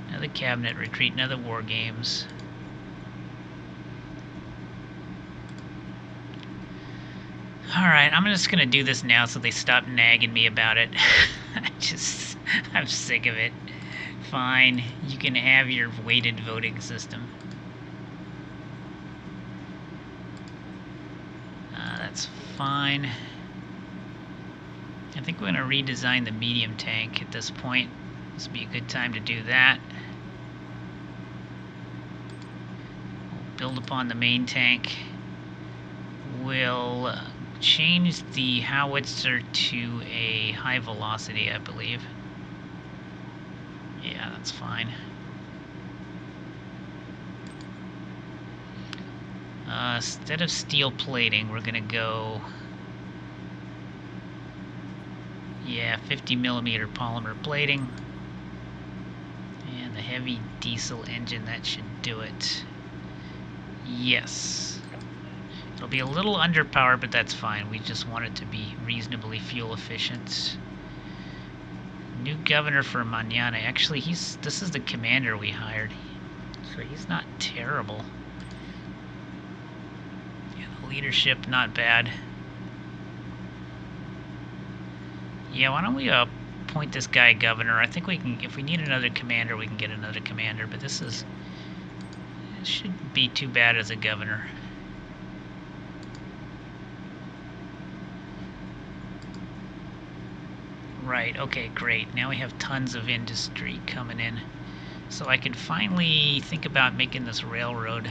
Another cabinet retreat, another war games. Alright, I'm just gonna do this now so they stop nagging me about it. I'm sick of it. Fine, you can have your weighted voting system. That's fine. I think we're gonna redesign the medium tank at this point. This would be a good time to do that. We'll build upon the main tank. We'll change the howitzer to a high velocity, I believe. Yeah, that's fine. Instead of steel plating, we're gonna go... Yeah, 50mm polymer plating. And the heavy diesel engine, that should do it. Yes. It'll be a little underpowered, but that's fine. We just want it to be reasonably fuel efficient. New governor for Manana. Actually, this is the commander we hired. So he's not terrible. Yeah, the leadership, not bad. Yeah, why don't we appoint this guy governor? I think we can, if we need another commander, we can get another commander, but it shouldn't be too bad as a governor. Right, okay, great. Now we have tons of industry coming in. So I can finally think about making this railroad.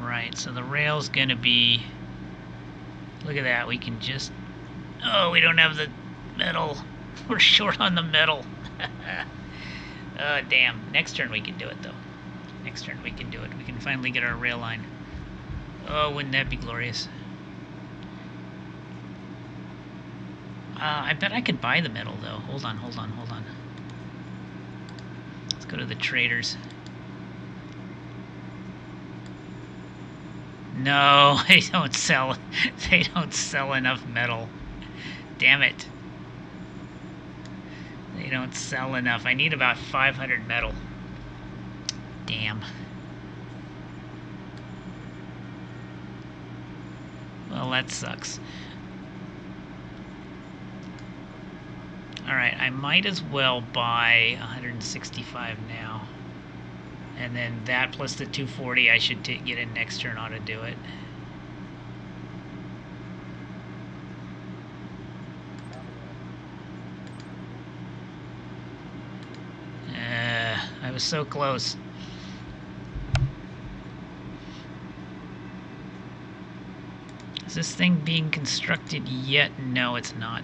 Right, so the rail's gonna be... Look at that, we can just... Oh, we don't have the metal. We're short on the metal. Damn. Next turn we can do it, though. Next turn we can do it. We can finally get our rail line. Oh, wouldn't that be glorious? I bet I could buy the metal, though. Hold on. Let's go to the traders. No, they don't sell enough metal. Damn it. They don't sell enough. I need about 500 metal. Damn. Well, that sucks. Alright, I might as well buy 165 now. And then that plus the 240 I should get in next turn ought to do it. I was so close. Is this thing being constructed yet? No, it's not.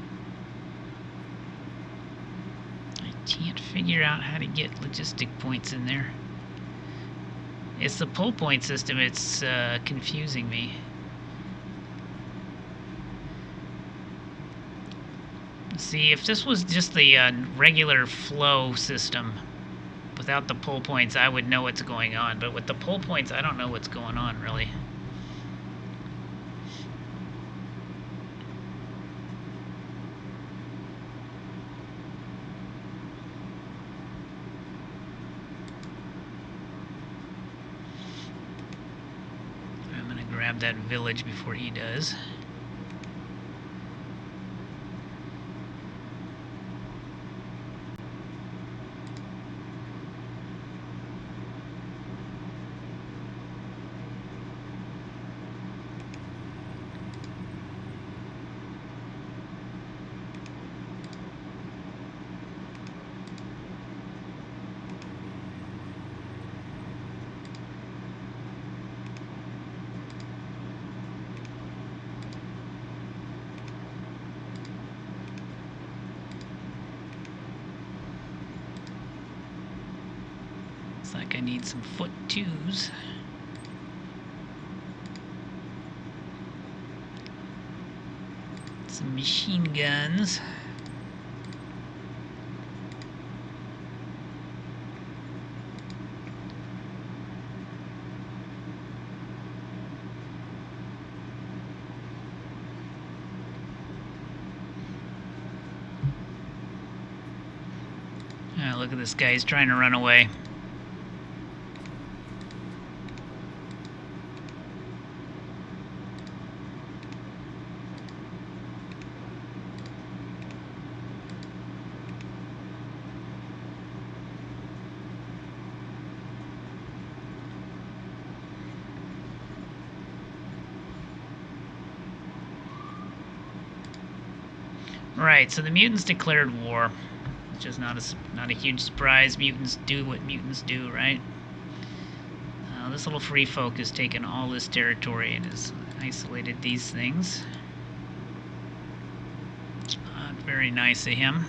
figure out how to get logistic points in there. It's the pull point system. It's confusing me. See, if this was just the regular flow system without the pull points, I would know what's going on. But with the pull points, I don't know what's going on, really. I'm going to grab that village before he does. Looks like I need some foot twos. Some machine guns. Oh, look at this guy, he's trying to run away. Right, so the mutants declared war, which is not a huge surprise. Mutants do what mutants do, right? This little free folk has taken all this territory and has isolated these things. Not very nice of him.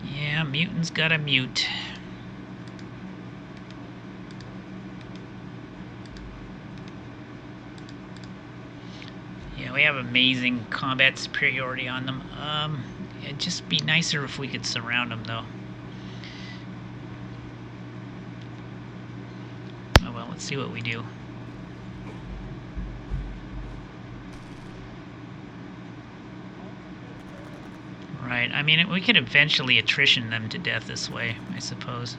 Yeah, mutants gotta mute. Yeah, we have amazing combat superiority on them. It'd just be nicer if we could surround them, though. Oh well, let's see what we do. Right, I mean, we could eventually attrition them to death this way, I suppose.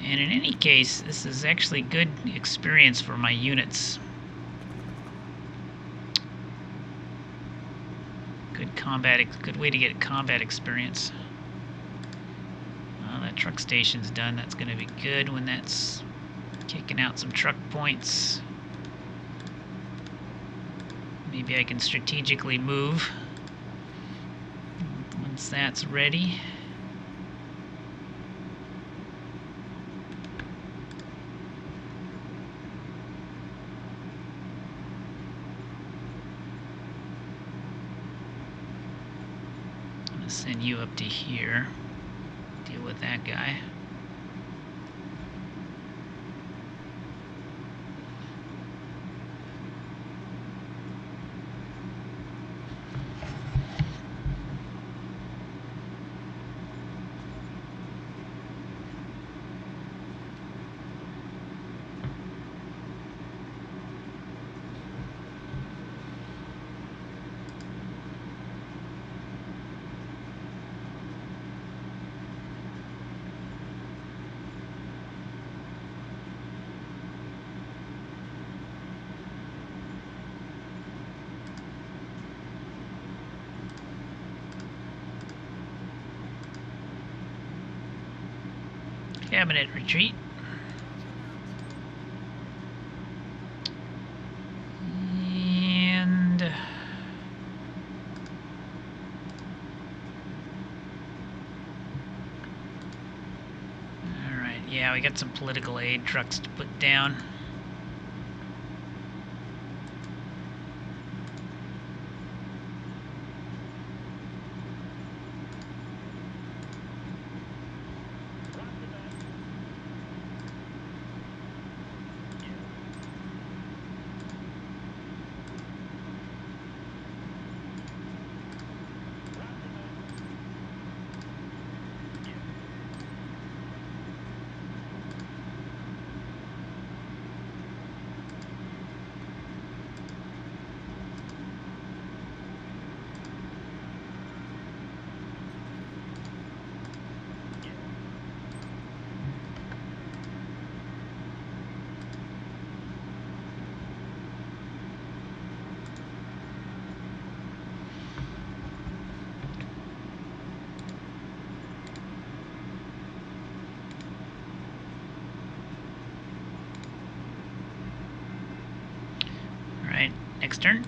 And in any case, this is actually good experience for my units. Good way to get combat experience. That truck station's done. That's going to be good when that's kicking out some truck points. Maybe I can strategically move once that's ready. Send you up to here. Deal with that guy. Cabinet retreat. And alright, yeah, we got some political aid trucks to put down. Alright, next turn.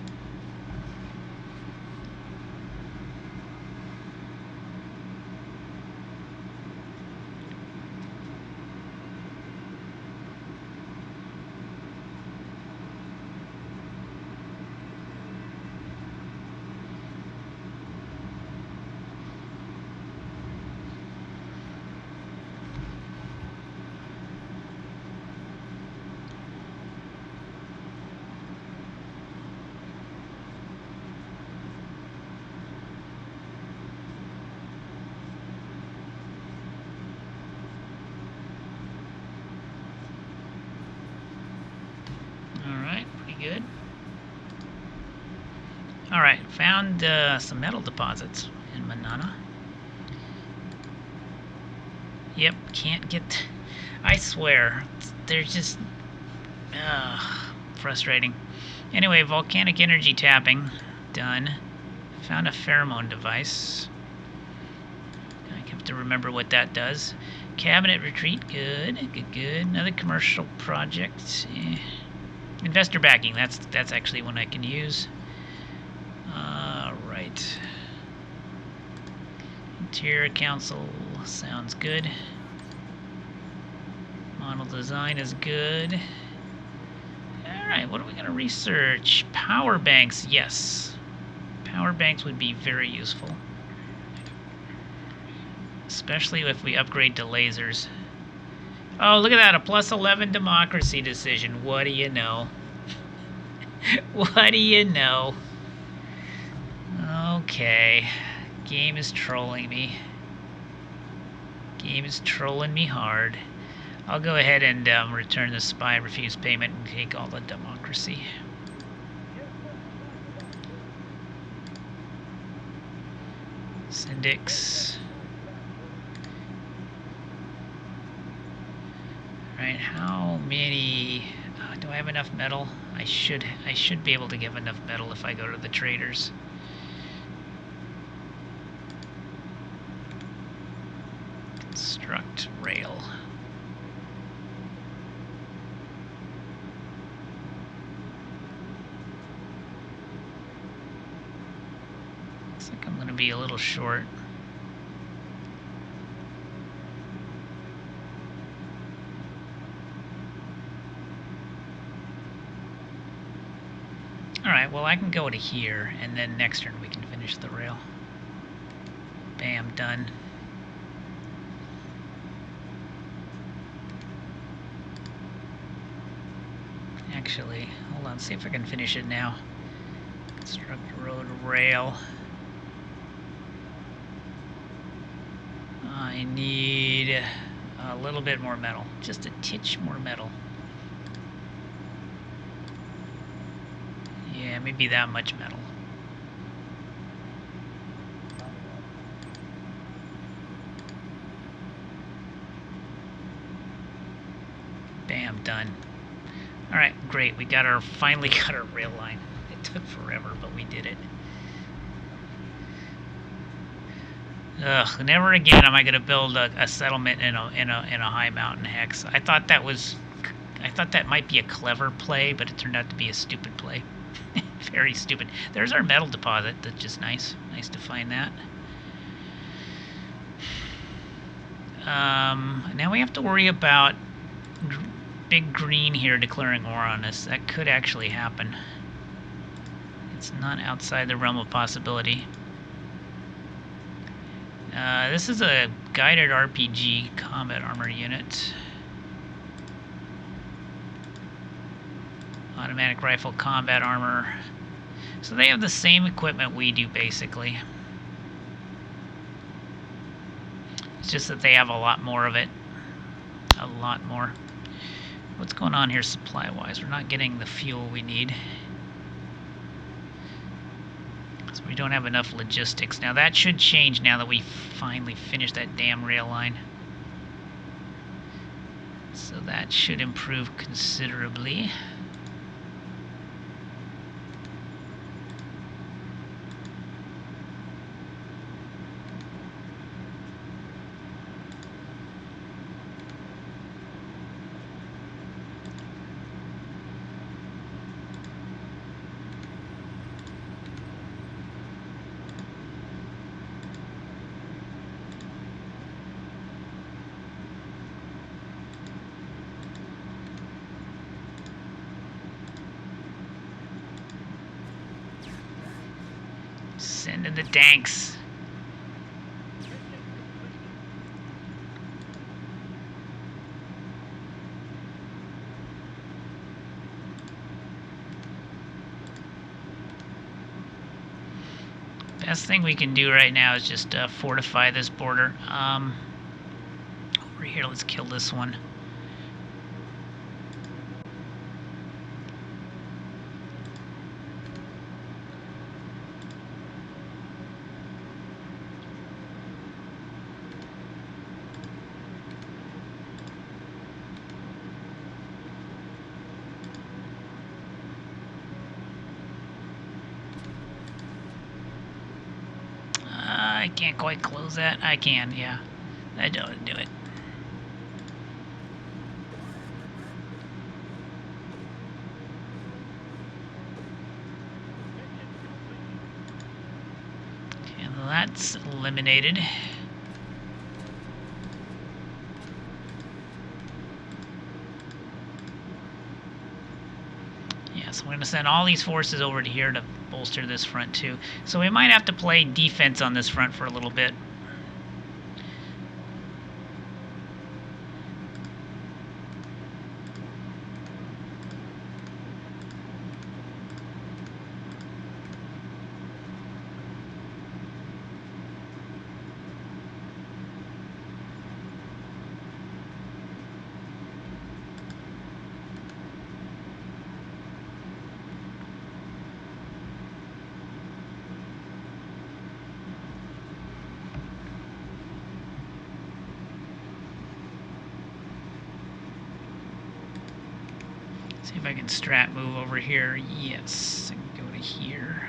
Alright, pretty good. Alright, found some metal deposits in Manana. Yep, can't get... I swear, they're just... frustrating. Anyway, volcanic energy tapping. Done. Found a pheromone device. I have to remember what that does. Cabinet retreat, good, good, good. Another commercial project. Investor backing, that's actually one I can use. Right. Interior Council sounds good. Model design is good. Alright, what are we going to research? Power banks, yes. Power banks would be very useful. Especially if we upgrade to lasers. Oh, look at that, a plus 11 democracy decision. What do you know? What do you know? Okay. Game is trolling me. Game is trolling me hard. I'll go ahead and return the spy refuse payment and take all the democracy. Syndics. Alright, how many... do I have enough metal? I should be able to give enough metal if I go to the traders. Construct rail. Looks like I'm going to be a little short. Alright, well I can go to here, and then next turn we can finish the rail. Bam, done. Actually, hold on, see if I can finish it now. Construct road rail. I need a little bit more metal, just a titch more metal. Yeah, maybe that much metal. Bam, done. Alright, great. We got finally got our rail line. It took forever, but we did it. Ugh, never again am I going to build a settlement in a high mountain hex. I thought that might be a clever play, but it turned out to be a stupid play. Very stupid. There's our metal deposit. That's just nice. Nice to find that. Now we have to worry about big green here declaring war on us. That could actually happen. It's not outside the realm of possibility. This is a guided RPG combat armor unit. Automatic rifle combat armor. So they have the same equipment we do, basically. It's just that they have a lot more of it. A lot more. What's going on here supply-wise? We're not getting the fuel we need. So we don't have enough logistics. Now that should change now that we finally finished that damn rail line. So that should improve considerably. Send in the tanks. Best thing we can do right now is just fortify this border. Over here, let's kill this one. I can't quite close that. I can, yeah. I don't do it. Okay, that's eliminated. So we're going to send all these forces over to here to bolster this front too. So we might have to play defense on this front for a little bit. See if I can strat move over here. Yes, I can go to here.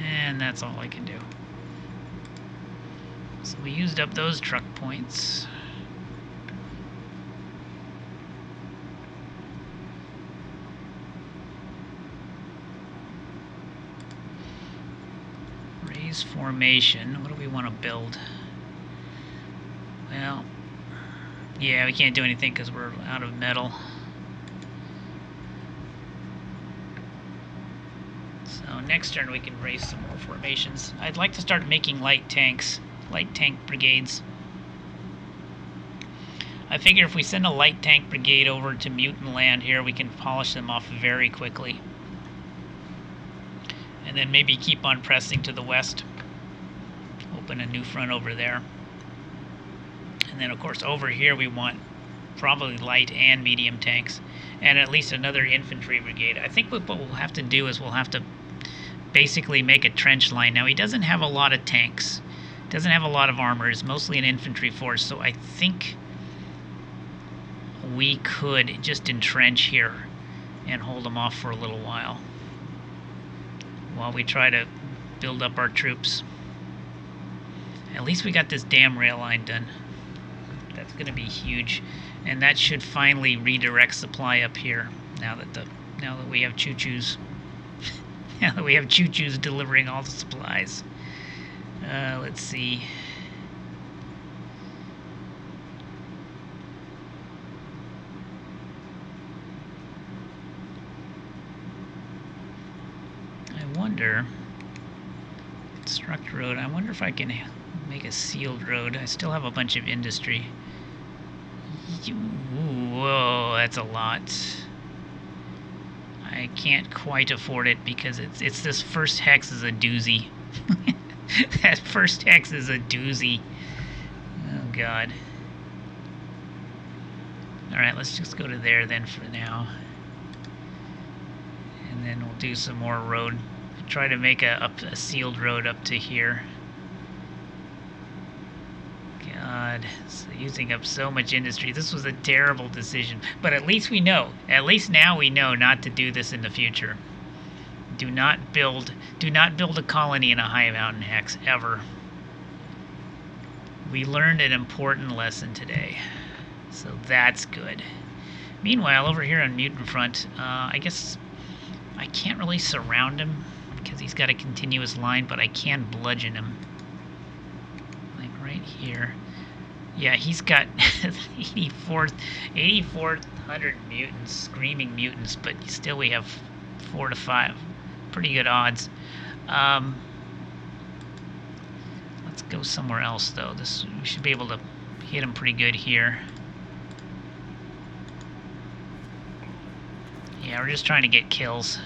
And that's all I can do. So we used up those truck points. Formation. What do we want to build? Well, yeah, we can't do anything because we're out of metal. So next turn we can raise some more formations. I'd like to start making light tanks, light tank brigades. I figure if we send a light tank brigade over to mutant land here, we can polish them off very quickly. And then maybe keep on pressing to the west. Open a new front over there. And then, of course, over here we want probably light and medium tanks. And at least another infantry brigade. I think what we'll have to do is we'll have to basically make a trench line. Now, he doesn't have a lot of tanks. Doesn't have a lot of armor. It's mostly an infantry force. So I think we could just entrench here and hold them off for a little while we try to build up our troops. At least we got this damn rail line done. That's going to be huge, and that should finally redirect supply up here. Now that we have choo-choos, now that we have choo-choos delivering all the supplies. Let's see. I wonder. Construct road. I wonder if I can make a sealed road. I still have a bunch of industry. Whoa, that's a lot. I can't quite afford it because it's this first hex is a doozy. That first hex is a doozy. Oh god. Alright, let's just go to there then for now. And then we'll do some more road. Try to make a sealed road up to here. God, so using up so much industry. This was a terrible decision. But at least we know. At least now we know not to do this in the future. Do not build a colony in a high mountain hex, ever. We learned an important lesson today. So that's good. Meanwhile, over here on Mutant Front, I guess I can't really surround him because he's got a continuous line, but I can bludgeon him. Like right here. Yeah, he's got 8,400 mutants, screaming mutants, but still we have 4 to 5. Pretty good odds. Let's go somewhere else, though. We should be able to hit him pretty good here. Yeah, we're just trying to get kills.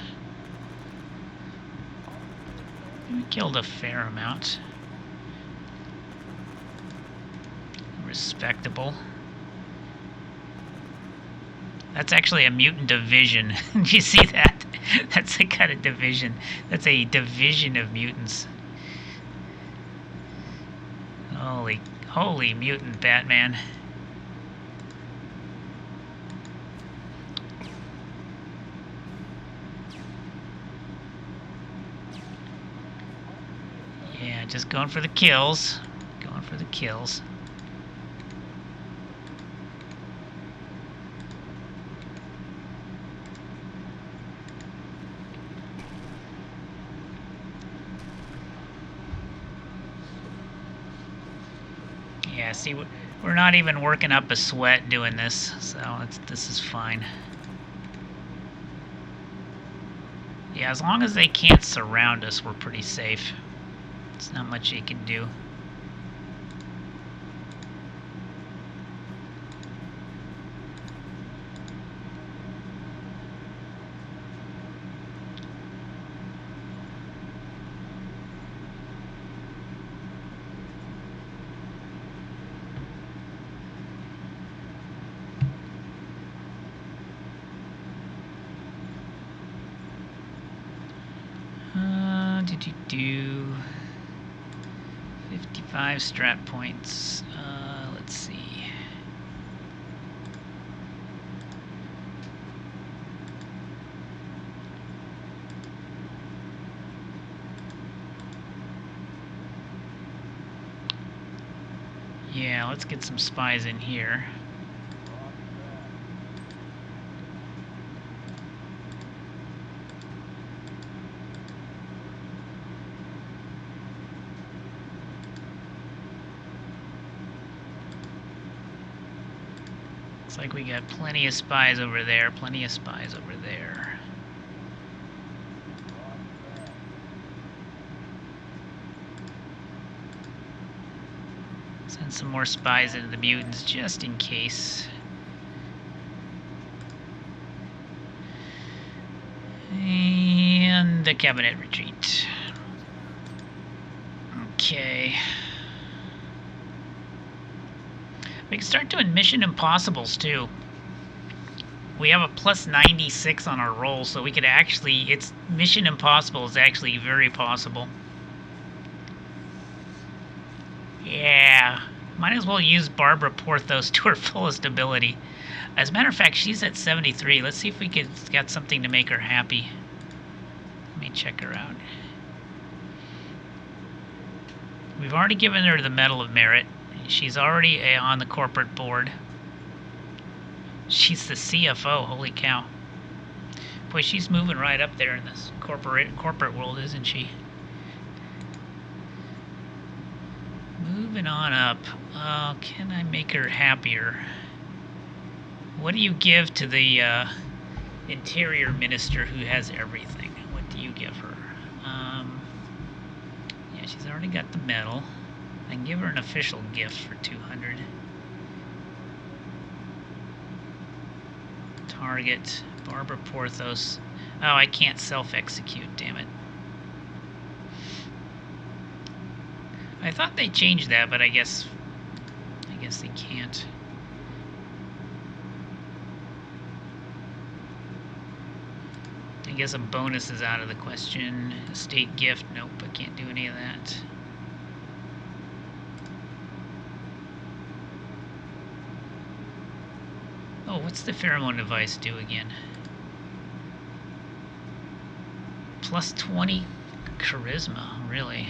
We killed a fair amount. Respectable. That's actually a mutant division. Did you see that? That's a kind of division. That's a division of mutants. Holy mutant Batman. Yeah, just going for the kills. Going for the kills. Yeah, see, we're not even working up a sweat doing this, so this is fine. Yeah, as long as they can't surround us, we're pretty safe. There's not much you can do. Do 55 strat points. Let's see. Yeah, let's get some spies in here. Looks like we got plenty of spies over there, plenty of spies over there. Send some more spies into the mutants just in case. And the cabinet retreat. Okay. We can start doing Mission Impossibles, too. We have a plus 96 on our roll, so we could actually... Mission Impossible is actually very possible. Yeah. Might as well use Barbara Porthos to her fullest ability. As a matter of fact, she's at 73. Let's see if we got something to make her happy. Let me check her out. We've already given her the Medal of Merit. She's already on the corporate board. She's the CFO. Holy cow. Boy, she's moving right up there in this corporate world, isn't she? Moving on up. Can I make her happier? What do you give to the interior minister who has everything? What do you give her? Yeah, she's already got the medal. I can give her an official gift for 200. Target, Barbara Porthos. Oh, I can't self-execute, damn it. I thought they changed that, but I guess they can't. I guess a bonus is out of the question. A state gift, nope, I can't do any of that. Oh, what's the pheromone device do again? Plus 20 charisma, really.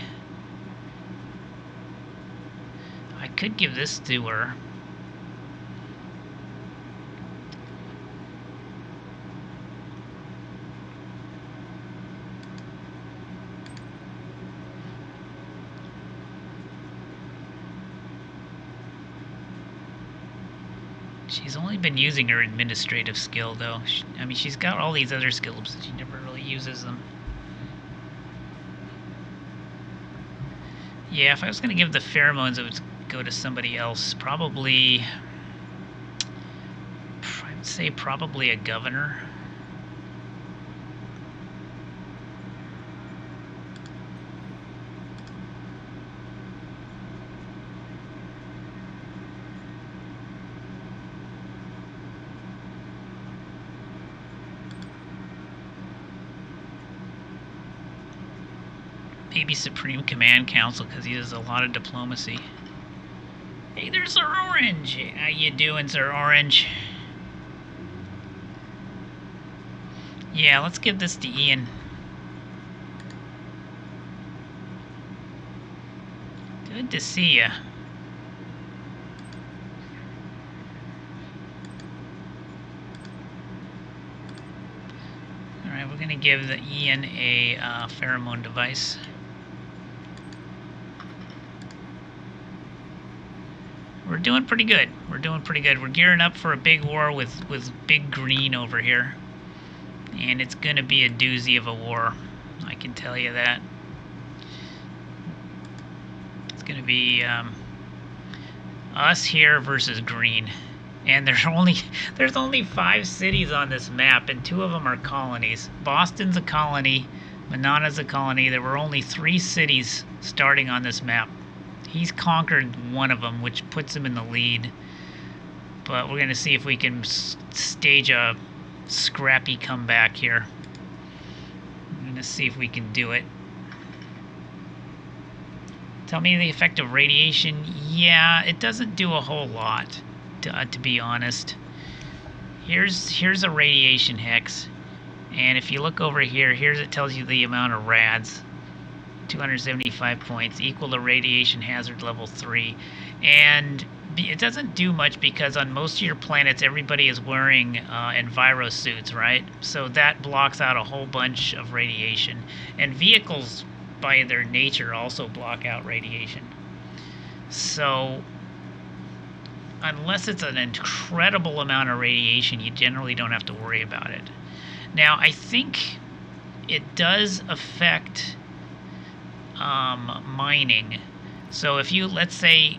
I could give this to her. She's only been using her administrative skill, though. I mean, she's got all these other skills, but she never really uses them. Yeah, if I was going to give the pheromones, it would go to somebody else. Probably, I would say probably a governor. Maybe Supreme Command Council, because he does a lot of diplomacy. Hey, there's Sir Orange. How you doing, Sir Orange? Yeah, let's give this to Ian. Good to see ya. Alright, we're going to give the Ian a pheromone device. We're doing pretty good. We're doing pretty good. We're gearing up for a big war with Big Green over here. And it's going to be a doozy of a war. I can tell you that. It's going to be us here versus Green. And there's only 5 cities on this map, and 2 of them are colonies. Boston's a colony. Manana's a colony. There were only 3 cities starting on this map. He's conquered one of them, which puts him in the lead. But we're going to see if we can stage a scrappy comeback here. I'm going to see if we can do it. Tell me the effect of radiation. Yeah, it doesn't do a whole lot, to be honest. Here's a radiation hex. And if you look over here, it tells you the amount of rads. 275 points, equal to radiation hazard level 3. And it doesn't do much because on most of your planets, everybody is wearing enviro suits, right? So that blocks out a whole bunch of radiation. And vehicles, by their nature, also block out radiation. So unless it's an incredible amount of radiation, you generally don't have to worry about it. Now, I think it does affect mining. So if you, let's say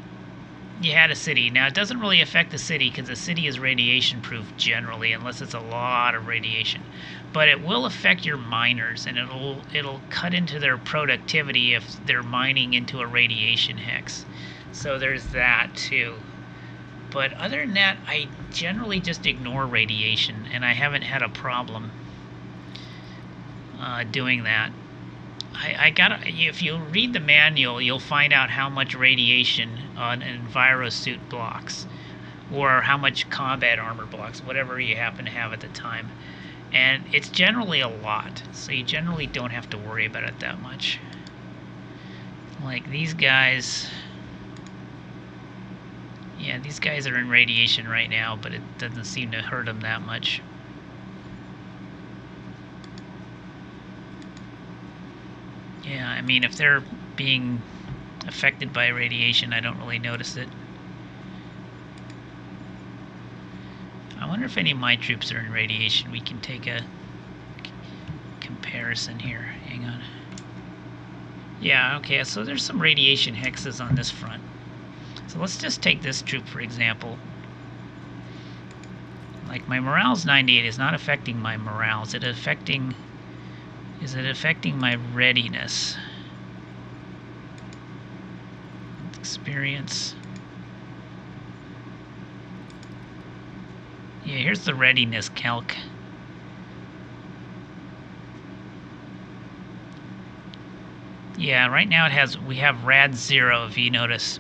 you had a city. Now, it doesn't really affect the city because the city is radiation proof generally, unless it's a lot of radiation. But it will affect your miners, and it'll cut into their productivity if they're mining into a radiation hex. So there's that too. But other than that, I generally just ignore radiation, and I haven't had a problem doing that. If you read the manual, you'll find out how much radiation an enviro suit blocks. or how much combat armor blocks, whatever you happen to have at the time. And it's generally a lot, so you generally don't have to worry about it that much. Like these guys, yeah, these guys are in radiation right now, but it doesn't seem to hurt them that much. Yeah, I mean, if they're being affected by radiation, I don't really notice it. I wonder if any of my troops are in radiation. We can take a comparison here. Hang on. Yeah, okay, so there's some radiation hexes on this front. So let's just take this troop, for example. Like, my morale's 98. Is not affecting my morale. Is it affecting my readiness? Experience. Yeah, here's the readiness calc. Yeah, right now we have rad 0, if you notice.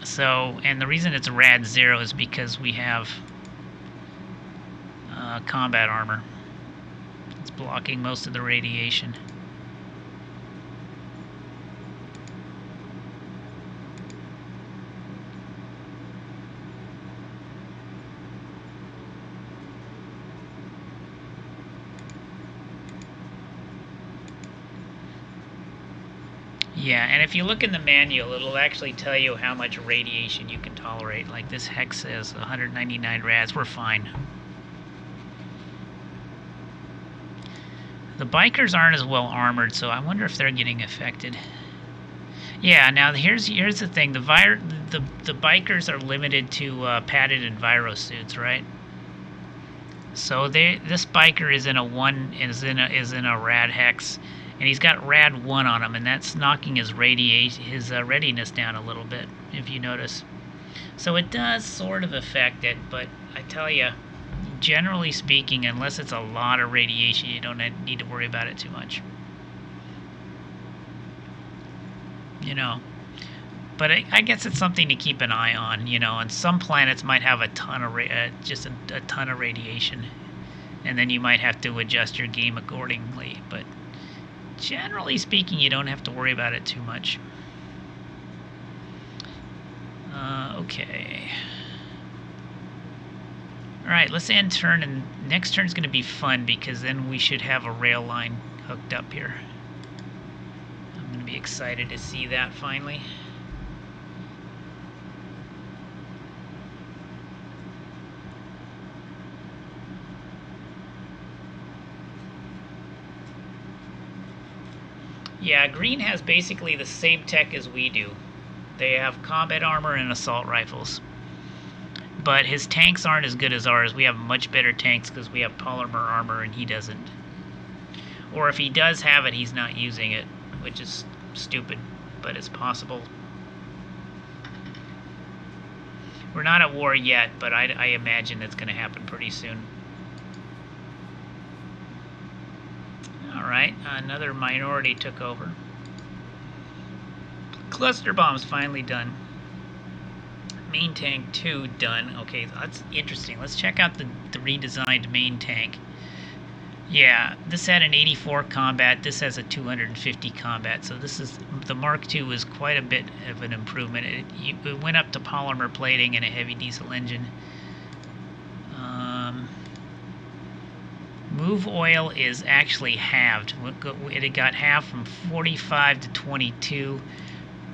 So, and the reason it's rad 0 is because we have combat armor. It's blocking most of the radiation. Yeah, and if you look in the manual, it'll actually tell you how much radiation you can tolerate. Like this hex says 199 rads, we're fine. The bikers aren't as well armored, so I wonder if they're getting affected. Yeah, now here's the thing. The bikers are limited to padded enviro suits, right? So this biker is in a rad hex. And he's got rad 1 on him, and that's knocking his readiness down a little bit, if you notice. So it does sort of affect it, but I tell you, generally speaking, unless it's a lot of radiation, you don't need to worry about it too much. You know. But I guess it's something to keep an eye on, you know. And some planets might have a ton of just a ton of radiation, and then you might have to adjust your game accordingly. But generally speaking, you don't have to worry about it too much. Okay. Alright, let's end turn, and next turn's going to be fun, because then we should have a rail line hooked up here. I'm going to be excited to see that finally. Yeah, green has basically the same tech as we do. They have combat armor and assault rifles. But his tanks aren't as good as ours. We have much better tanks because we have polymer armor and he doesn't. Or if he does have it, he's not using it, which is stupid, but it's possible. We're not at war yet, but I imagine it's going to happen pretty soon. Alright, another minority took over. Cluster bomb's finally done. Main tank 2 done. Okay, that's interesting. Let's check out the redesigned main tank. Yeah, this had an 84 combat. This has a 250 combat. So this is the Mark II is quite a bit of an improvement. It went up to polymer plating and a heavy diesel engine. Move oil is actually halved. It got halved from 45 to 22.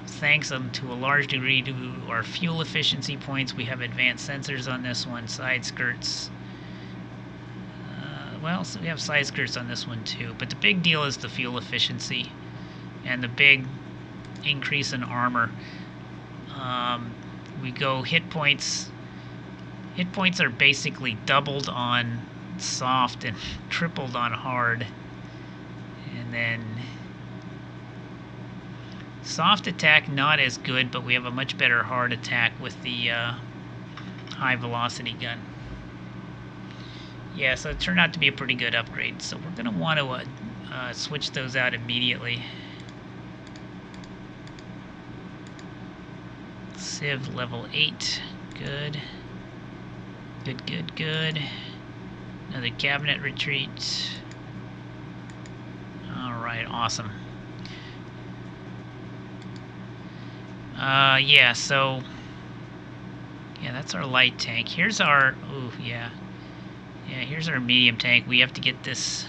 Thanks to a large degree to our fuel efficiency points. We have advanced sensors on this one. Side skirts. Well, so we have side skirts on this one too. But the big deal is the fuel efficiency and the big increase in armor. We go hit points. Hit points are basically doubled on soft and tripled on hard. And then soft attack not as good, but we have a much better hard attack with the high velocity gun. Yeah, so it turned out to be a pretty good upgrade. So we're going to want to switch those out immediately. Let's Civ level 8. Good. Good, good, good. Another cabinet retreat. Alright, awesome. Yeah, so... Yeah, that's our light tank. Here's our... Ooh, yeah. Yeah, here's our medium tank. We have to get this...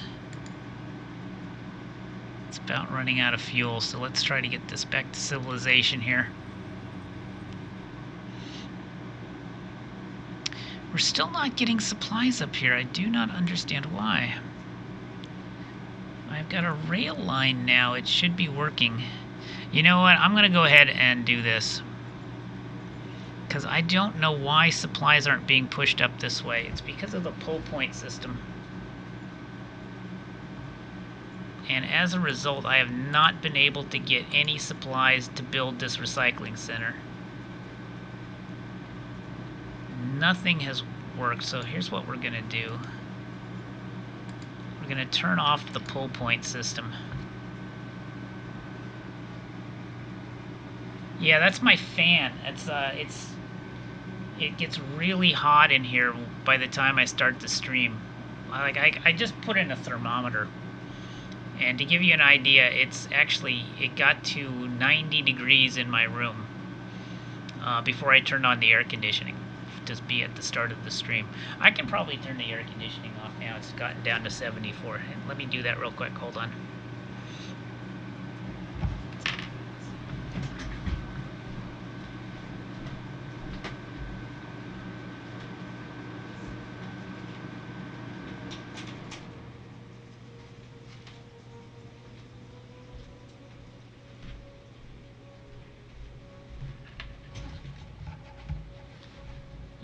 It's about running out of fuel, so let's try to get this back to civilization here. We're still not getting supplies up here. I do not understand why. I've got a rail line now. It should be working. You know what? I'm going to go ahead and do this. Because I don't know why supplies aren't being pushed up this way. It's because of the pull point system. And as a result, I have not been able to get any supplies to build this recycling center. Nothing has worked, so here's what we're going to do. We're going to turn off the pull point system. Yeah, that's my fan. It gets really hot in here by the time I start the stream. I just put in a thermometer. And to give you an idea, it got to 90 degrees in my room before I turned on the air conditioning to be at the start of the stream. I can probably turn the air conditioning off now. It's gotten down to 74. And let me do that real quick. Hold on.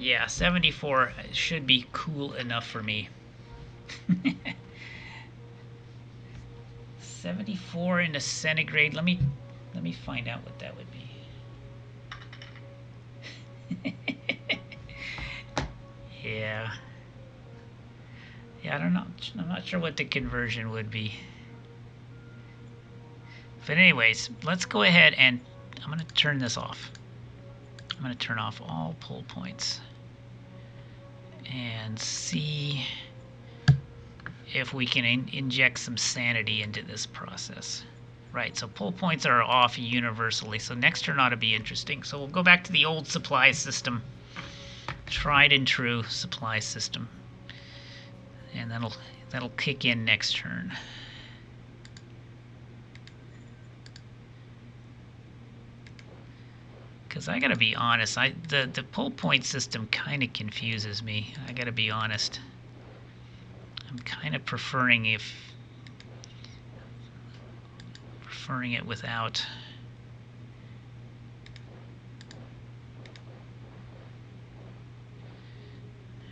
Yeah, 74 should be cool enough for me. 74 in a centigrade. Let me find out what that would be. Yeah. Yeah, I don't know. I'm not sure what the conversion would be. But anyways, let's go ahead and I'm going to turn this off. I'm going to turn off all pull points and see if we can inject some sanity into this process. Right, so pull points are off universally, so next turn ought to be interesting. So we'll go back to the old supply system. Tried and true supply system. And that'll kick in next turn. Because I gotta be honest, the pull point system kind of confuses me. I gotta be honest. I'm kind of preferring it without.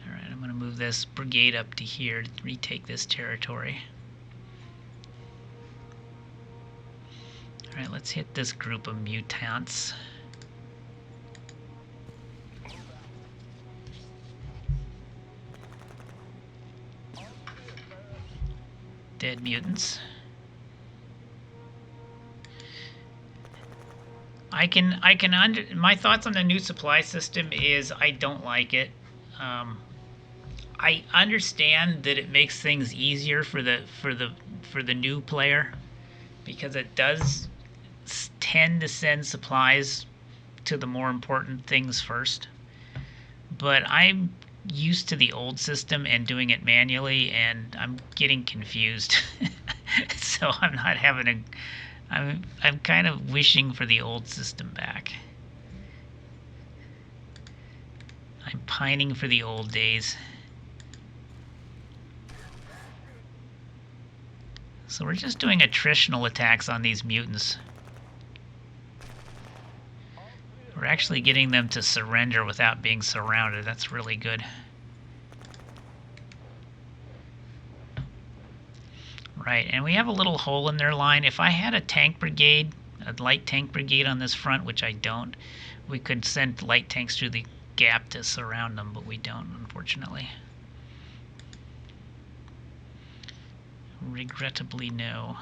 All right, I'm gonna move this brigade up to here to retake this territory. All right, let's hit this group of mutants. Dead mutants. My thoughts on the new supply system is I don't like it. I understand that it makes things easier for the new player because it does tend to send supplies to the more important things first. But I'm used to the old system and doing it manually, and I'm getting confused. So I'm not having a. I'm kind of wishing for the old system back. I'm pining for the old days. So we're just doing attritional attacks on these mutants. We're actually getting them to surrender without being surrounded. That's really good. Right, and we have a little hole in their line. If I had a tank brigade, a light tank brigade on this front, which I don't, we could send light tanks through the gap to surround them, but we don't, unfortunately. Regrettably, no.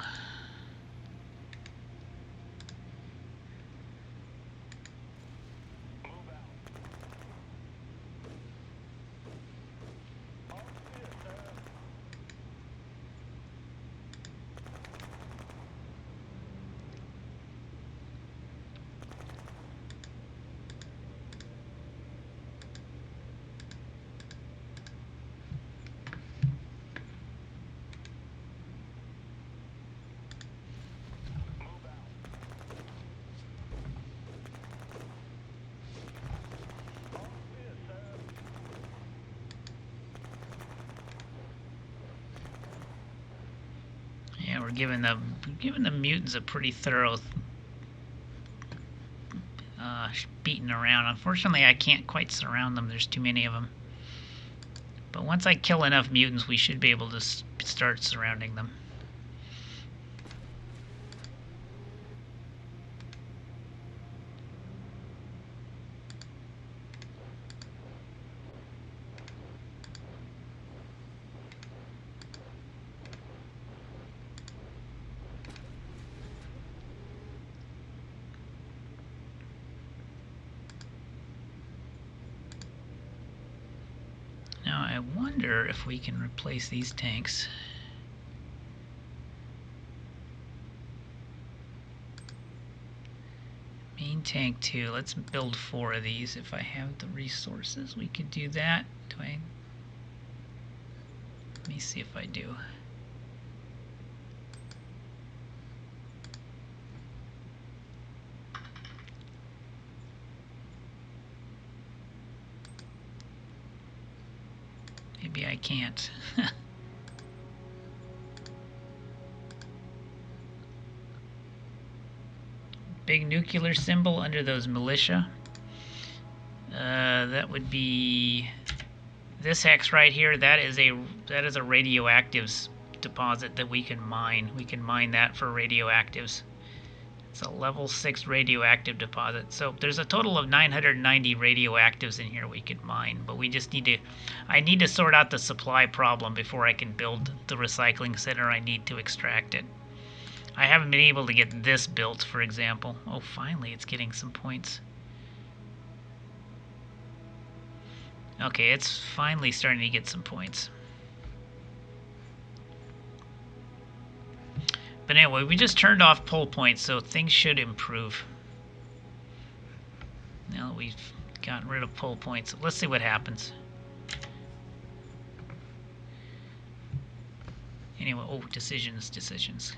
we're giving the mutants a pretty thorough beating around. Unfortunately, I can't quite surround them. There's too many of them. But once I kill enough mutants, we should be able to start surrounding them. Now I wonder if we can replace these tanks. Main tank 2. Let's build 4 of these. If I have the resources, we could do that. Let me see if I do. Maybe I can't. Big nuclear symbol under those militia. That would be this hex right here. That is a radioactives deposit that we can mine. We can mine that for radioactives. It's a level 6 radioactive deposit. So there's a total of 990 radioactives in here we could mine, but we just need to, I need to sort out the supply problem before I can build the recycling center I need to extract it. I haven't been able to get this built, for example. Oh, finally it's getting some points. Okay, it's finally starting to get some points. But anyway, we just turned off pull points, so things should improve. Now that we've gotten rid of pull points, let's see what happens. Anyway, oh, decisions.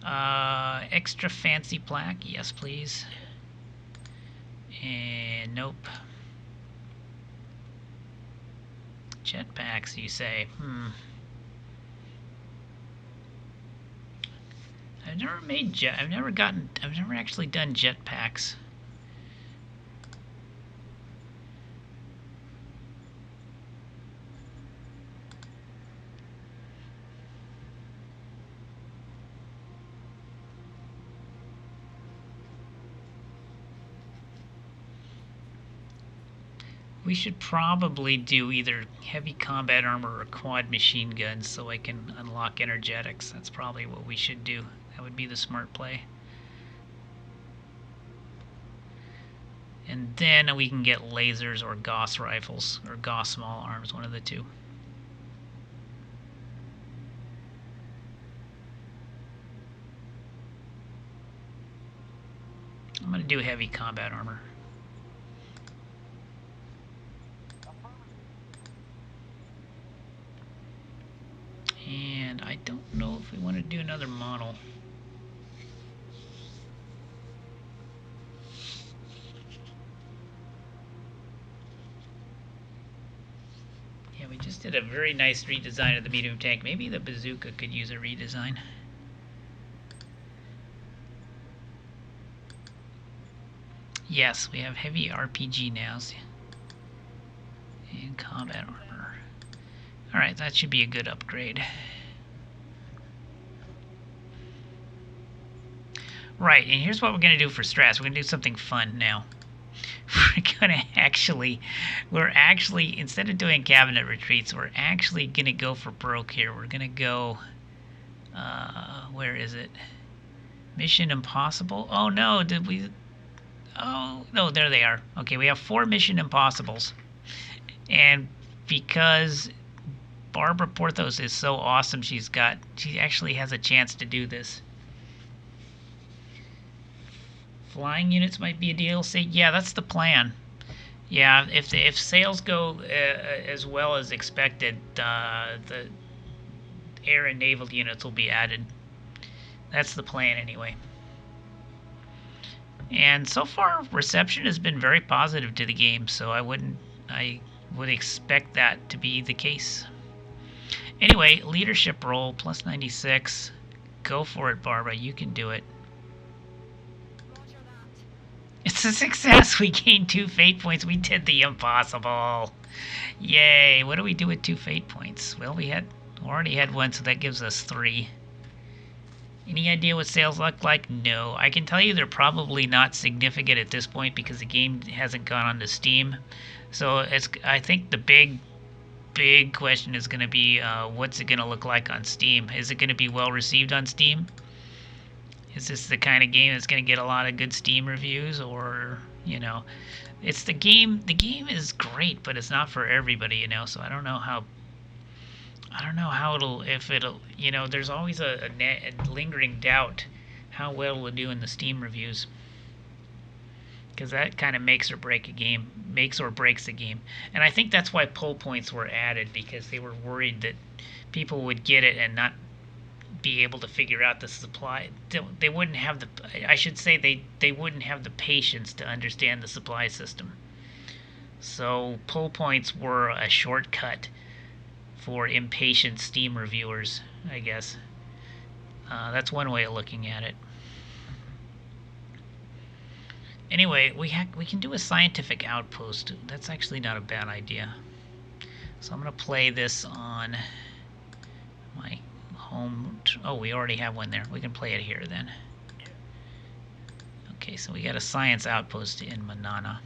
Extra fancy plaque, yes please. And nope. Jetpacks, you say? I've never actually done jetpacks. We should probably do either heavy combat armor or quad machine guns so I can unlock energetics. That's probably what we should do. That would be the smart play. And then we can get lasers or Gauss rifles, or Gauss small arms, one of the two. I'm going to do heavy combat armor. And I don't know if we want to do another model. Yeah, we just did a very nice redesign of the medium tank. Maybe the bazooka could use a redesign. Yes, we have heavy RPG now. And combat armor. Alright, that should be a good upgrade. Right, and here's what we're going to do for strats. We're going to do something fun now. We're actually, instead of doing cabinet retreats, we're actually going to go for broke here. We're going to go, where is it? Mission Impossible? Oh no, did we, oh no, there they are. Okay, we have 4 Mission Impossibles. And because Barbara Porthos is so awesome, she actually has a chance to do this. Flying units might be a DLC. Yeah, that's the plan. Yeah, if sales go as well as expected, the air and naval units will be added. That's the plan anyway. And so far, reception has been very positive to the game, so I would expect that to be the case. Anyway, leadership role, plus 96. Go for it, Barbara. You can do it. It's a success. We gained 2 fate points. We did the impossible. Yay. What do we do with 2 fate points? Well, we already had 1, so that gives us 3. Any idea what sales look like? No. I can tell you they're probably not significant at this point because the game hasn't gone onto Steam. So I think the big question is going to be what's it going to look like on Steam? Is it going to be well received on Steam? Is this the kind of game that's going to get a lot of good Steam reviews, or, you know, it's the game is great, but it's not for everybody, you know, so I don't know how it'll, you know, there's always a lingering doubt how well it'll do in the Steam reviews. Because that kind of makes or breaks a game. And I think that's why pull points were added, because they were worried that people would get it and not be able to figure out the supply. They wouldn't have they wouldn't have the patience to understand the supply system. So pull points were a shortcut for impatient Steam reviewers, I guess. That's one way of looking at it. Anyway, we can do a scientific outpost. That's actually not a bad idea. So I'm going to play this on my home. Oh, we already have one there. We can play it here then. Okay, so we got a science outpost in Manana.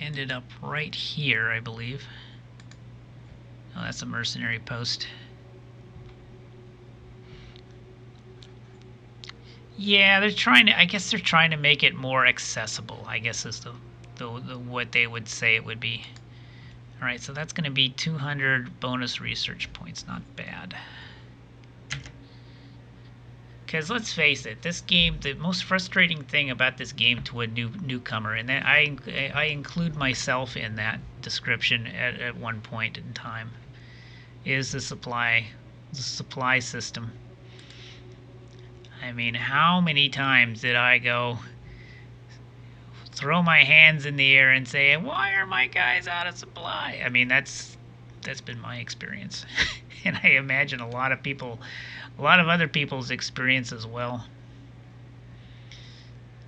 Ended up right here, I believe. Oh, that's a mercenary post. Yeah, I guess they're trying to make it more accessible, I guess is the what they would say it would be. All right, so that's going to be 200 bonus research points. Not bad. Because let's face it, this game, the most frustrating thing about this game to a newcomer, and that I include myself in that description at one point in time, is the supply system. I mean, how many times did I go throw my hands in the air and say, "Why are my guys out of supply?" I mean, that's been my experience, and I imagine a lot of other people's experience as well.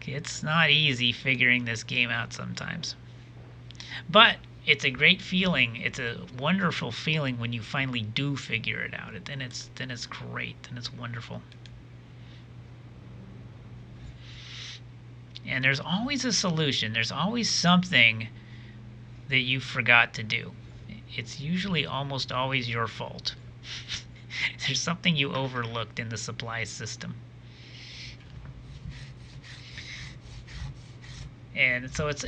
It's not easy figuring this game out sometimes, but it's a great feeling. It's a wonderful feeling when you finally do figure it out. Then it's great. Then it's wonderful. And there's always a solution. There's always something that you forgot to do. It's usually almost always your fault. There's something you overlooked in the supply system. And so it's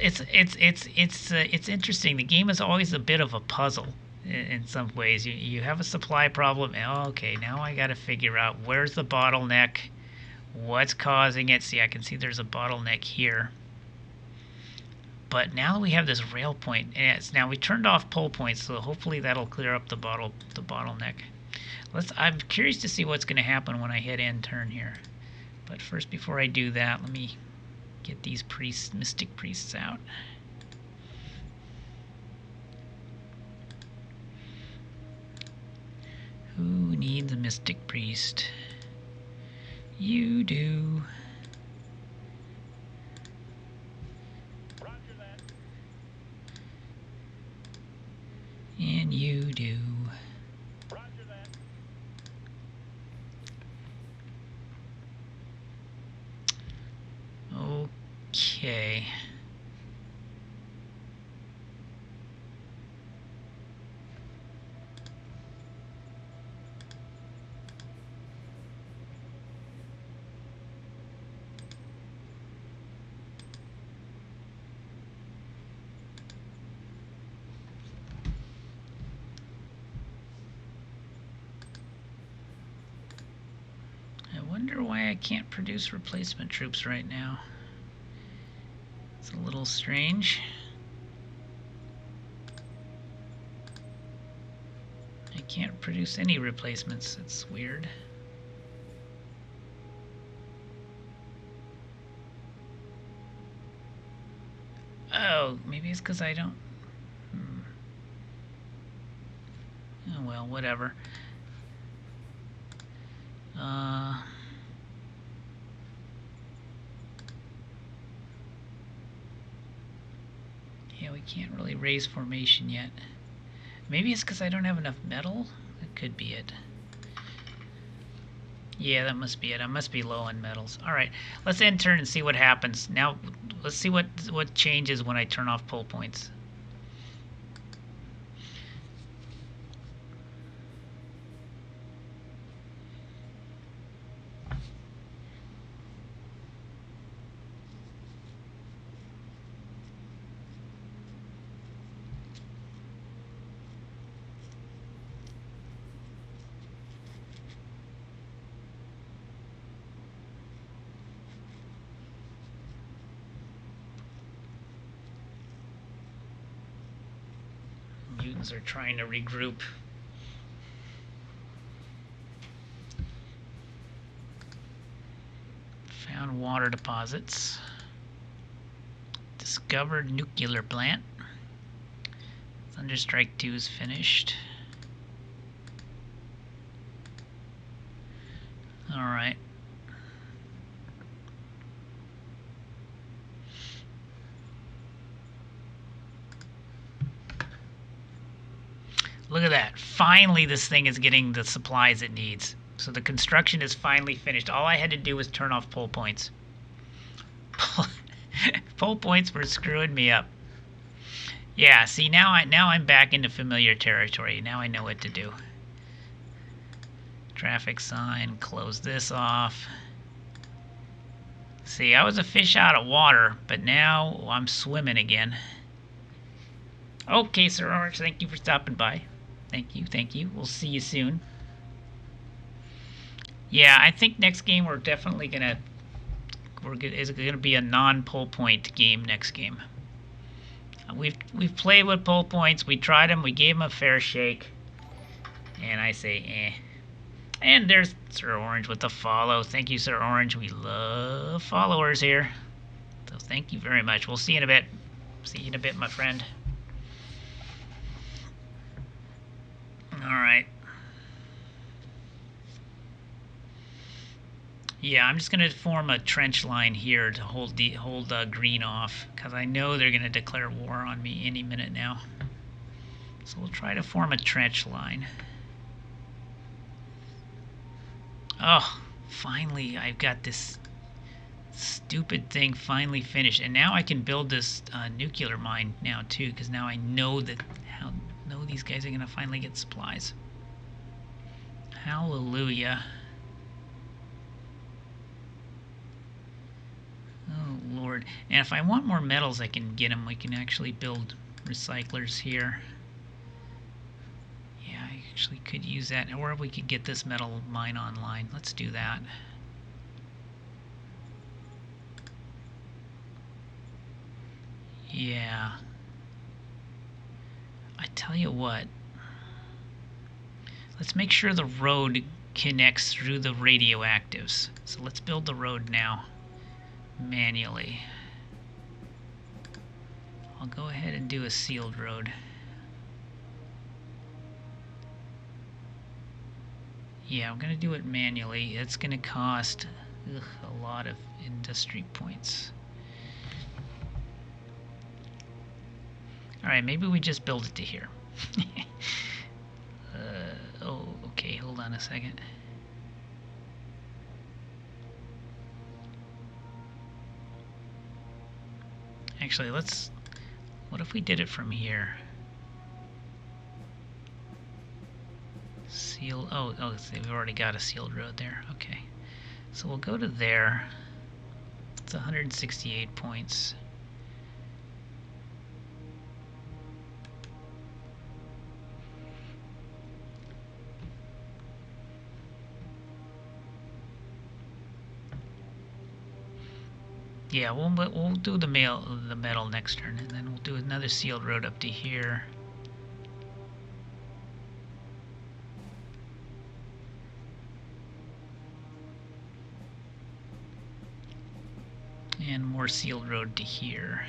interesting. The game is always a bit of a puzzle in some ways. You have a supply problem. Okay, now I got to figure out where's the bottleneck. What's causing it? See, I can see there's a bottleneck here. But now that we have this rail point, and now we turned off pull points, so hopefully that'll clear up the bottleneck. I'm curious to see what's going to happen when I hit end turn here. But first, before I do that, let me get these mystic priests out. Who needs a mystic priest? You do. Roger that. And you do. Roger that. Okay. I wonder why I can't produce replacement troops right now. It's a little strange. I can't produce any replacements. It's weird. Oh, maybe it's because I don't... Oh, well, whatever. Yeah, we can't really raise formation yet. Maybe it's because I don't have enough metal? That could be it. Yeah, that must be it. I must be low on metals. Alright, let's end turn and see what happens. Now, let's see what changes when I turn off pull points. Mutants are trying to regroup. Found water deposits. Discovered nuclear plant. Thunderstrike 2 is finished. Alright. Look at that. Finally, this thing is getting the supplies it needs. So the construction is finally finished. All I had to do was turn off pull points. Pull points were screwing me up. Yeah, see, now I'm back into familiar territory. Now I know what to do. Traffic sign, close this off. See, I was a fish out of water, but now I'm swimming again. Okay, Sir Orange, thank you for stopping by. Thank you, thank you. We'll see you soon. Yeah, I think next game we're definitely gonna... Is it gonna be a non-pull point game next game? We've played with pull points. We tried them. We gave them a fair shake. And I say, eh. And there's Sir Orange with the follow. Thank you, Sir Orange. We love followers here. So thank you very much. We'll see you in a bit. See you in a bit, my friend. Alright. Yeah, I'm just going to form a trench line here to hold green off, because I know they're going to declare war on me any minute now. So we'll try to form a trench line. Oh, finally I've got this stupid thing finally finished, and now I can build this nuclear mine now too, because now I know these guys are going to finally get supplies. Hallelujah. Oh, Lord. And if I want more metals, I can get them. We can actually build recyclers here. Yeah, I actually could use that. Or we could get this metal mine online. Let's do that. Yeah. I tell you what. Let's make sure the road connects through the radioactives. So let's build the road now. Manually. I'll go ahead and do a sealed road. Yeah, I'm going to do it manually. It's going to cost a lot of industry points. Alright, maybe we just build it to here. Oh, okay, hold on a second. Actually, what if we did it from here? Seal, oh, we've already got a sealed road there. Okay. So we'll go to there. It's 168 points. Yeah, we'll do the metal next turn, and then we'll do another sealed road up to here. And more sealed road to here.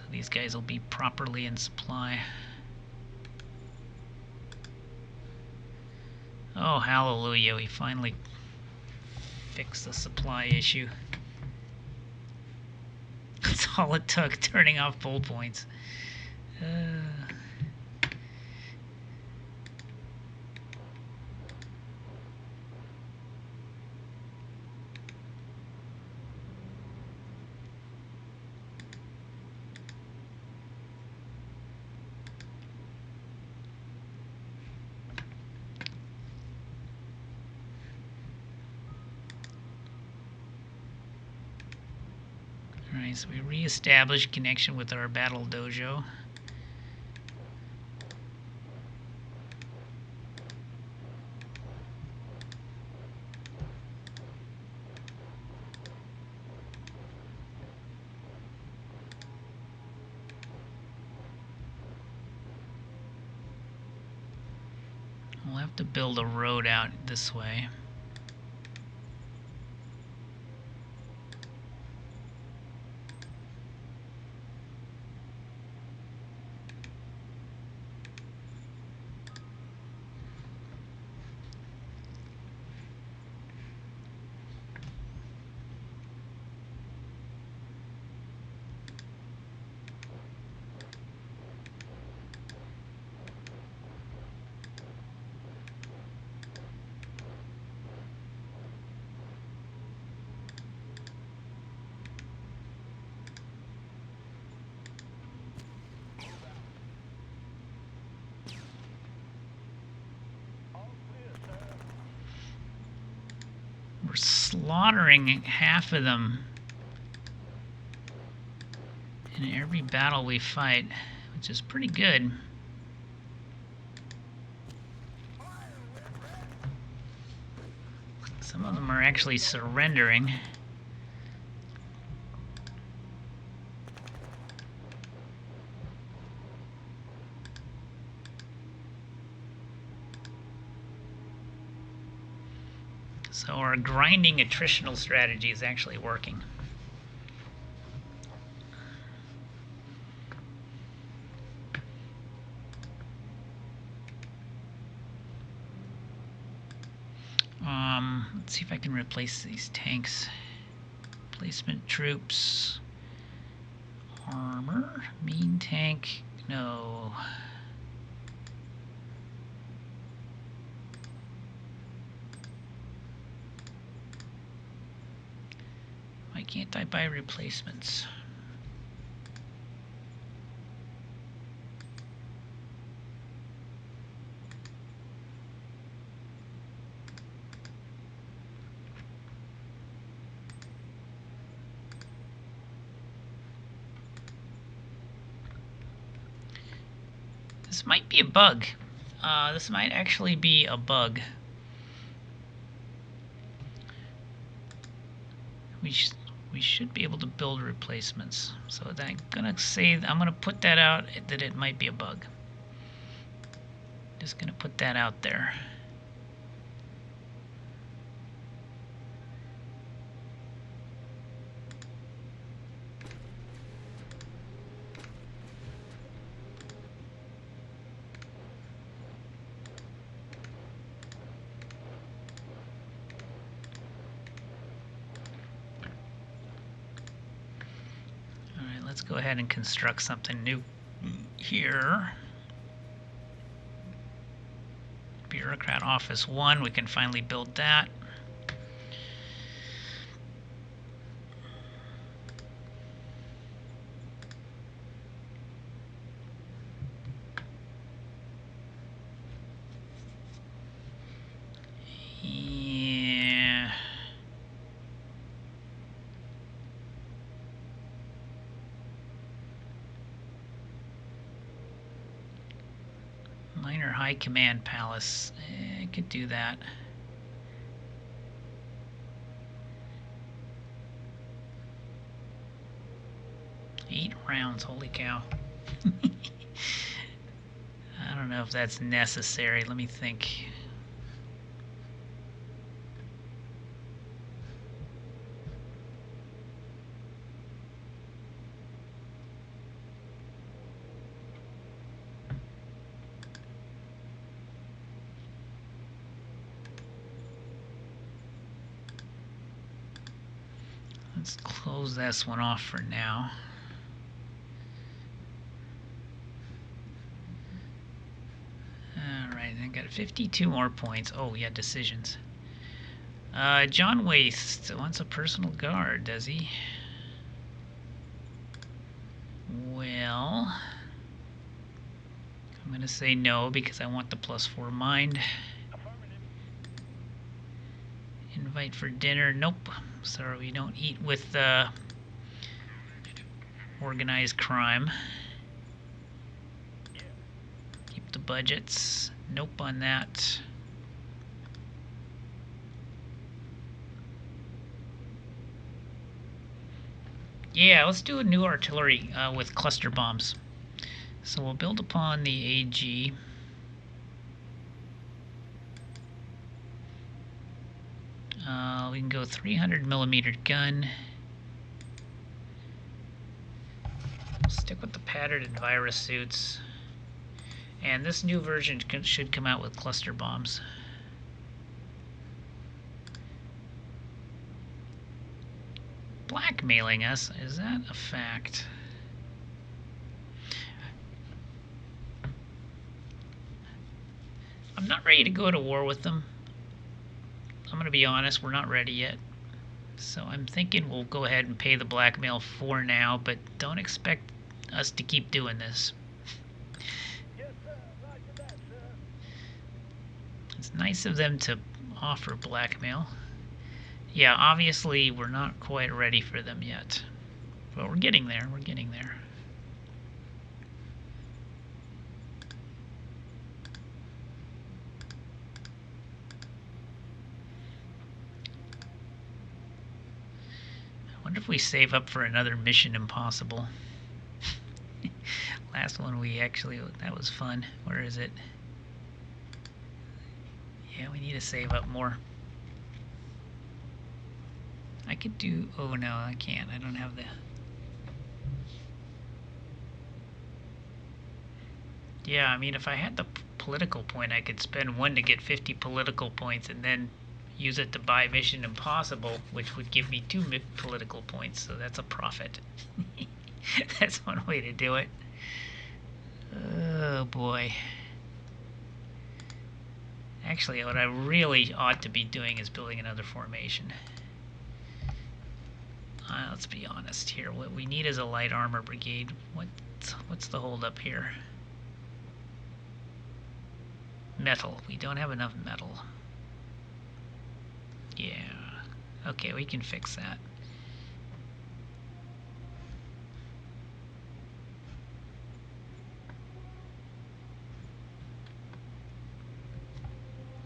So these guys will be properly in supply. Oh, hallelujah, we finally fixed the supply issue. That's all it took, turning off pull points. Alright, so we re-established connection with our battle dojo. We'll have to build a road out this way. We're slaughtering half of them in every battle we fight, which is pretty good. Some of them are actually surrendering. So our grinding attritional strategy is actually working. Let's see if I can replace these tanks. Replacement troops. Armor. Mean tank. No. Why can't I buy replacements? This might be a bug. This might actually be a bug. We should be able to build replacements. So I'm gonna put that out that it might be a bug. Just gonna put that out there. Let's go ahead and construct something new here. Bureaucrat Office 1, we can finally build that. Yeah. Minor High Command Palace. I could do that. Eight rounds, holy cow. I don't know if that's necessary. Let me think. Let's close this one off for now. Alright, I got 52 more points. Oh, yeah, decisions. John Waste wants a personal guard, does he? Well, I'm going to say no because I want the +4 mind. Invite for dinner. Nope. Sorry, we don't eat with organized crime. Keep the budgets. Nope on that. Yeah, let's do a new artillery with cluster bombs. So we'll build upon the AG. We can go 300mm gun. Stick with the patterned and virus suits. And this new version should come out with cluster bombs. Blackmailing us? Is that a fact? I'm not ready to go to war with them. I'm going to be honest, we're not ready yet. So I'm thinking we'll go ahead and pay the blackmail for now, but don't expect us to keep doing this. Yes, sir. Roger that, sir. It's nice of them to offer blackmail. Yeah, obviously we're not quite ready for them yet. But we're getting there, we're getting there. I wonder if we save up for another Mission Impossible. Last one that was fun. Where is it? Yeah, we need to save up more. I could do, oh no, I can't. I don't have the... Yeah, I mean, if I had the political point, I could spend 1 to get 50 political points and then use it to buy Mission Impossible, which would give me 2 political points, so that's a profit. That's one way to do it. Oh boy. Actually, what I really ought to be doing is building another formation. Let's be honest here. What we need is a light armor brigade. What's the holdup here? Metal. We don't have enough metal. Yeah. Okay, we can fix that.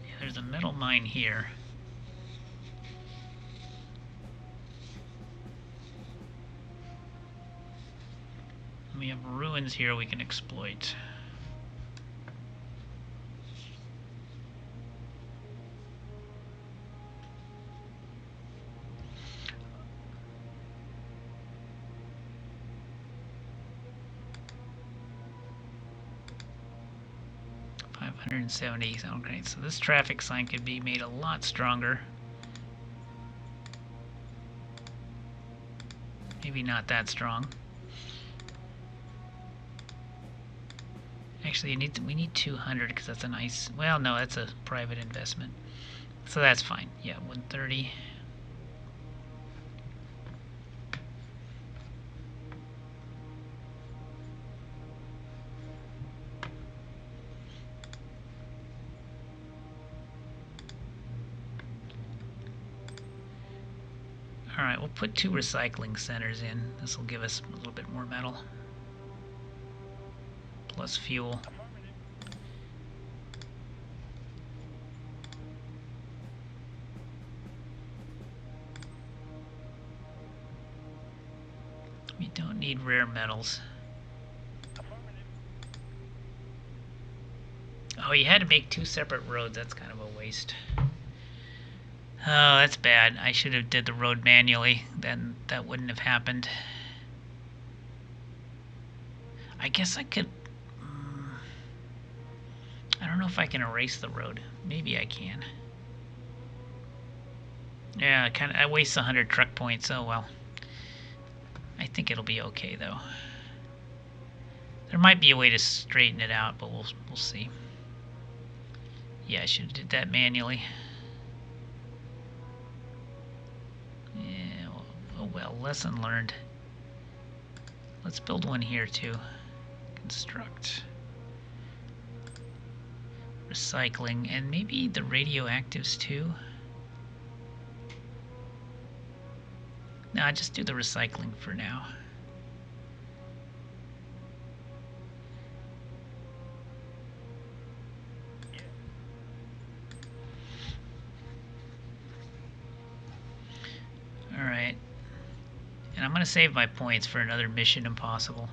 Yeah, there's a metal mine here. We have ruins here we can exploit. Okay, so this traffic sign could be made a lot stronger. Maybe not that strong. Actually, we need 200 because that's a nice... Well, no, that's a private investment. So that's fine. Yeah, 130. Alright, we'll put 2 recycling centers in. This will give us a little bit more metal. Plus fuel. We don't need rare metals. Oh, you had to make 2 separate roads. That's kind of a waste. Oh, that's bad. I should have did the road manually. Then that wouldn't have happened. I guess I could... I don't know if I can erase the road. Maybe I can. Yeah, I waste 100 truck points. Oh well. I think it'll be okay though. There might be a way to straighten it out, but we'll see. Yeah, I should have did that manually. Yeah, oh well, lesson learned. Let's build one here too. Construct. Recycling, and maybe the radioactives too. No, just do the recycling for now. Alright. And I'm going to save my points for another Mission Impossible.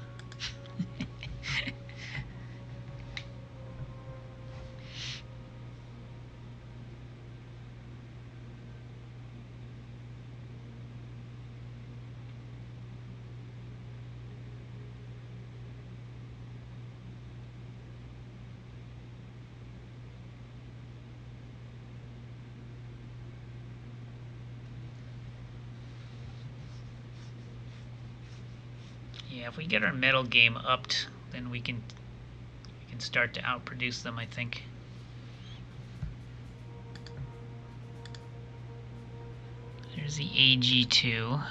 Yeah, if we get our metal game upped, then we can start to outproduce them, I think. There's the AG2.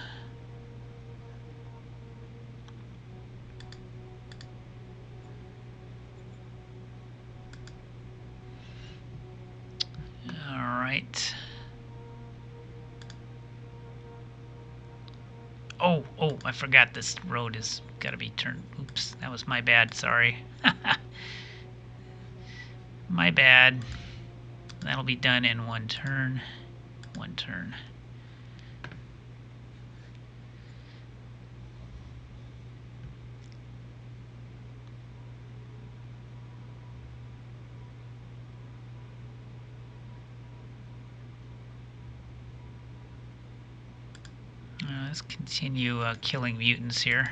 All right. Oh, I forgot this road has got to be turned. Oops, that was my bad, sorry. My bad. That'll be done in one turn. One turn. Let's continue killing mutants here.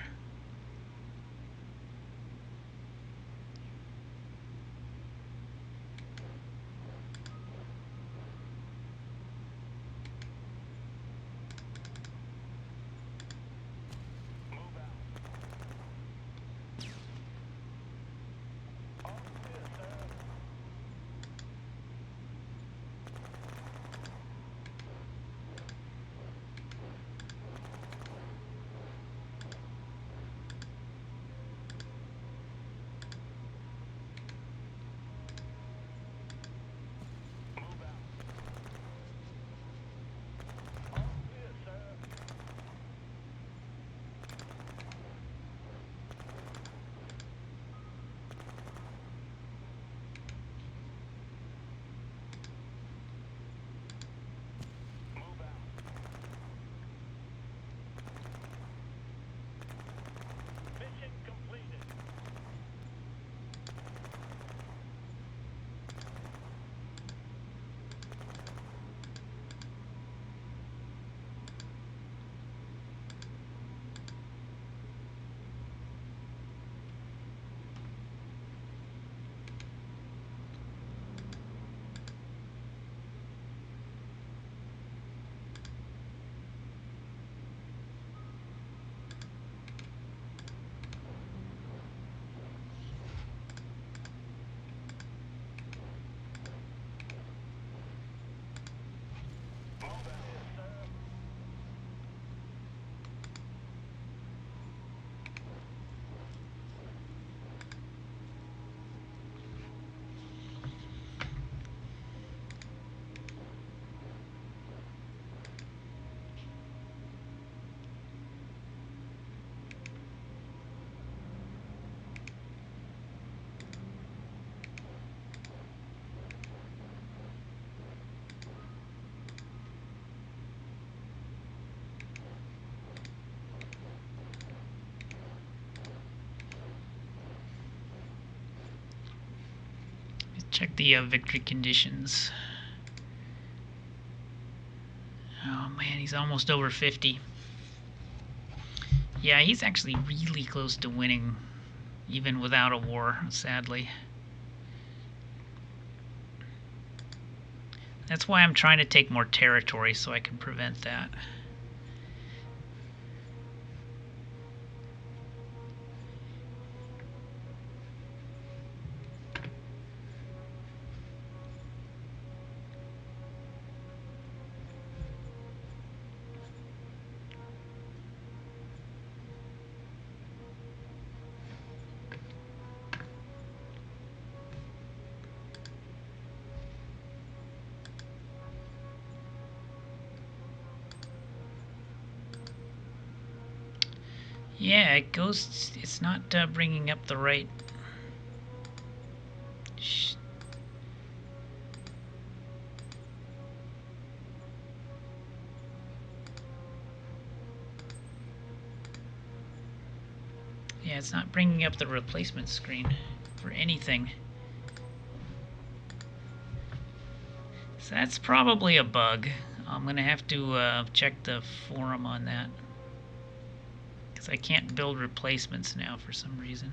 Check the victory conditions. Oh man, he's almost over 50. Yeah, he's actually really close to winning, even without a war, sadly. That's why I'm trying to take more territory so I can prevent that. Yeah, it goes. It's not bringing up the right. Yeah, it's not bringing up the replacement screen for anything. So that's probably a bug. I'm gonna have to check the forum on that, because I can't build replacements now for some reason.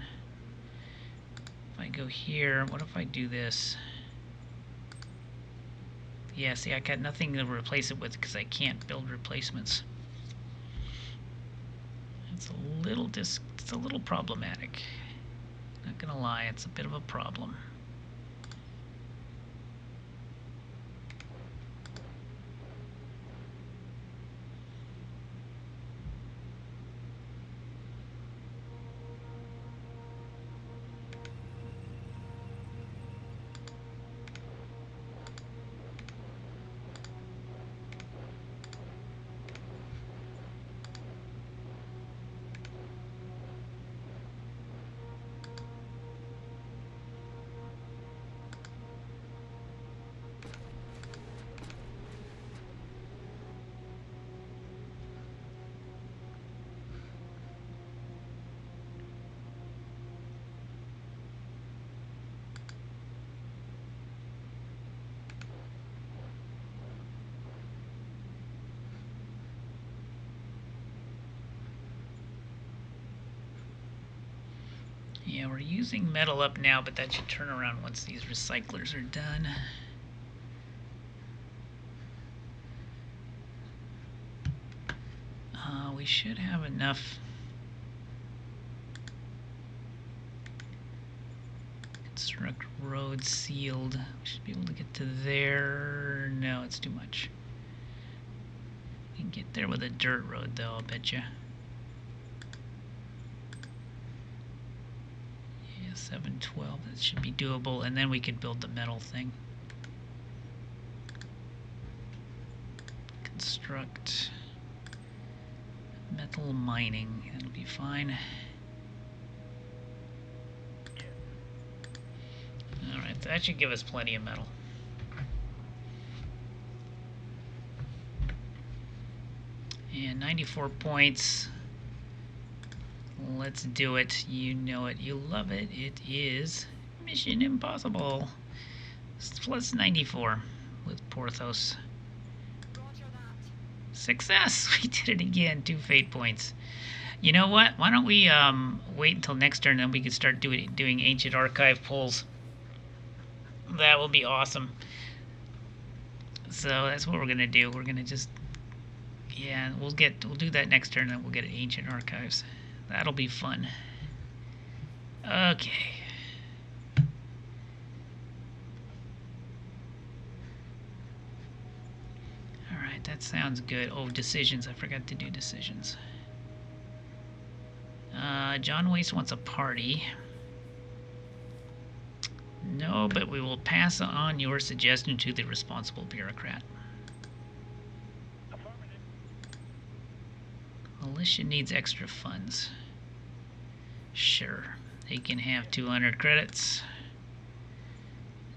If I go here, what if I do this? Yeah, see, I got nothing to replace it with because I can't build replacements. It's a little problematic. Not gonna lie, it's a bit of a problem. Yeah, we're using metal up now, but that should turn around once these recyclers are done. We should have enough. Construct road sealed. We should be able to get to there. No, it's too much. We can get there with a dirt road, though, I'll bet you. Yeah, 712. That should be doable, and then we could build the metal thing. Construct metal mining. That'll be fine. Alright, that should give us plenty of metal. And 94 points. Let's do it. You know it. You love it. It is Mission Impossible. Plus 94 with Porthos. Success! We did it again. 2 fate points. You know what? Why don't we wait until next turn, then we can start doing ancient archive pulls. That will be awesome. So that's what we're gonna do. We're gonna just, yeah, we'll do that next turn, and we'll get ancient archives. That'll be fun. Okay. Alright, that sounds good. Oh, decisions. I forgot to do decisions. John Waste wants a party. No, but we will pass on your suggestion to the responsible bureaucrat. Militia needs extra funds. Sure. They can have 200 credits.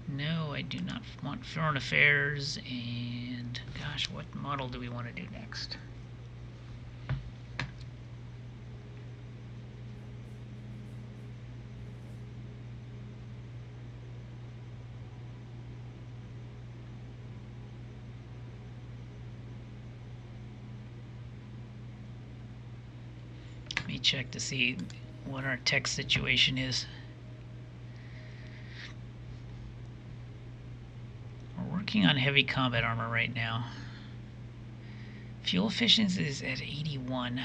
No, I do not want foreign affairs. And, gosh, what model do we want to do next? Let me check to see what our tech situation is. We're working on heavy combat armor right now. Fuel efficiency is at 81.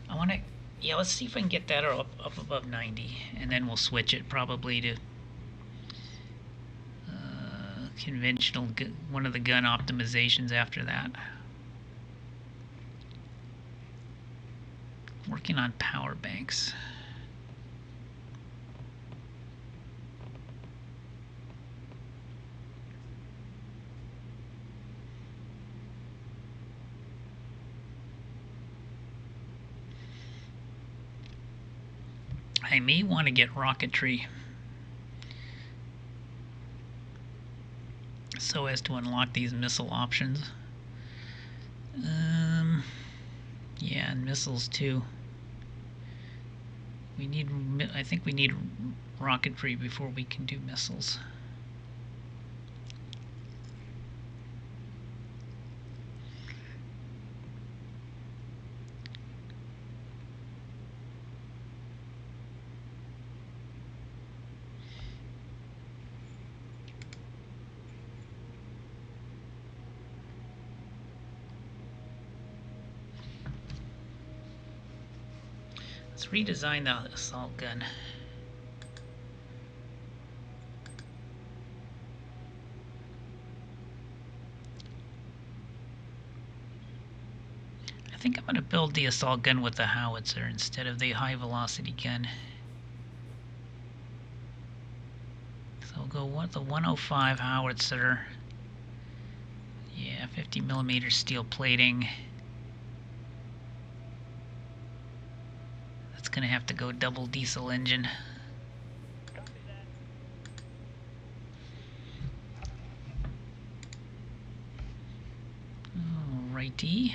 I want to, yeah, let's see if I can get that up above 90, and then we'll switch it probably to conventional, one of the gun optimizations after that. Working on power banks. I may want to get rocketry so as to unlock these missile options. Yeah, and missiles too. I think we need rocketry before we can do missiles. Let's redesign the assault gun. I think I'm going to build the assault gun with the howitzer instead of the high velocity gun. So we'll go with the 105 howitzer. Yeah, 50mm steel plating. That's going to have to go double diesel engine. Copy that. Alrighty.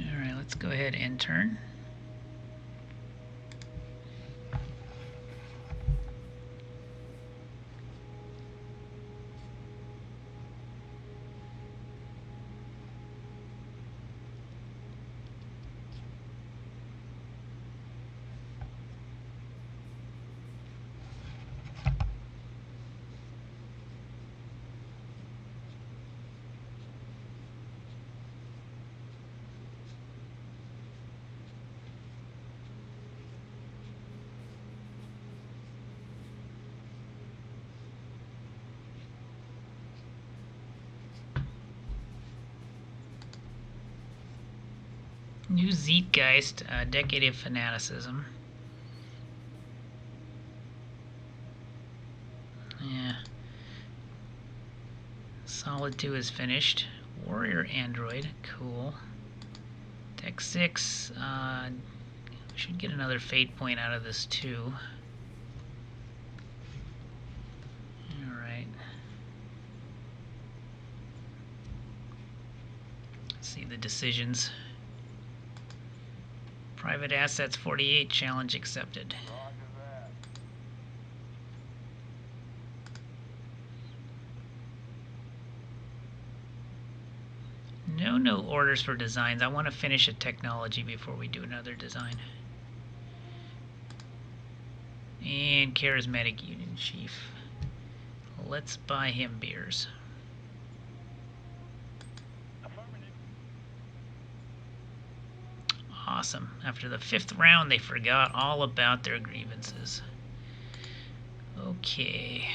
Alright, let's go ahead and turn. New Zeitgeist, Decade of Fanaticism. Yeah. Solid 2 is finished. Warrior Android, cool. Tech 6, we should get another fate point out of this too. Alright. See the decisions. Private Assets 48, challenge accepted. Roger that. No orders for designs. I want to finish a technology before we do another design. And Charismatic Union Chief. Let's buy him beers. Affirmative. Awesome. After the 5th round, they forgot all about their grievances. Okay.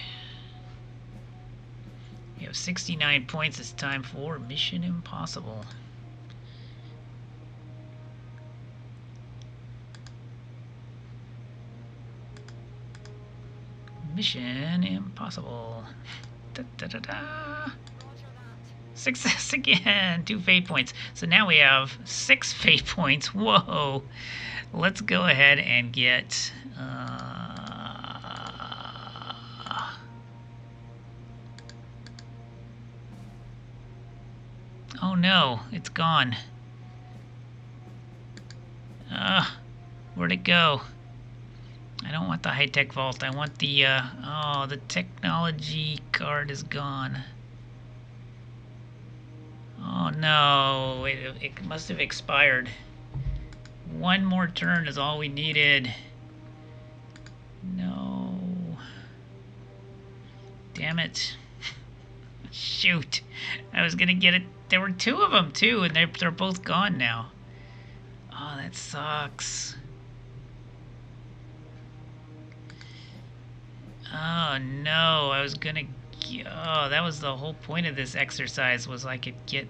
We have 69 points. It's time for Mission Impossible. Mission Impossible. Da, da, da, da. Success again! 2 fate points. So now we have 6 fate points. Whoa! Let's go ahead and get... Oh no, it's gone. Where'd it go? I don't want the high-tech vault. I want the, oh, the technology card is gone. Oh no, it must have expired. One more turn is all we needed. No. Damn it. Shoot. I was gonna get it. There were 2 of them too, and they're both gone now. Oh, that sucks. Oh no, I was gonna... Oh, that was the whole point of this exercise, was I could get...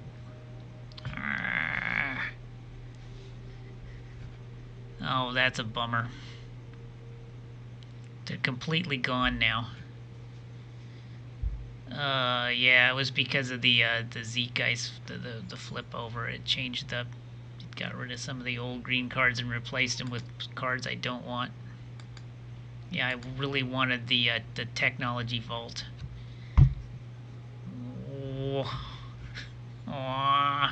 Oh, that's a bummer. They're completely gone now. Yeah, it was because of the Zeke ice, the flip over. It got rid of some of the old green cards and replaced them with cards I don't want. Yeah, I really wanted the technology vault. Oh. Oh.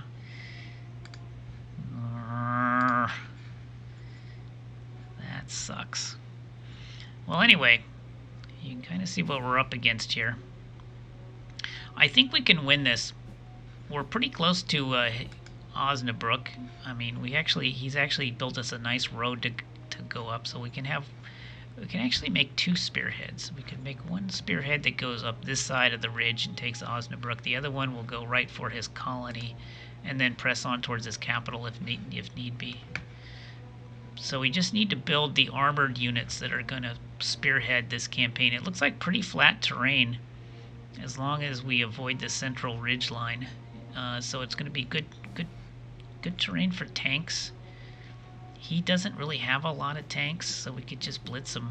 That sucks. Well, anyway, you can kind of see what we're up against here. I think we can win this. We're pretty close to Osnabrück. I mean, he's actually built us a nice road to go up, so we can actually make 2 spearheads. We could make one spearhead that goes up this side of the ridge and takes Osnabrück. The other one will go right for his colony, and then press on towards his capital if need be. So we just need to build the armored units that are going to spearhead this campaign. It looks like pretty flat terrain, as long as we avoid the central ridge line. So it's going to be good terrain for tanks. He doesn't really have a lot of tanks, so we could just blitz him,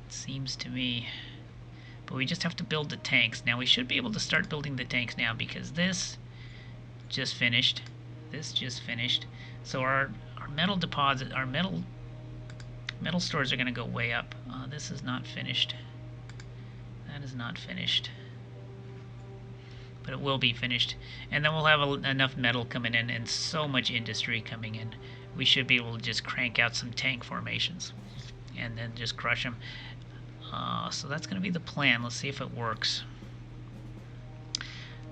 it seems to me. But we just have to build the tanks. Now we should be able to start building the tanks now, because this just finished. This just finished. So our metal deposit, our metal stores are going to go way up. This is not finished. That is not finished. But it will be finished. And then we'll have enough metal coming in and so much industry coming in. We should be able to just crank out some tank formations and then just crush them. So that's going to be the plan. Let's see if it works.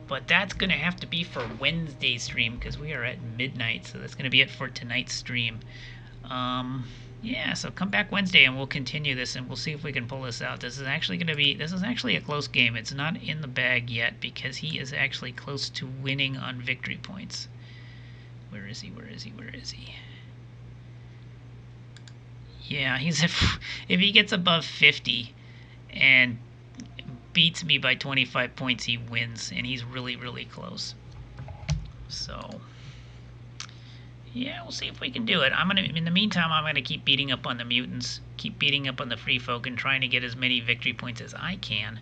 But that's going to have to be for Wednesday's stream, because we are at midnight. So that's going to be it for tonight's stream. Yeah, so come back Wednesday and we'll continue this, and we'll see if we can pull this out. This is actually a close game. It's not in the bag yet, because he is actually close to winning on victory points. Where is he? Where is he? Where is he? Yeah, if he gets above 50 and beats me by 25 points, he wins, and he's really, really close. So yeah, we'll see if we can do it. In the meantime, I'm gonna keep beating up on the mutants, keep beating up on the free folk, and trying to get as many victory points as I can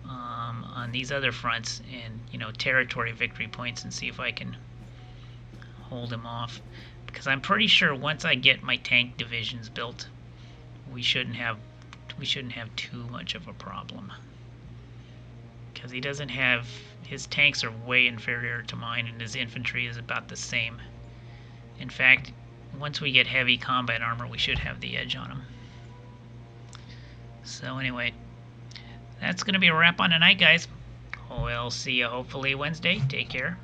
on these other fronts, and territory victory points, and see if I can hold him off. Because I'm pretty sure once I get my tank divisions built, we shouldn't have too much of a problem. Because he doesn't have, his tanks are way inferior to mine, and his infantry is about the same. In fact, once we get heavy combat armor, we should have the edge on him. So anyway, that's going to be a wrap on tonight, guys. We'll see you hopefully Wednesday. Take care.